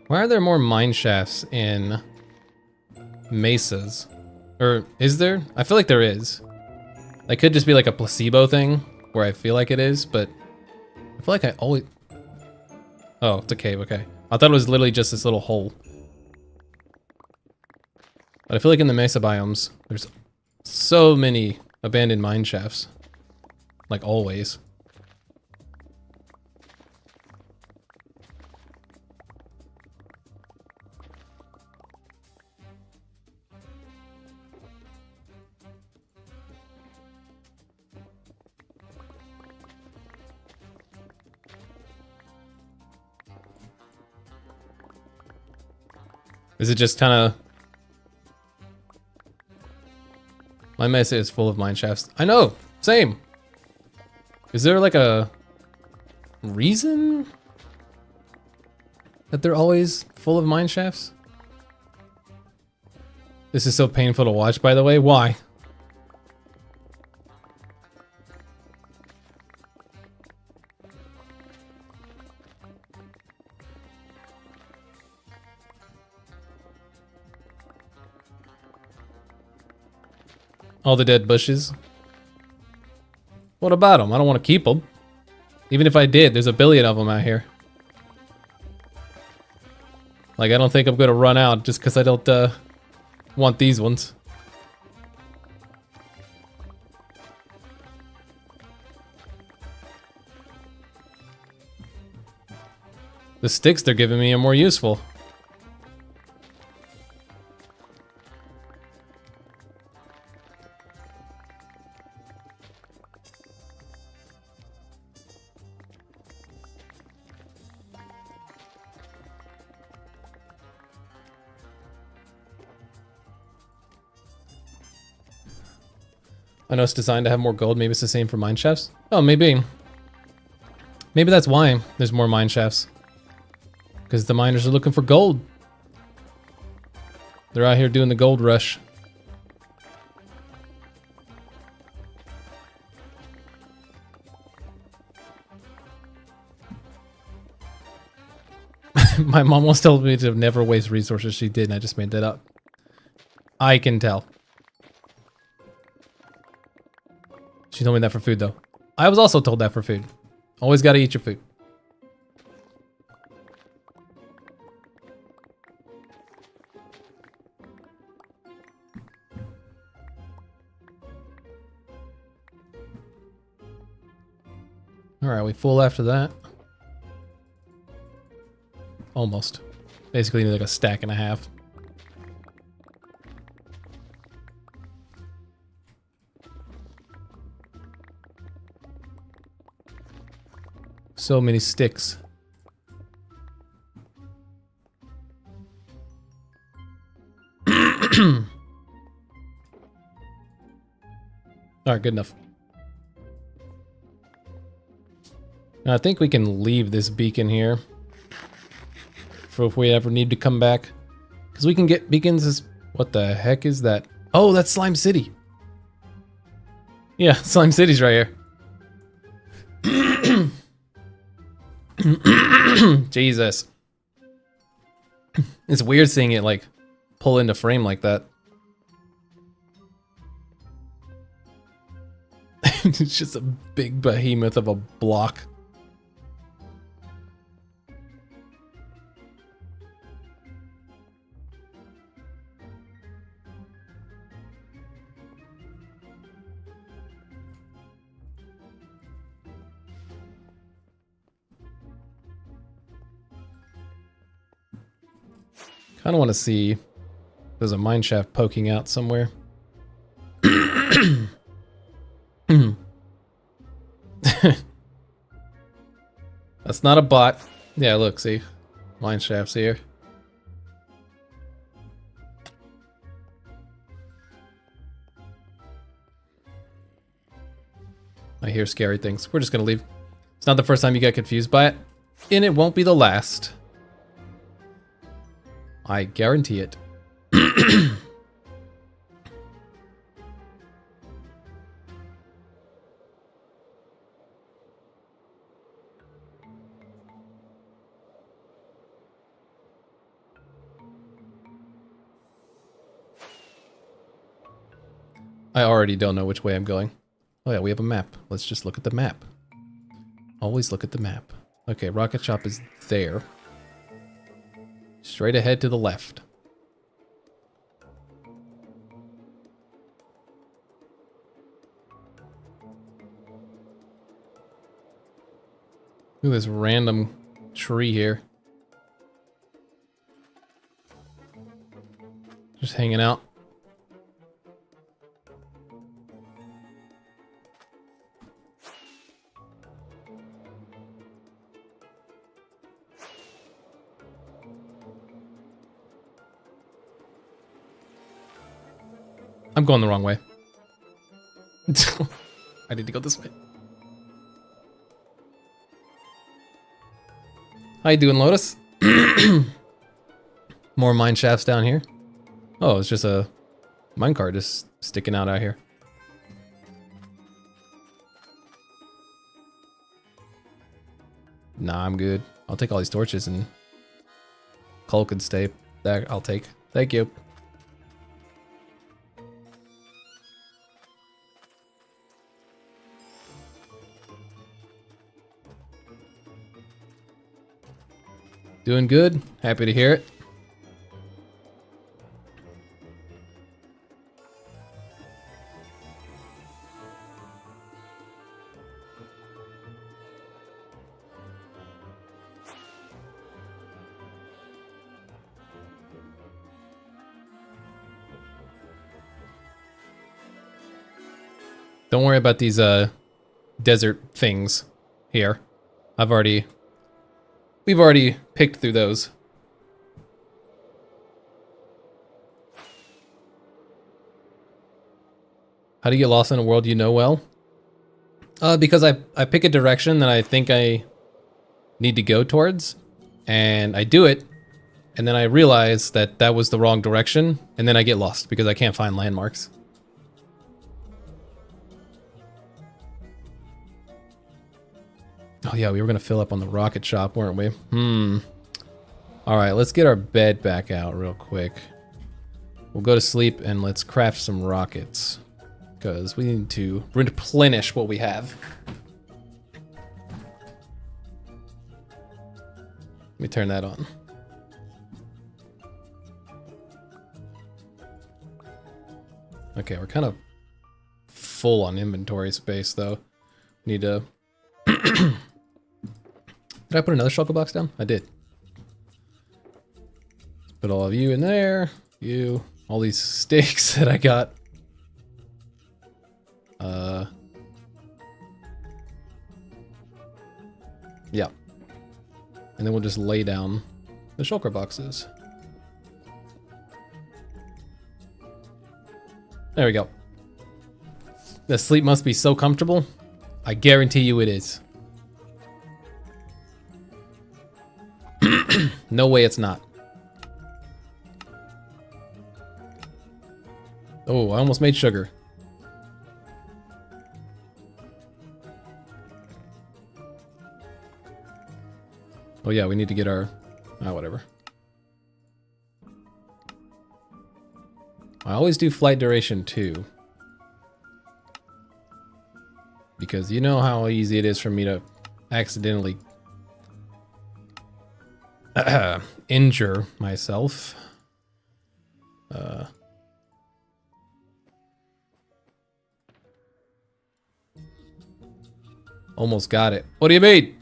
Why are there more mine shafts in mesas? Or is there? I feel like there is. That could just be like a placebo thing where I feel like it is, but I feel like I always... Oh, it's a cave, okay. I thought it was literally just this little hole. But I feel like in the mesa biomes, there's so many abandoned mine shafts. Like always. Is it just kind of... My mesa is full of mine shafts. I know! Same! Is there like a... reason? That they're always full of mine shafts? This is so painful to watch, by the way. Why? All the dead bushes. What about them? I don't want to keep them. Even if I did, there's a billion of them out here. Like, I don't think I'm going to run out just because I don't want these ones. The sticks they're giving me are more useful. I know it's designed to have more gold. Maybe it's the same for mine shafts. Oh, maybe. Maybe that's why there's more mine shafts. Because the miners are looking for gold. They're out here doing the gold rush. My mom once told me to never waste resources. She did, and I just made that up. I can tell. She told me that for food, though. I was also told that for food. Always gotta eat your food. Alright, we full after that. Almost. Basically need like a stack and a half. So many sticks. Alright, good enough. Now, I think we can leave this beacon here for if we ever need to come back. Because we can get beacons as... What the heck is that? Oh, that's Slime City. Yeah, Slime City's right here. Jesus. It's weird seeing it, like, pull into frame like that. It's just a big behemoth of a block. Kind of want to see if there's a mine shaft poking out somewhere. That's not a bot. Yeah, look, see? Mine shafts here. I hear scary things. We're just gonna leave. It's not the first time you get confused by it, and it won't be the last. I guarantee it. I already don't know which way I'm going. Oh yeah, we have a map. Let's just look at the map. Always look at the map. Okay, rocket shop is there. Straight ahead to the left. Look at this random tree here. Just hanging out. I'm going the wrong way. I need to go this way. How you doing, Lotus? More mine shafts down here. Oh, it's just a minecart just sticking out here. Nah, I'm good. I'll take all these torches and coal could stay. That I'll take. Thank you. Doing good. Happy to hear it. Don't worry about these desert things here. We've already picked through those. How do you get lost in a world you know well? Because I pick a direction that I think I need to go towards, and I do it, and then I realize that that was the wrong direction, and then I get lost because I can't find landmarks. Oh yeah, we were gonna fill up on the rocket shop, weren't we? Alright, let's get our bed back out real quick. We'll go to sleep and let's craft some rockets. Because we need to replenish what we have. Let me turn that on. Okay, we're kind of full on inventory space though. Need to... Did I put another shulker box down? I did. Let's put all of you in there. You. All these sticks that I got. Yeah. And then we'll just lay down the shulker boxes. There we go. The sleep must be so comfortable. I guarantee you it is. No way it's not. Oh, I almost made sugar. Oh yeah, we need to get our... whatever. I always do flight duration too. Because you know how easy it is for me to accidentally injure myself. Almost got it. What do you mean?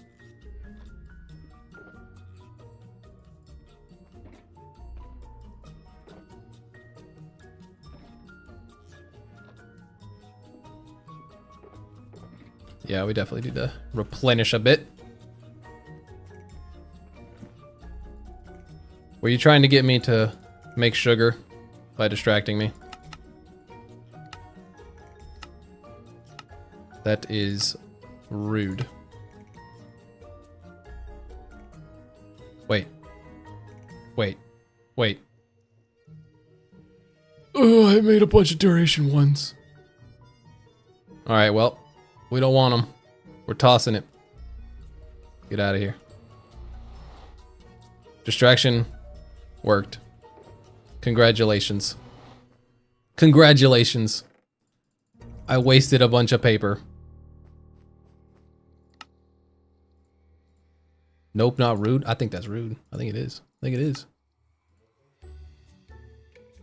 Yeah, we definitely need to replenish a bit. Were you trying to get me to make sugar by distracting me? That is rude. Wait. Wait. Wait. Oh, I made a bunch of duration ones. Alright, well, we don't want them. We're tossing it. Get out of here. Distraction worked. Congratulations. Congratulations. I wasted a bunch of paper. Nope, not rude. I think that's rude. I think it is. I think it is.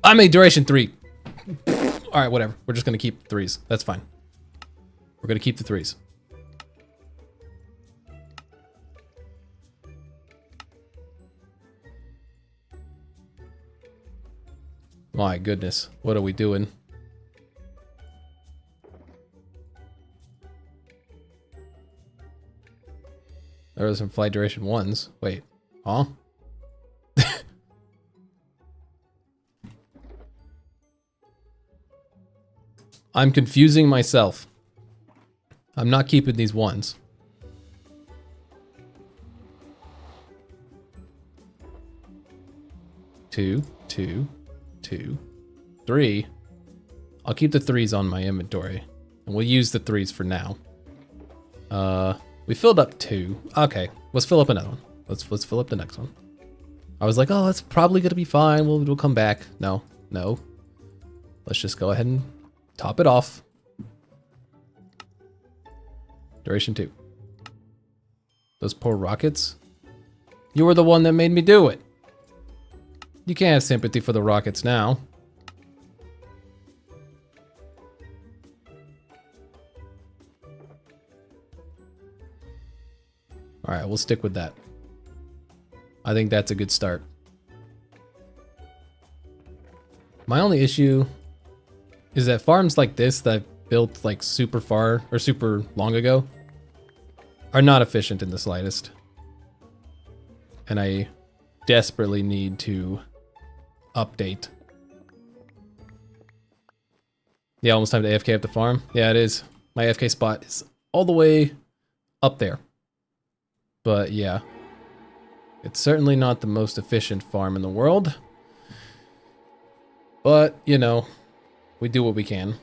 I made duration 3. All right, whatever. We're just gonna keep 3s. That's fine. We're gonna keep the 3s. My goodness, what are we doing? There was some flight duration 1s. Wait, huh? I'm confusing myself. I'm not keeping these 1s. Two, 3. I'll keep the 3s on my inventory. And we'll use the 3s for now. We filled up 2. Okay, let's fill up another one. Let's fill up the next one. I was like, oh, that's probably gonna be fine. We'll come back. No. Let's just go ahead and top it off. Duration 2. Those poor rockets. You were the one that made me do it. You can't have sympathy for the rockets now. All right, we'll stick with that. I think that's a good start. My only issue is that farms like this that I built like super far or super long ago are not efficient in the slightest. And I desperately need to update. Yeah, almost time to AFK up the farm. Yeah, it is. My AFK spot is all the way up there. But yeah, it's certainly not the most efficient farm in the world. But, you know, we do what we can.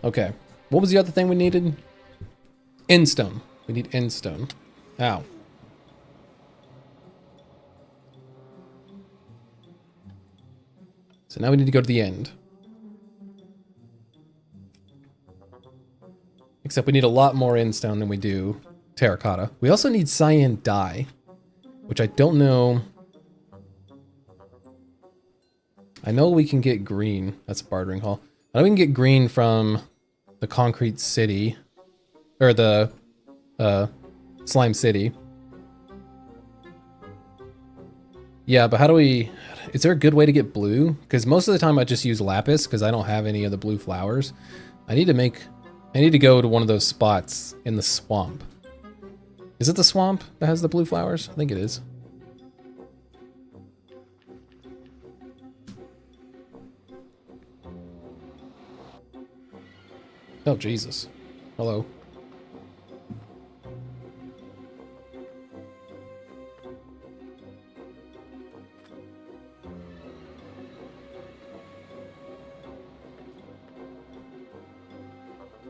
Okay, what was the other thing we needed? Endstone. We need endstone. Ow. So now we need to go to the end. Except we need a lot more endstone than we do terracotta. We also need cyan dye, which I don't know. I know we can get green. That's a bartering hall. I know we can get green from the concrete city, or the slime city. Yeah, but how do we... Is there a good way to get blue? Because most of the time I just use lapis because I don't have any of the blue flowers. I need to go to one of those spots in the swamp. Is it the swamp that has the blue flowers? I think it is. Oh, Jesus. Hello.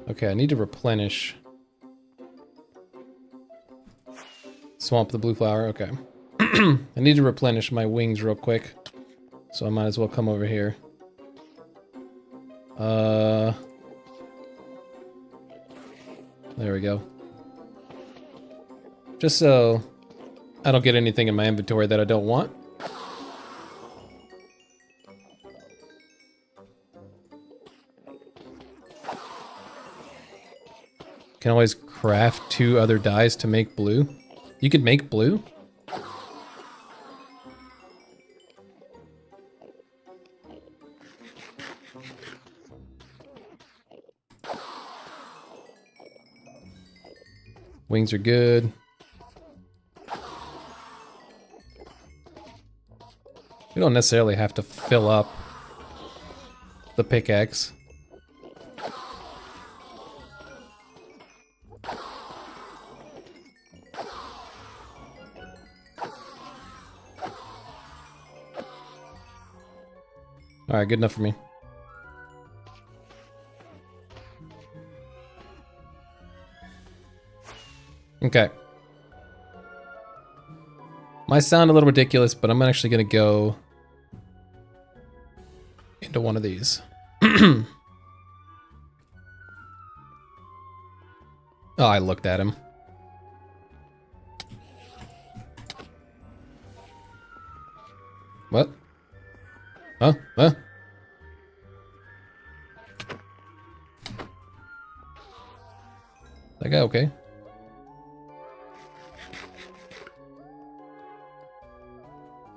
Okay, I need to replenish. Swamp the blue flower, okay. I need to replenish my wings real quick. So I might as well come over here. There we go. Just so I don't get anything in my inventory that I don't want. Can always craft 2 other dyes to make blue. You could make blue? Wings are good. We don't necessarily have to fill up the pickaxe. Alright, good enough for me. Okay. Might sound a little ridiculous, but I'm actually gonna go into one of these. Oh, I looked at him. What? Huh? Huh? That guy okay?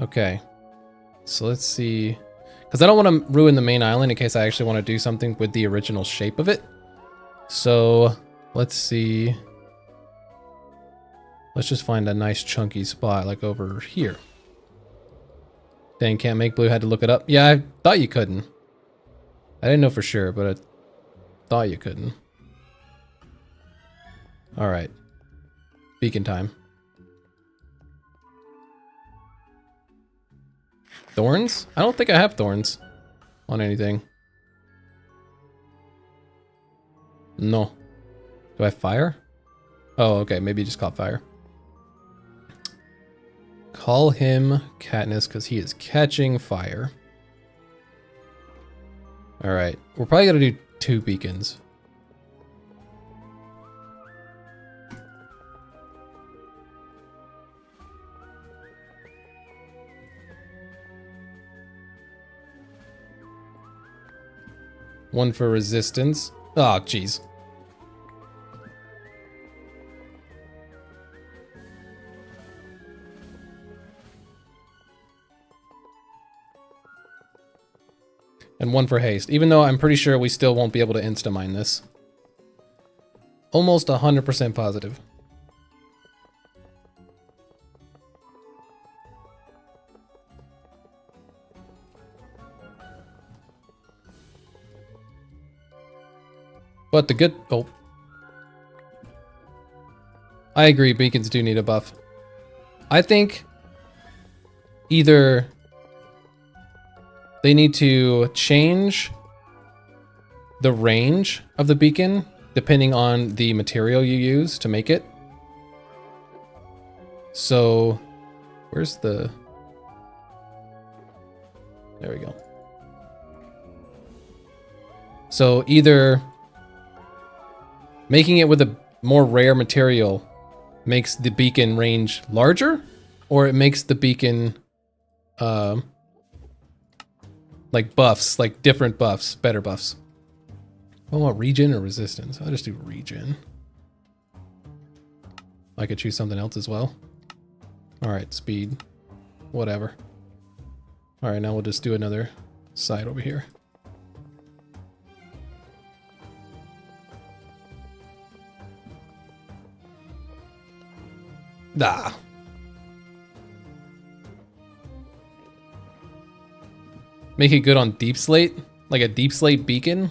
Okay. So let's see. Because I don't want to ruin the main island in case I actually want to do something with the original shape of it. So let's see. Let's just find a nice chunky spot like over here. Dang, can't make blue, had to look it up. Yeah, I thought you couldn't. I didn't know for sure, but I thought you couldn't. Alright. Beacon time. Thorns? I don't think I have thorns on anything. No. Do I have fire? Oh, okay. Maybe you just caught fire. Call him Katniss because he is catching fire. Alright. We're probably going to do 2 beacons. One for resistance. Oh, jeez. And one for haste, even though I'm pretty sure we still won't be able to insta-mine this. Almost 100% positive. But the good... Oh. I agree, beacons do need a buff. I think either they need to change the range of the beacon depending on the material you use to make it. So, where's the... There we go. So either making it with a more rare material makes the beacon range larger, or it makes the beacon like buffs, like different buffs, better buffs. I want regen or resistance. I'll just do regen. I could choose something else as well. All right, speed, whatever. All right, now we'll just do another side over here. Ah. Make it good on deep slate? Like a deep slate beacon?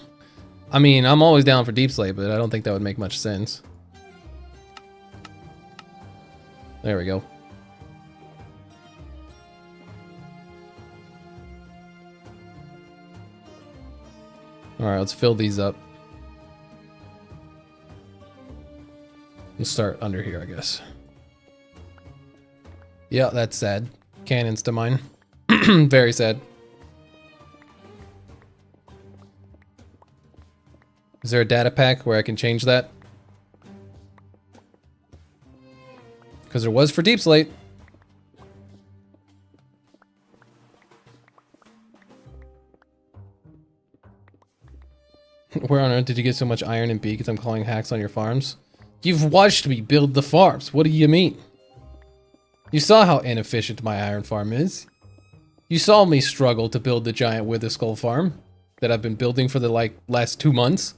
I mean, I'm always down for deep slate, but I don't think that would make much sense. There we go. Alright, let's fill these up. Let's start under here, I guess. Yeah, that's sad. Can't insta-mine. Very sad. Is there a data pack where I can change that? Because there was for deep slate. Where on earth did you get so much iron and beacons? I'm calling hacks on your farms. You've watched me build the farms. What do you mean? You saw how inefficient my iron farm is. You saw me struggle to build the giant Wither Skull farm that I've been building for the last 2 months.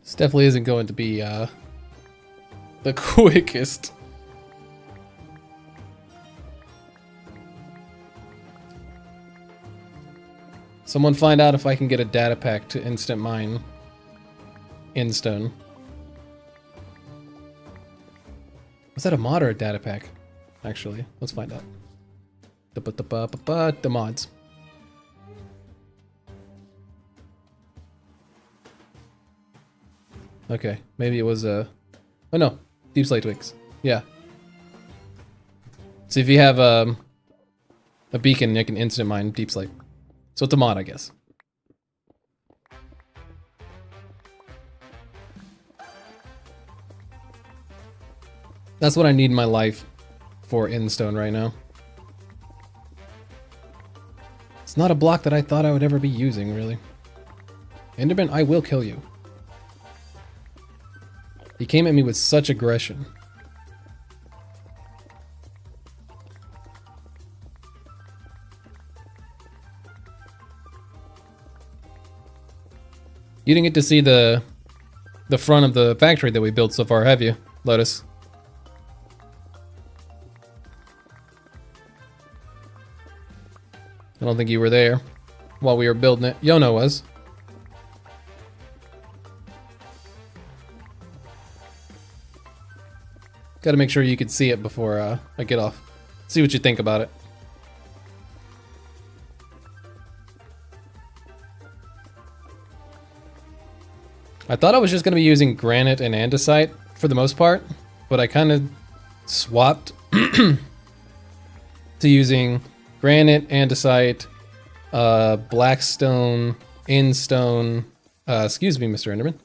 This definitely isn't going to be the quickest. Someone find out if I can get a data pack to instant mine Instone. Was that a mod or a data pack? Actually, let's find out. The mods. Okay, maybe it was a... Oh no, Deep Slate Twigs. Yeah. So if you have a beacon, you can instant mine Deep Slate. So it's a mod, I guess. That's what I need in my life for Instone right now. It's not a block that I thought I would ever be using, really. Enderman, I will kill you. He came at me with such aggression. You didn't get to see the front of the factory that we built so far, have you, Lotus? I don't think you were there while we were building it. Yono was. Gotta make sure you could see it before I get off. See what you think about it. I thought I was just gonna be using granite and andesite for the most part, but I kind of swapped to using granite, andesite, blackstone, instone, excuse me, Mr. Enderman,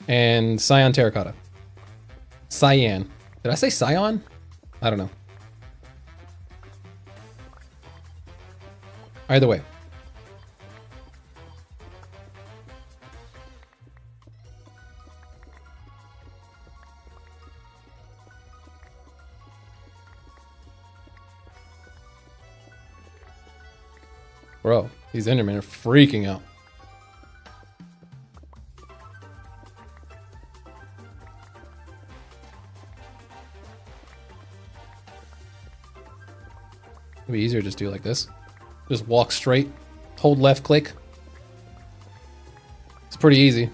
and cyan terracotta. Cyan. Did I say cyan? I don't know. Either way. Bro, these Endermen are freaking out. It'd be easier to just do like this. Just walk straight, hold left click. It's pretty easy.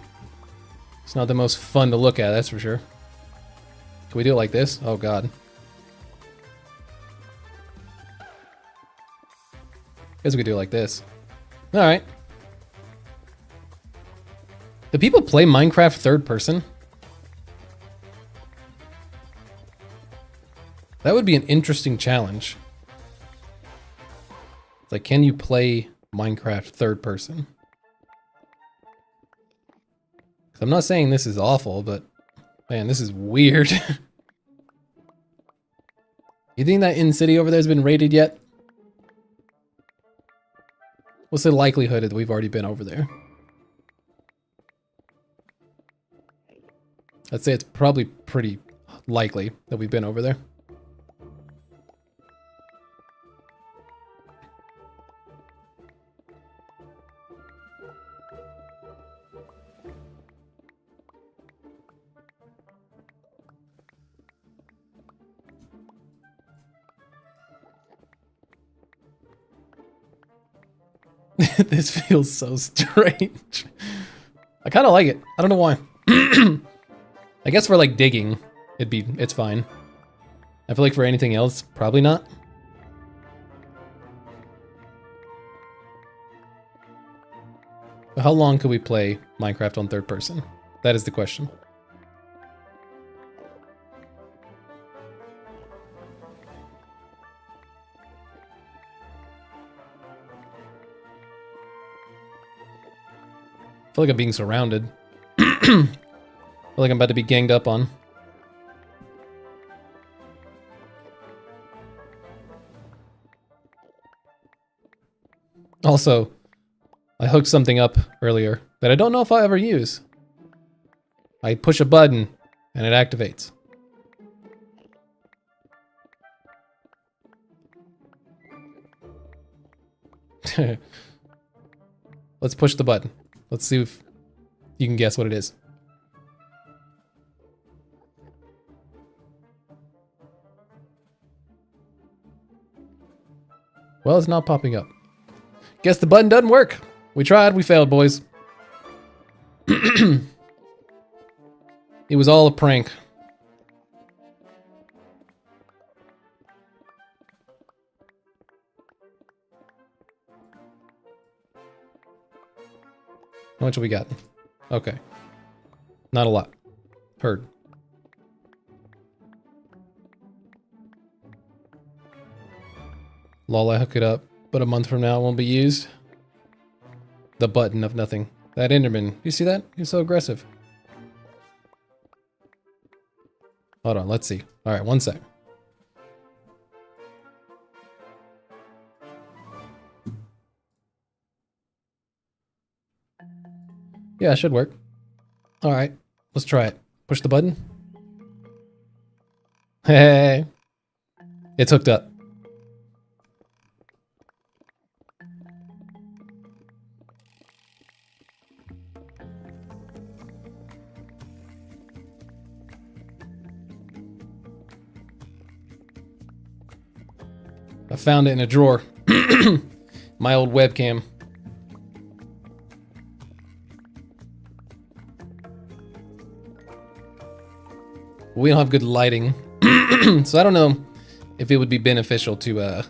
It's not the most fun to look at, that's for sure. Can we do it like this? Oh god. Guess we could do it like this. Alright. Do people play Minecraft third person? That would be an interesting challenge. It's like, can you play Minecraft third person? 'Cause I'm not saying this is awful, but man, this is weird. You think that in-city over there has been raided yet? What's the likelihood that we've already been over there? I'd say it's probably pretty likely that we've been over there. This feels so strange. I kind of like it. I don't know why. I guess for like digging, it's fine. I feel like for anything else, probably not. But how long could we play Minecraft on third person? That is the question. I feel like I'm being surrounded. I feel like I'm about to be ganged up on. Also, I hooked something up earlier that I don't know if I'll ever use. I push a button and it activates. Let's push the button. Let's see if you can guess what it is. Well, it's not popping up. Guess the button doesn't work. We tried, we failed, boys. It was all a prank. How much have we got? Okay. Not a lot. Heard. Lol, I hook it up, but a month from now it won't be used. The button of nothing. That Enderman. You see that? He's so aggressive. Hold on, let's see. Alright, one sec. Yeah, it should work. Alright, let's try it. Push the button. Hey, it's hooked up. I found it in a drawer. My old webcam. We don't have good lighting. So I don't know if it would be beneficial to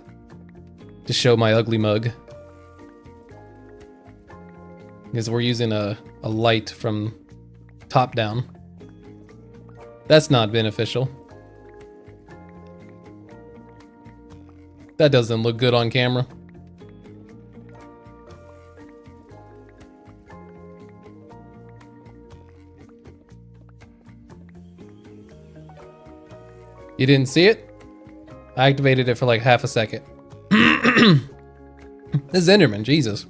show my ugly mug. Because we're using a light from top down. That's not beneficial. That doesn't look good on camera. You didn't see it? I activated it for like half a second. This is Enderman, Jesus.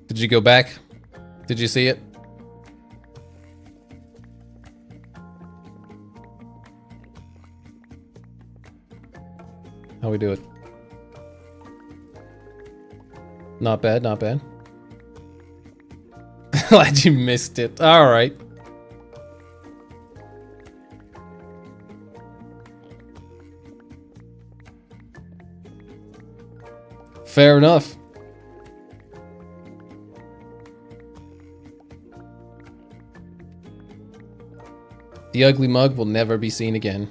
Did you go back? Did you see it? How we do it? Not bad, not bad. Glad you missed it. All right. Fair enough. The ugly mug will never be seen again.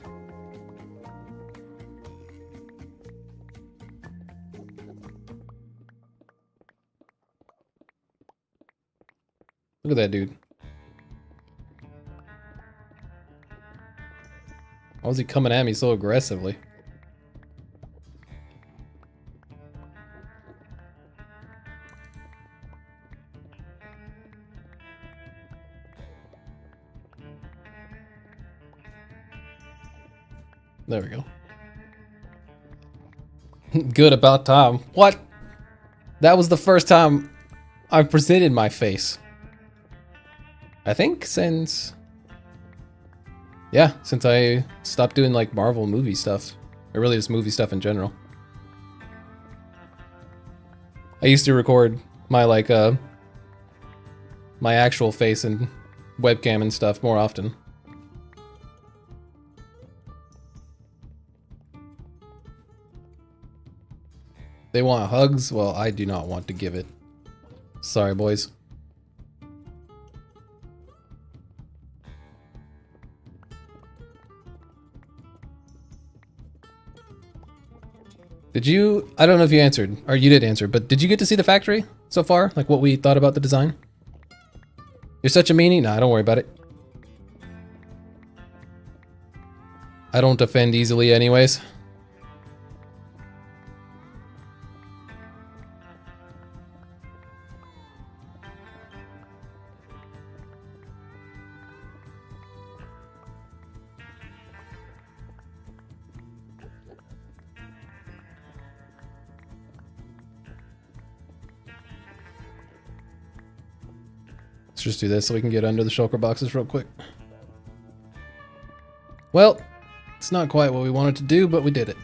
Look at that dude. Why was he coming at me so aggressively? There we go. Good about time. What? That was the first time I've presented my face. I think since... Yeah, since I stopped doing like Marvel movie stuff. Or really just movie stuff in general. I used to record my like my actual face and webcam and stuff more often. They want hugs? Well, I do not want to give it. Sorry, boys. Did you... I don't know if you answered, or you did answer, but did you get to see the factory so far? Like what we thought about the design? You're such a meanie? Nah, don't worry about it. I don't offend easily anyways. Let's just do this so we can get under the shulker boxes real quick. Well, it's not quite what we wanted to do, but we did it.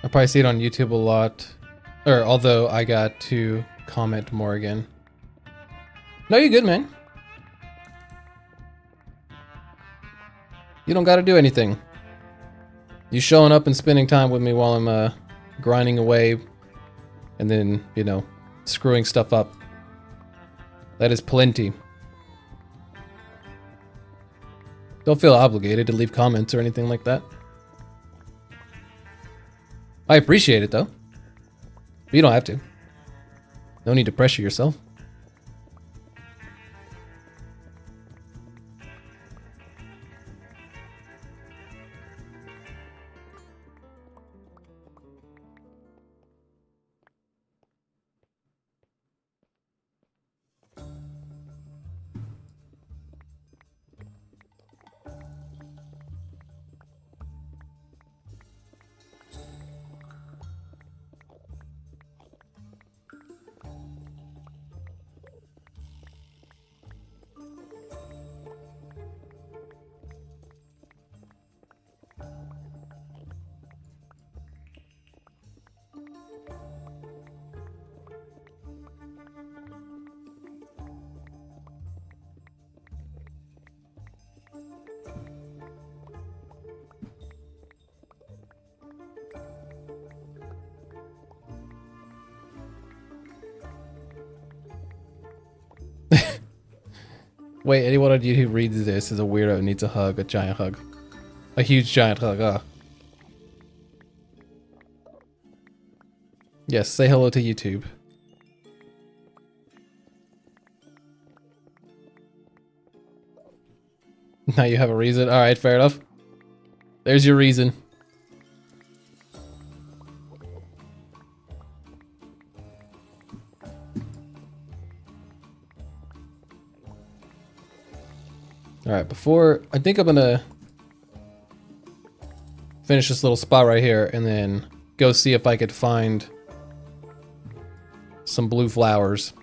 I probably see it on YouTube a lot. Or, although I got to comment more again. No, you're good, man. You don't gotta do anything. You showing up and spending time with me while I'm, grinding away and then, you know, screwing stuff up. That is plenty. Don't feel obligated to leave comments or anything like that. I appreciate it, though. But you don't have to. No need to pressure yourself. Wait, anyone on YouTube who reads this is a weirdo who needs a hug, a giant hug. A huge giant hug, Yes, say hello to YouTube. Now you have a reason. Alright, fair enough. There's your reason. Alright, before... I think I'm gonna finish this little spot right here and then go see if I could find some blue flowers.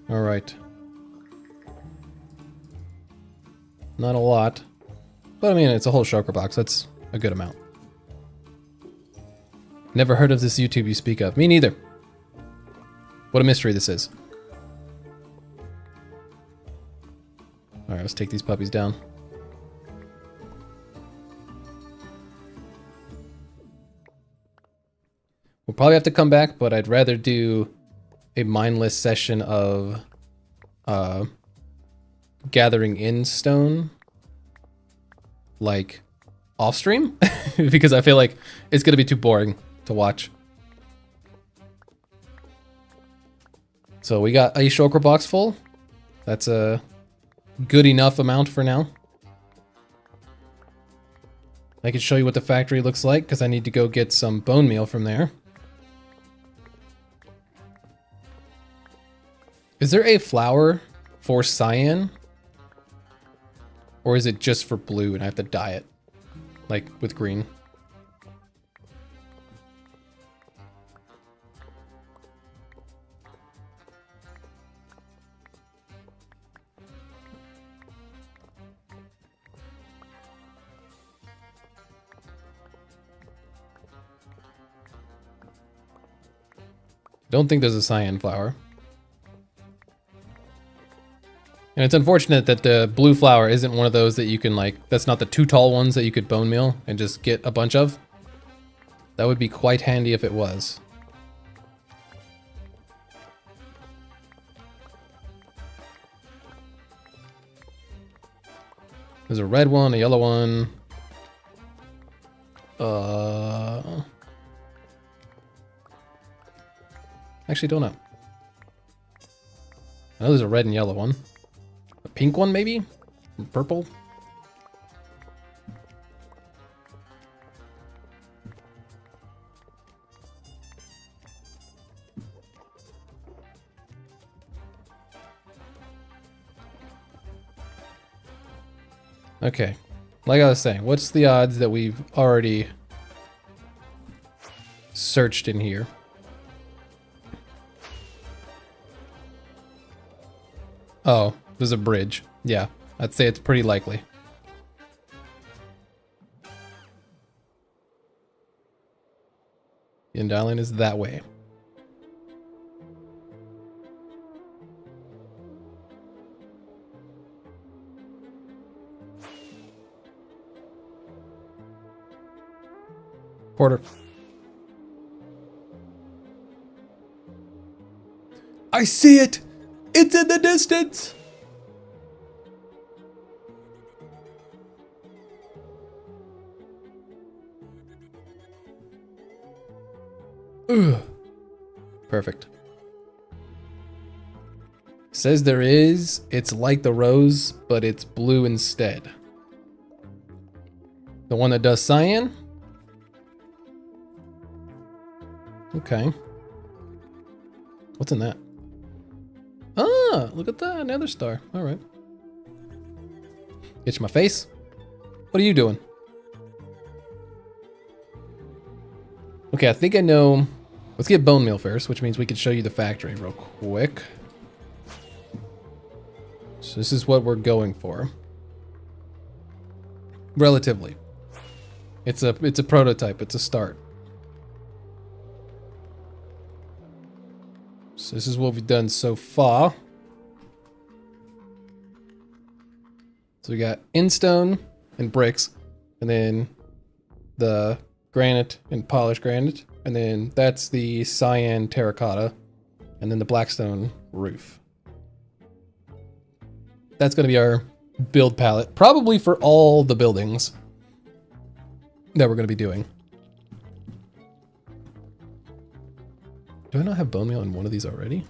Alright. Not a lot. But I mean, it's a whole shulker box. That's a good amount. Never heard of this YouTube you speak of. Me neither. What a mystery this is. Alright, let's take these puppies down. We'll probably have to come back, but I'd rather do a mindless session of gathering in stone, like, off stream, because I feel like it's gonna be too boring to watch. So we got a shulker box full. That's a good enough amount for now. I can show you what the factory looks like because I need to go get some bone meal from there. Is there a flower for cyan? Or is it just for blue and I have to dye it? Like with green? Don't think there's a cyan flower. And it's unfortunate that the blue flower isn't one of those that you can, like, that's not the too tall ones that you could bone meal and just get a bunch of. That would be quite handy if it was. There's a red one, a yellow one. Actually, don't know. I know there's a red and yellow one. A pink one, maybe? Purple? Okay. Like I was saying, what's the odds that we've already searched in here? Oh, there's a bridge. Yeah, I'd say it's pretty likely. End Island is that way. Porter. I see it! It's in the distance! Ugh. Perfect. Says there is. It's like the rose, but it's blue instead. The one that does cyan? Okay. What's in that? Ah, look at that. Another star. All right. Itch my face. What are you doing? Okay, I think I know. Let's get bone meal first, which means we can show you the factory real quick. So this is what we're going for. Relatively. It's a prototype, it's a start. So this is what we've done so far. So we got Instone and bricks, and then the granite and polished granite, and then that's the cyan terracotta, and then the blackstone roof. That's going to be our build palette, probably for all the buildings that we're going to be doing. Do I not have bone meal in one of these already?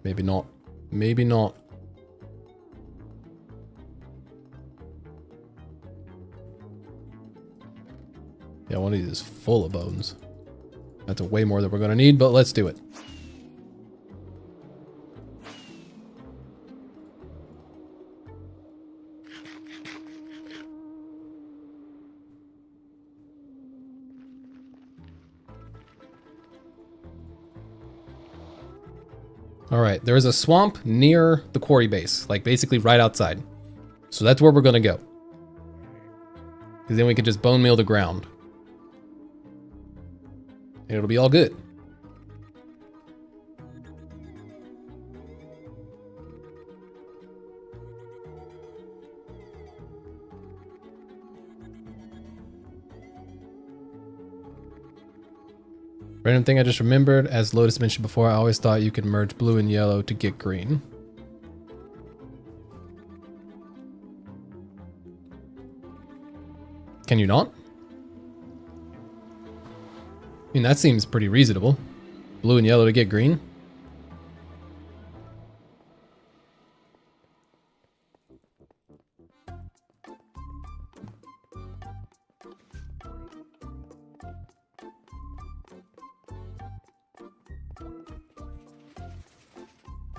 Maybe not. Maybe not. Yeah, one of these is full of bones. That's a way more than we're going to need, but let's do it. All right, there is a swamp near the quarry base, like basically right outside. So that's where we're gonna go. Because then we can just bone meal the ground. And it'll be all good. Random thing I just remembered, as Lotus mentioned before, I always thought you could merge blue and yellow to get green. Can you not? I mean, that seems pretty reasonable. Blue and yellow to get green.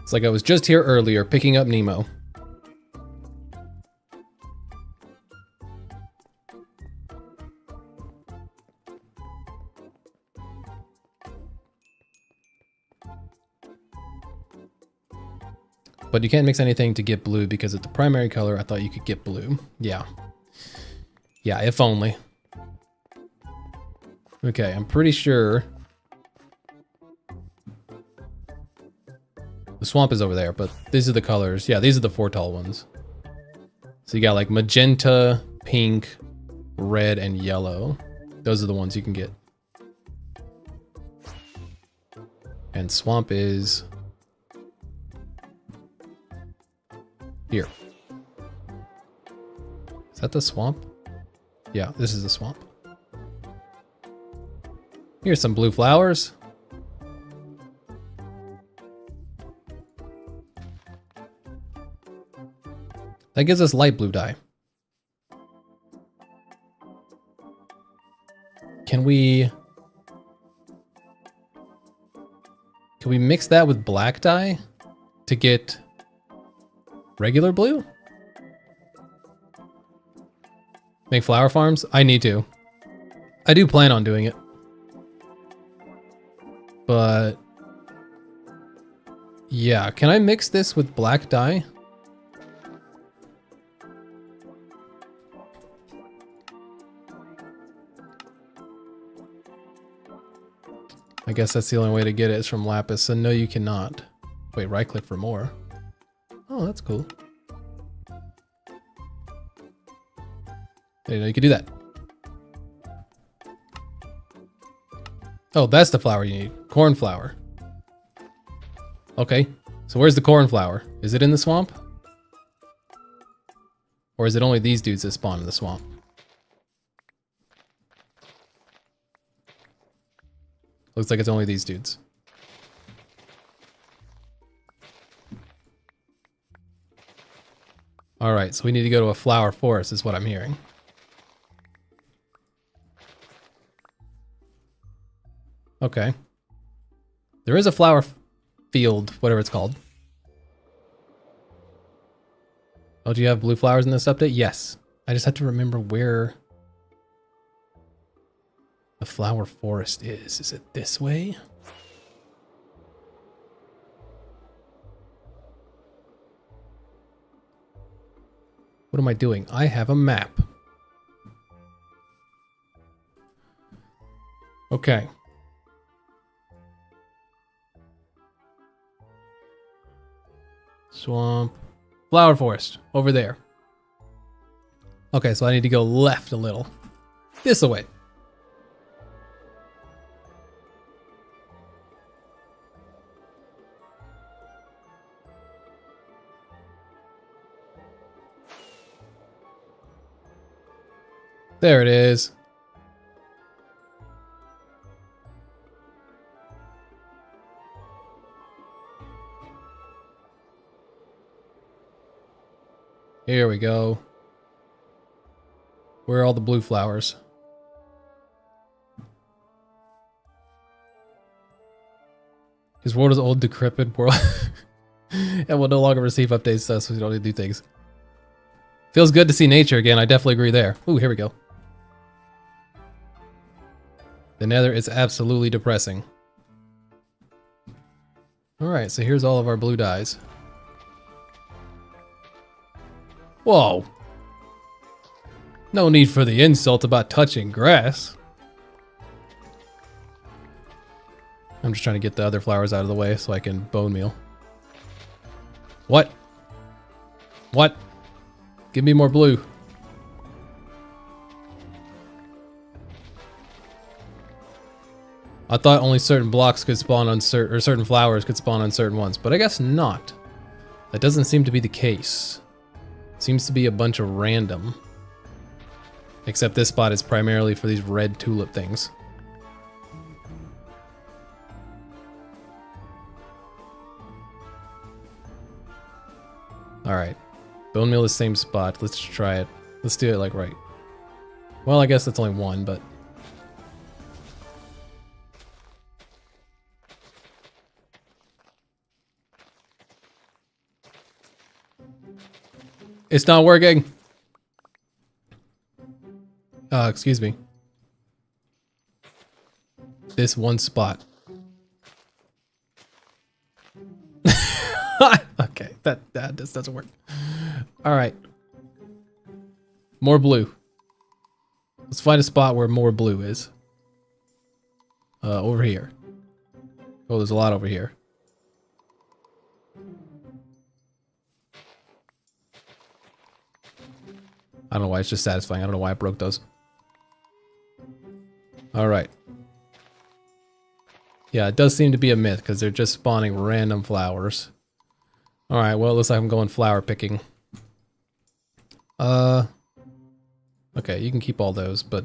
It's like I was just here earlier picking up Nemo. But you can't mix anything to get blue because it's the primary color. I thought you could get blue. Yeah. Yeah, if only. Okay, I'm pretty sure the swamp is over there, but these are the colors. Yeah, these are the 4 tall ones. So you got like magenta, pink, red, and yellow. Those are the ones you can get. And swamp is here. Is that the swamp? Yeah, this is the swamp. Here's some blue flowers. That gives us light blue dye. Can we mix that with black dye to get regular blue? Make flower farms? I need to. I do plan on doing it. But yeah, can I mix this with black dye? I guess that's the only way to get it is from lapis, so no you cannot. Wait, right click for more. Oh, that's cool. Didn't know you could do that. Oh, that's the flower you need. Cornflower. Okay, so where's the cornflower? Is it in the swamp? Or is it only these dudes that spawn in the swamp? Looks like it's only these dudes. Alright, so we need to go to a flower forest is what I'm hearing. Okay. There is a flower field, whatever it's called. Oh, do you have blue flowers in this update? Yes. I just have to remember where the flower forest is. Is it this way? What am I doing? I have a map. Okay. Swamp. Flower forest. Over there. Okay, so I need to go left a little. This way. There it is. Here we go. Where are all the blue flowers? His world is old, decrepit world. And will no longer receive updates, so we don't need to do things. Feels good to see nature again. I definitely agree there. Ooh, here we go. The Nether is absolutely depressing. Alright, so here's all of our blue dyes. Whoa. No need for the insult about touching grass. I'm just trying to get the other flowers out of the way so I can bone meal. What? What? Give me more blue. I thought only certain blocks could spawn on certain flowers could spawn on certain ones, but I guess not. That doesn't seem to be the case. Seems to be a bunch of random. Except this spot is primarily for these red tulip things. Alright. Bone meal is the same spot. Let's try it. Let's do it like right. Well, I guess that's only one, but... It's not working! Excuse me. This one spot. Okay, that just doesn't work. Alright. More blue. Let's find a spot where more blue is. Over here. Oh, there's a lot over here. I don't know why, it's just satisfying. I don't know why I broke those. Alright. Yeah, it does seem to be a myth, because they're just spawning random flowers. Alright, well, it looks like I'm going flower picking. Okay, you can keep all those, but...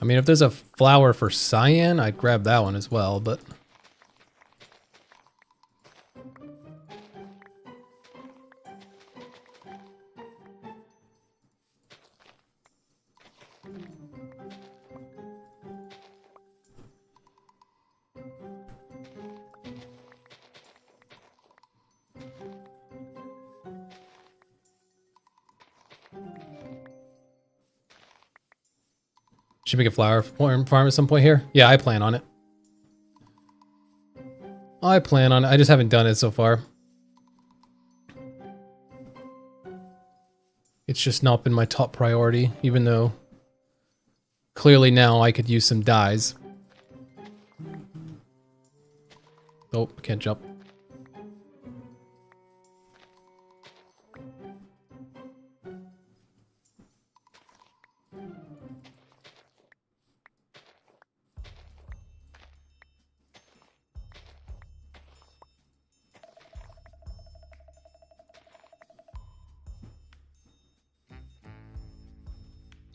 I mean, if there's a flower for cyan, I'd grab that one as well, but... Should make a flower farm at some point here. Yeah, I plan on it. I plan on it. I just haven't done it so far. It's just not been my top priority, even though clearly now I could use some dyes. Oh, can't jump.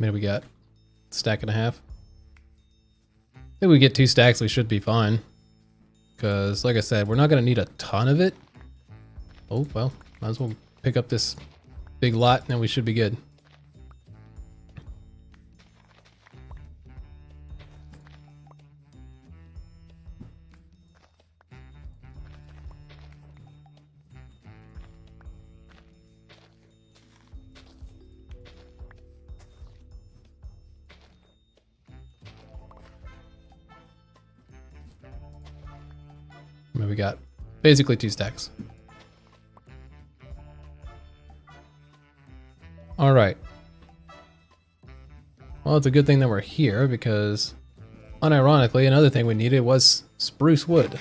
Maybe we got a stack and a half. If we get 2 stacks, we should be fine. Because, like I said, we're not going to need a ton of it. Oh, well, might as well pick up this big lot and then we should be good. We got basically 2 stacks. All right. Well, it's a good thing that we're here because, unironically, another thing we needed was spruce wood.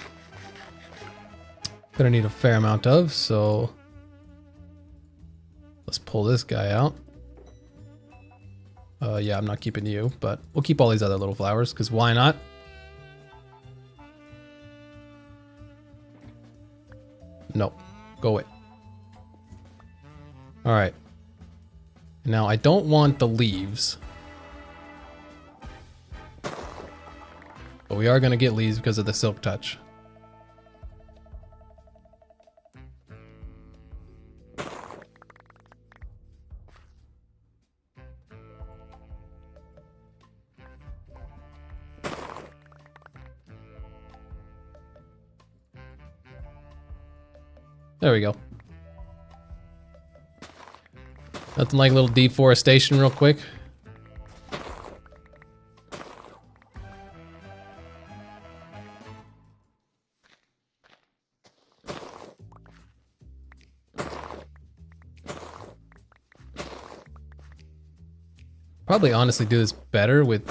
Gonna need a fair amount of, so let's pull this guy out. Yeah, I'm not keeping you, but we'll keep all these other little flowers because why not? No, go away. All right. Now I don't want the leaves. But we are going to get leaves because of the silk touch. There we go. Nothing like a little deforestation real quick. Probably honestly do this better with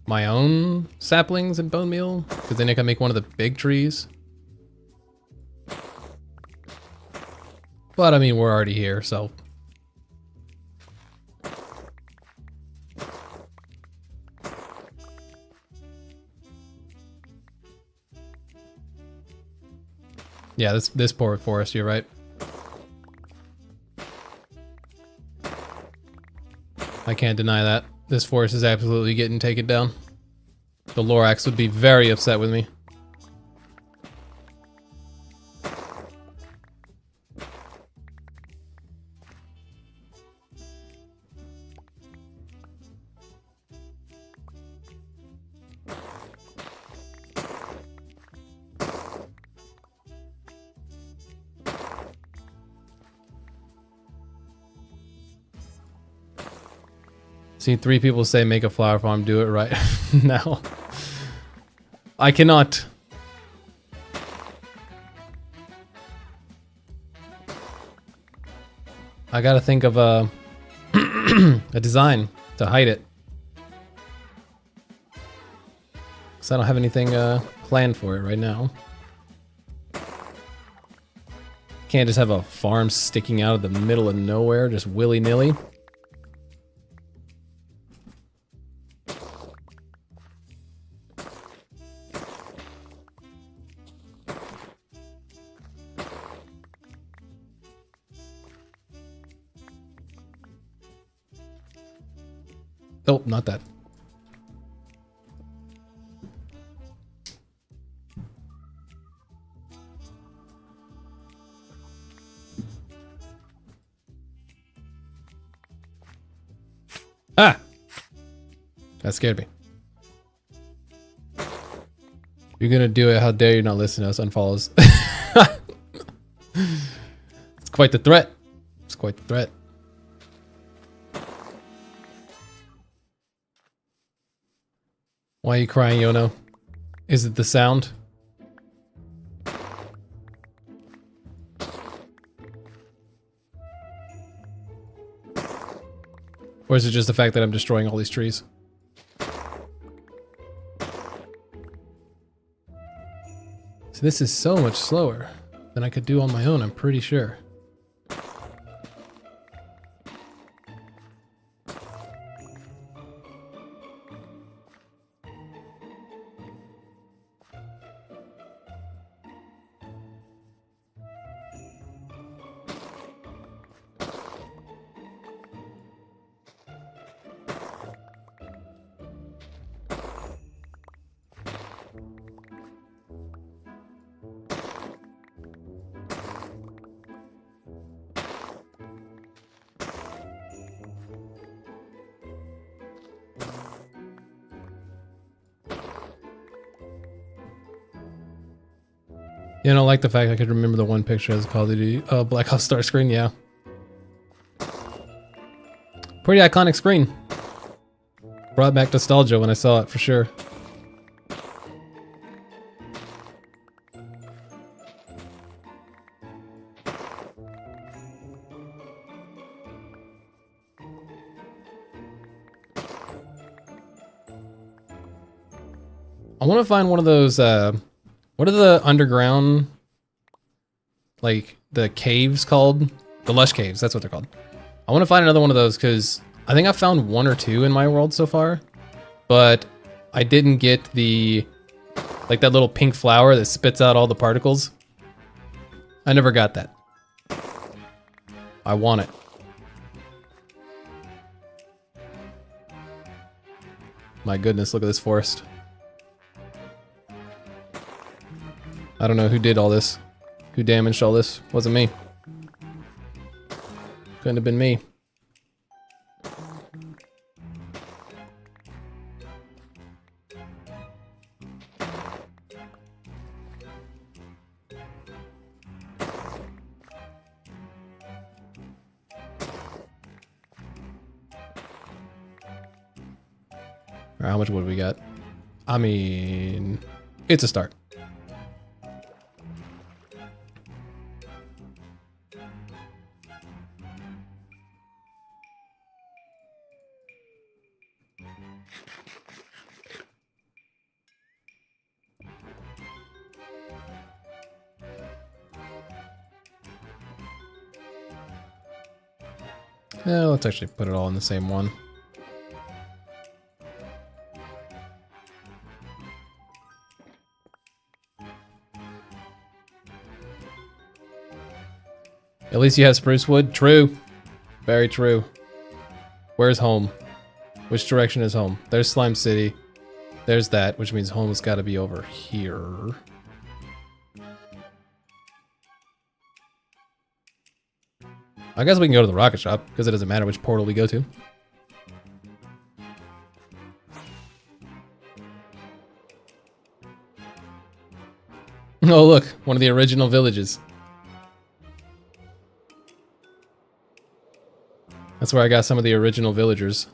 my own saplings and bone meal, because then I can make one of the big trees. But I mean, we're already here, so. Yeah, this poor forest, you're right. I can't deny that. This forest is absolutely getting taken down. The Lorax would be very upset with me. Seen 3 people say make a flower farm, do it right now. I cannot. I gotta think of a a design to hide it. Cause I don't have anything planned for it right now. Can't just have a farm sticking out of the middle of nowhere, just willy-nilly. Nope, not that. Ah! That scared me. You're gonna do it, how dare you not listen to us, unfollows. It's quite the threat. It's quite the threat. Why are you crying, Yono? Is it the sound? Or is it just the fact that I'm destroying all these trees? So this is so much slower than I could do on my own, I'm pretty sure. You know, like the fact I could remember the one picture as Call of Duty Black Ops start screen, yeah. Pretty iconic screen. Brought back nostalgia when I saw it, for sure. I want to find one of those, what are the underground, like, the caves called? The Lush Caves, that's what they're called. I want to find another one of those, because I think I found 1 or 2 in my world so far, but I didn't get the, like, that little pink flower that spits out all the particles. I never got that. I want it. My goodness, look at this forest. I don't know who did all this. Who damaged all this? Wasn't me. Couldn't have been me. Alright, how much wood we got? I mean, it's a start. Yeah, let's actually put it all in the same one. At least you have spruce wood. True. Very true. Where's home? Which direction is home? There's Slime City. There's that, which means home's got to be over here. I guess we can go to the rocket shop, because it doesn't matter which portal we go to. Oh look, one of the original villages. That's where I got some of the original villagers.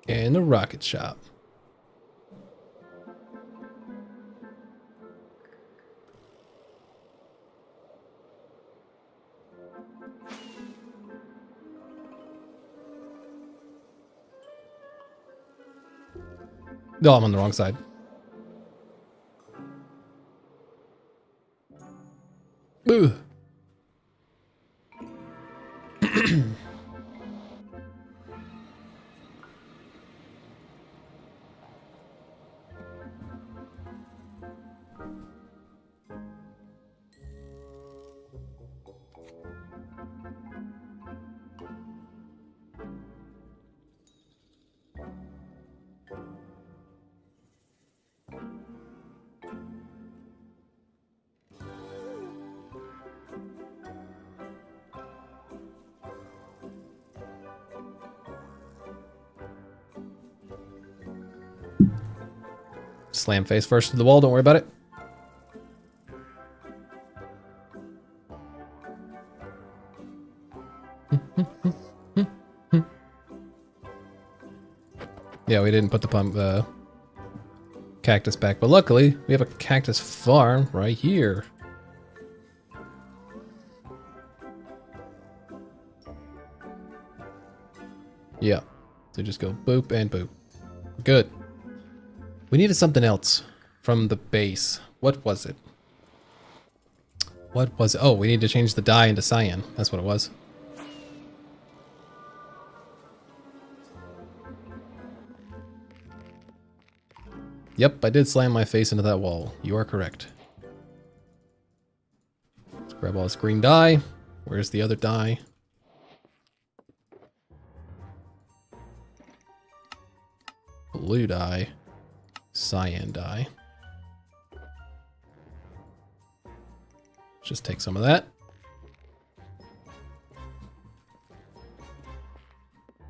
And the rocket shop. No, I'm on the wrong side. Ooh. Slam face first to the wall, don't worry about it. Yeah, we didn't put the cactus back, but luckily we have a cactus farm right here. Yeah, so just go boop and boop. Good. We needed something else from the base. What was it? What was it? Oh, we need to change the dye into cyan. That's what it was. Yep, I did slam my face into that wall. You are correct. Let's grab all this green dye. Where's the other dye? Blue dye. Cyan dye. Just take some of that.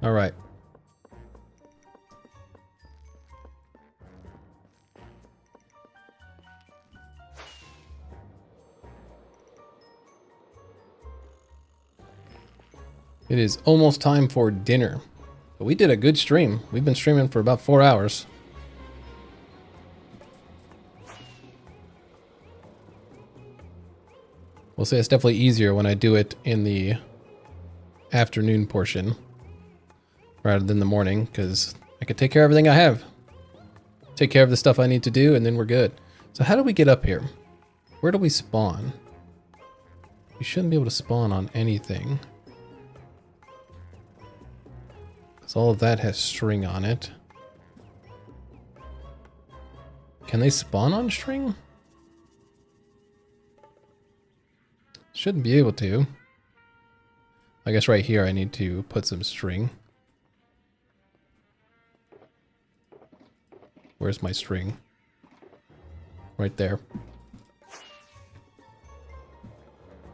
All right. It is almost time for dinner. But we did a good stream. We've been streaming for about 4 hours. We'll say it's definitely easier when I do it in the afternoon portion rather than the morning, because I can take care of everything I have. Take care of the stuff I need to do, and then we're good. So how do we get up here? Where do we spawn? We shouldn't be able to spawn on anything. Because all of that has string on it. Can they spawn on string? Shouldn't be able to. I guess right here I need to put some string. Where's my string? Right there.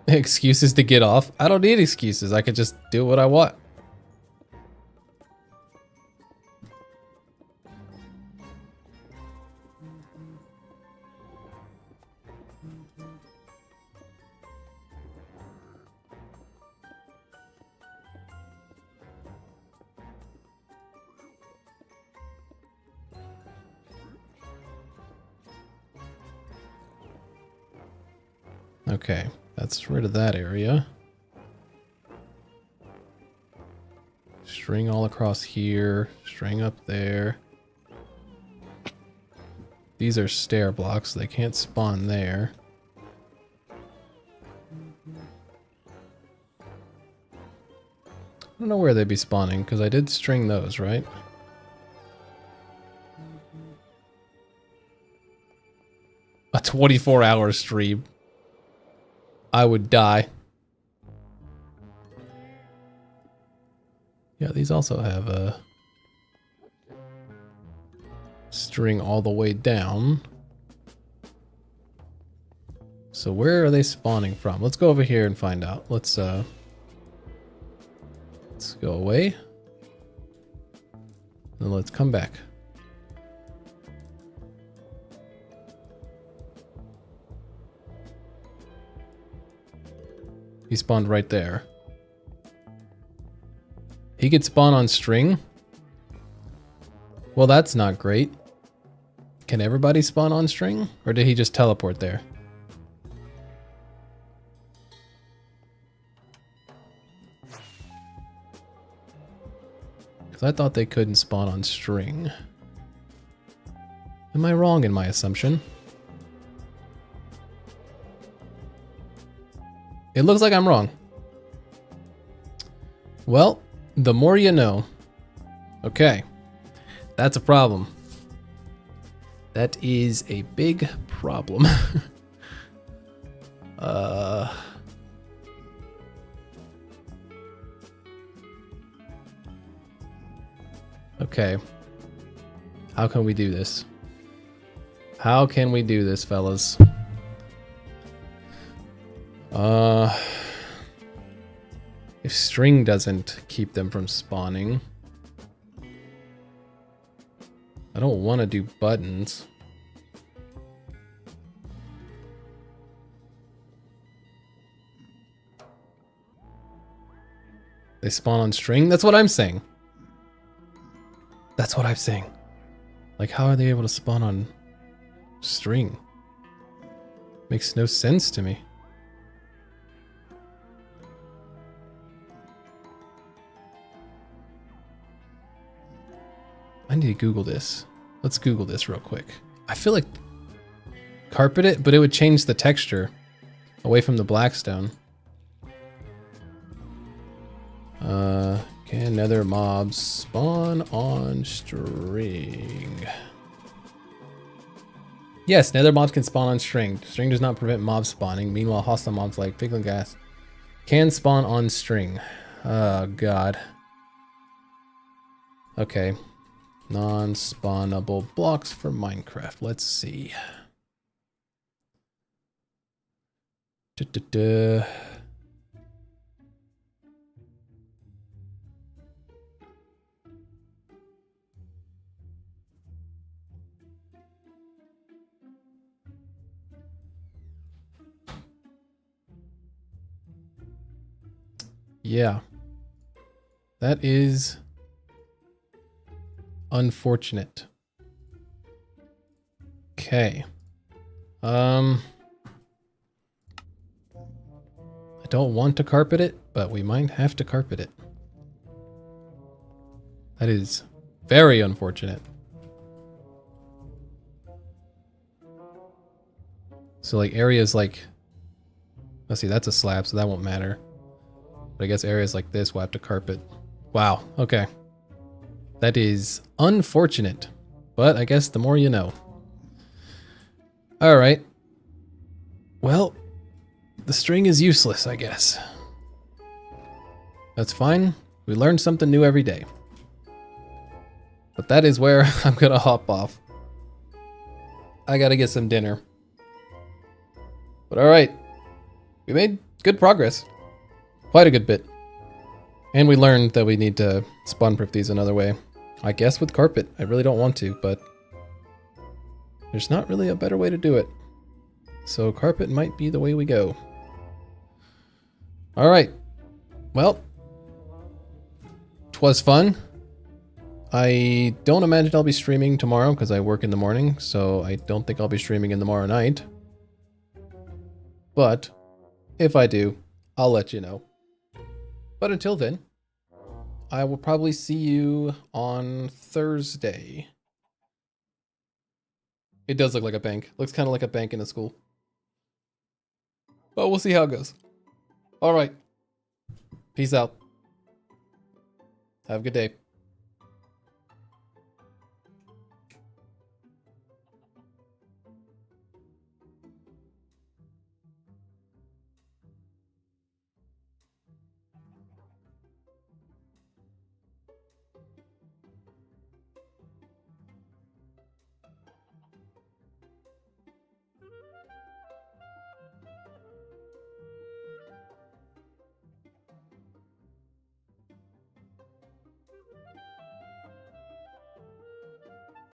Excuses to get off? I don't need excuses. I could just do what I want. Okay, that's rid of that area. String all across here, string up there. These are stair blocks, so they can't spawn there. I don't know where they'd be spawning, because I did string those, right? A 24-hour stream. I would die. Yeah, these also have a string all the way down. So where are they spawning from? Let's go over here and find out. Let's go away. And let's come back. He spawned right there. He could spawn on string? Well, that's not great. Can everybody spawn on string? Or did he just teleport there? Because I thought they couldn't spawn on string. Am I wrong in my assumption? It looks like I'm wrong. Well, the more you know. Okay. That's a problem. That is a big problem. Okay. How can we do this? How can we do this, fellas? If string doesn't keep them from spawning, I don't want to do buttons. They spawn on string? That's what I'm saying. That's what I'm saying. Like, how are they able to spawn on string? Makes no sense to me. I need to Google this. Let's Google this real quick. I feel like carpet it, but it would change the texture away from the blackstone. Can nether mobs spawn on string? Yes, nether mobs can spawn on string. String does not prevent mob spawning. Meanwhile, hostile mobs like piglin gas can spawn on string. Oh god. Okay. Non-spawnable blocks for Minecraft. Let's see. Yeah. That is unfortunate. Okay. I don't want to carpet it, but we might have to carpet it. That is very unfortunate. So like areas like, let's see, that's a slab, so that won't matter. But I guess areas like this will have to carpet. Wow, okay. That is unfortunate, but I guess the more you know. All right. Well, the string is useless, I guess. That's fine. We learn something new every day. But that is where I'm gonna hop off. I gotta get some dinner. But all right, we made good progress. Quite a good bit. And we learned that we need to spawn proof these another way. I guess with carpet. I really don't want to, but there's not really a better way to do it. So carpet might be the way we go. All right. Well, 'twas fun. I don't imagine I'll be streaming tomorrow because I work in the morning, so I don't think I'll be streaming in tomorrow night. But if I do, I'll let you know. But until then, I will probably see you on Thursday. It does look like a bank. Looks kind of like a bank in a school. But we'll see how it goes. All right. Peace out. Have a good day.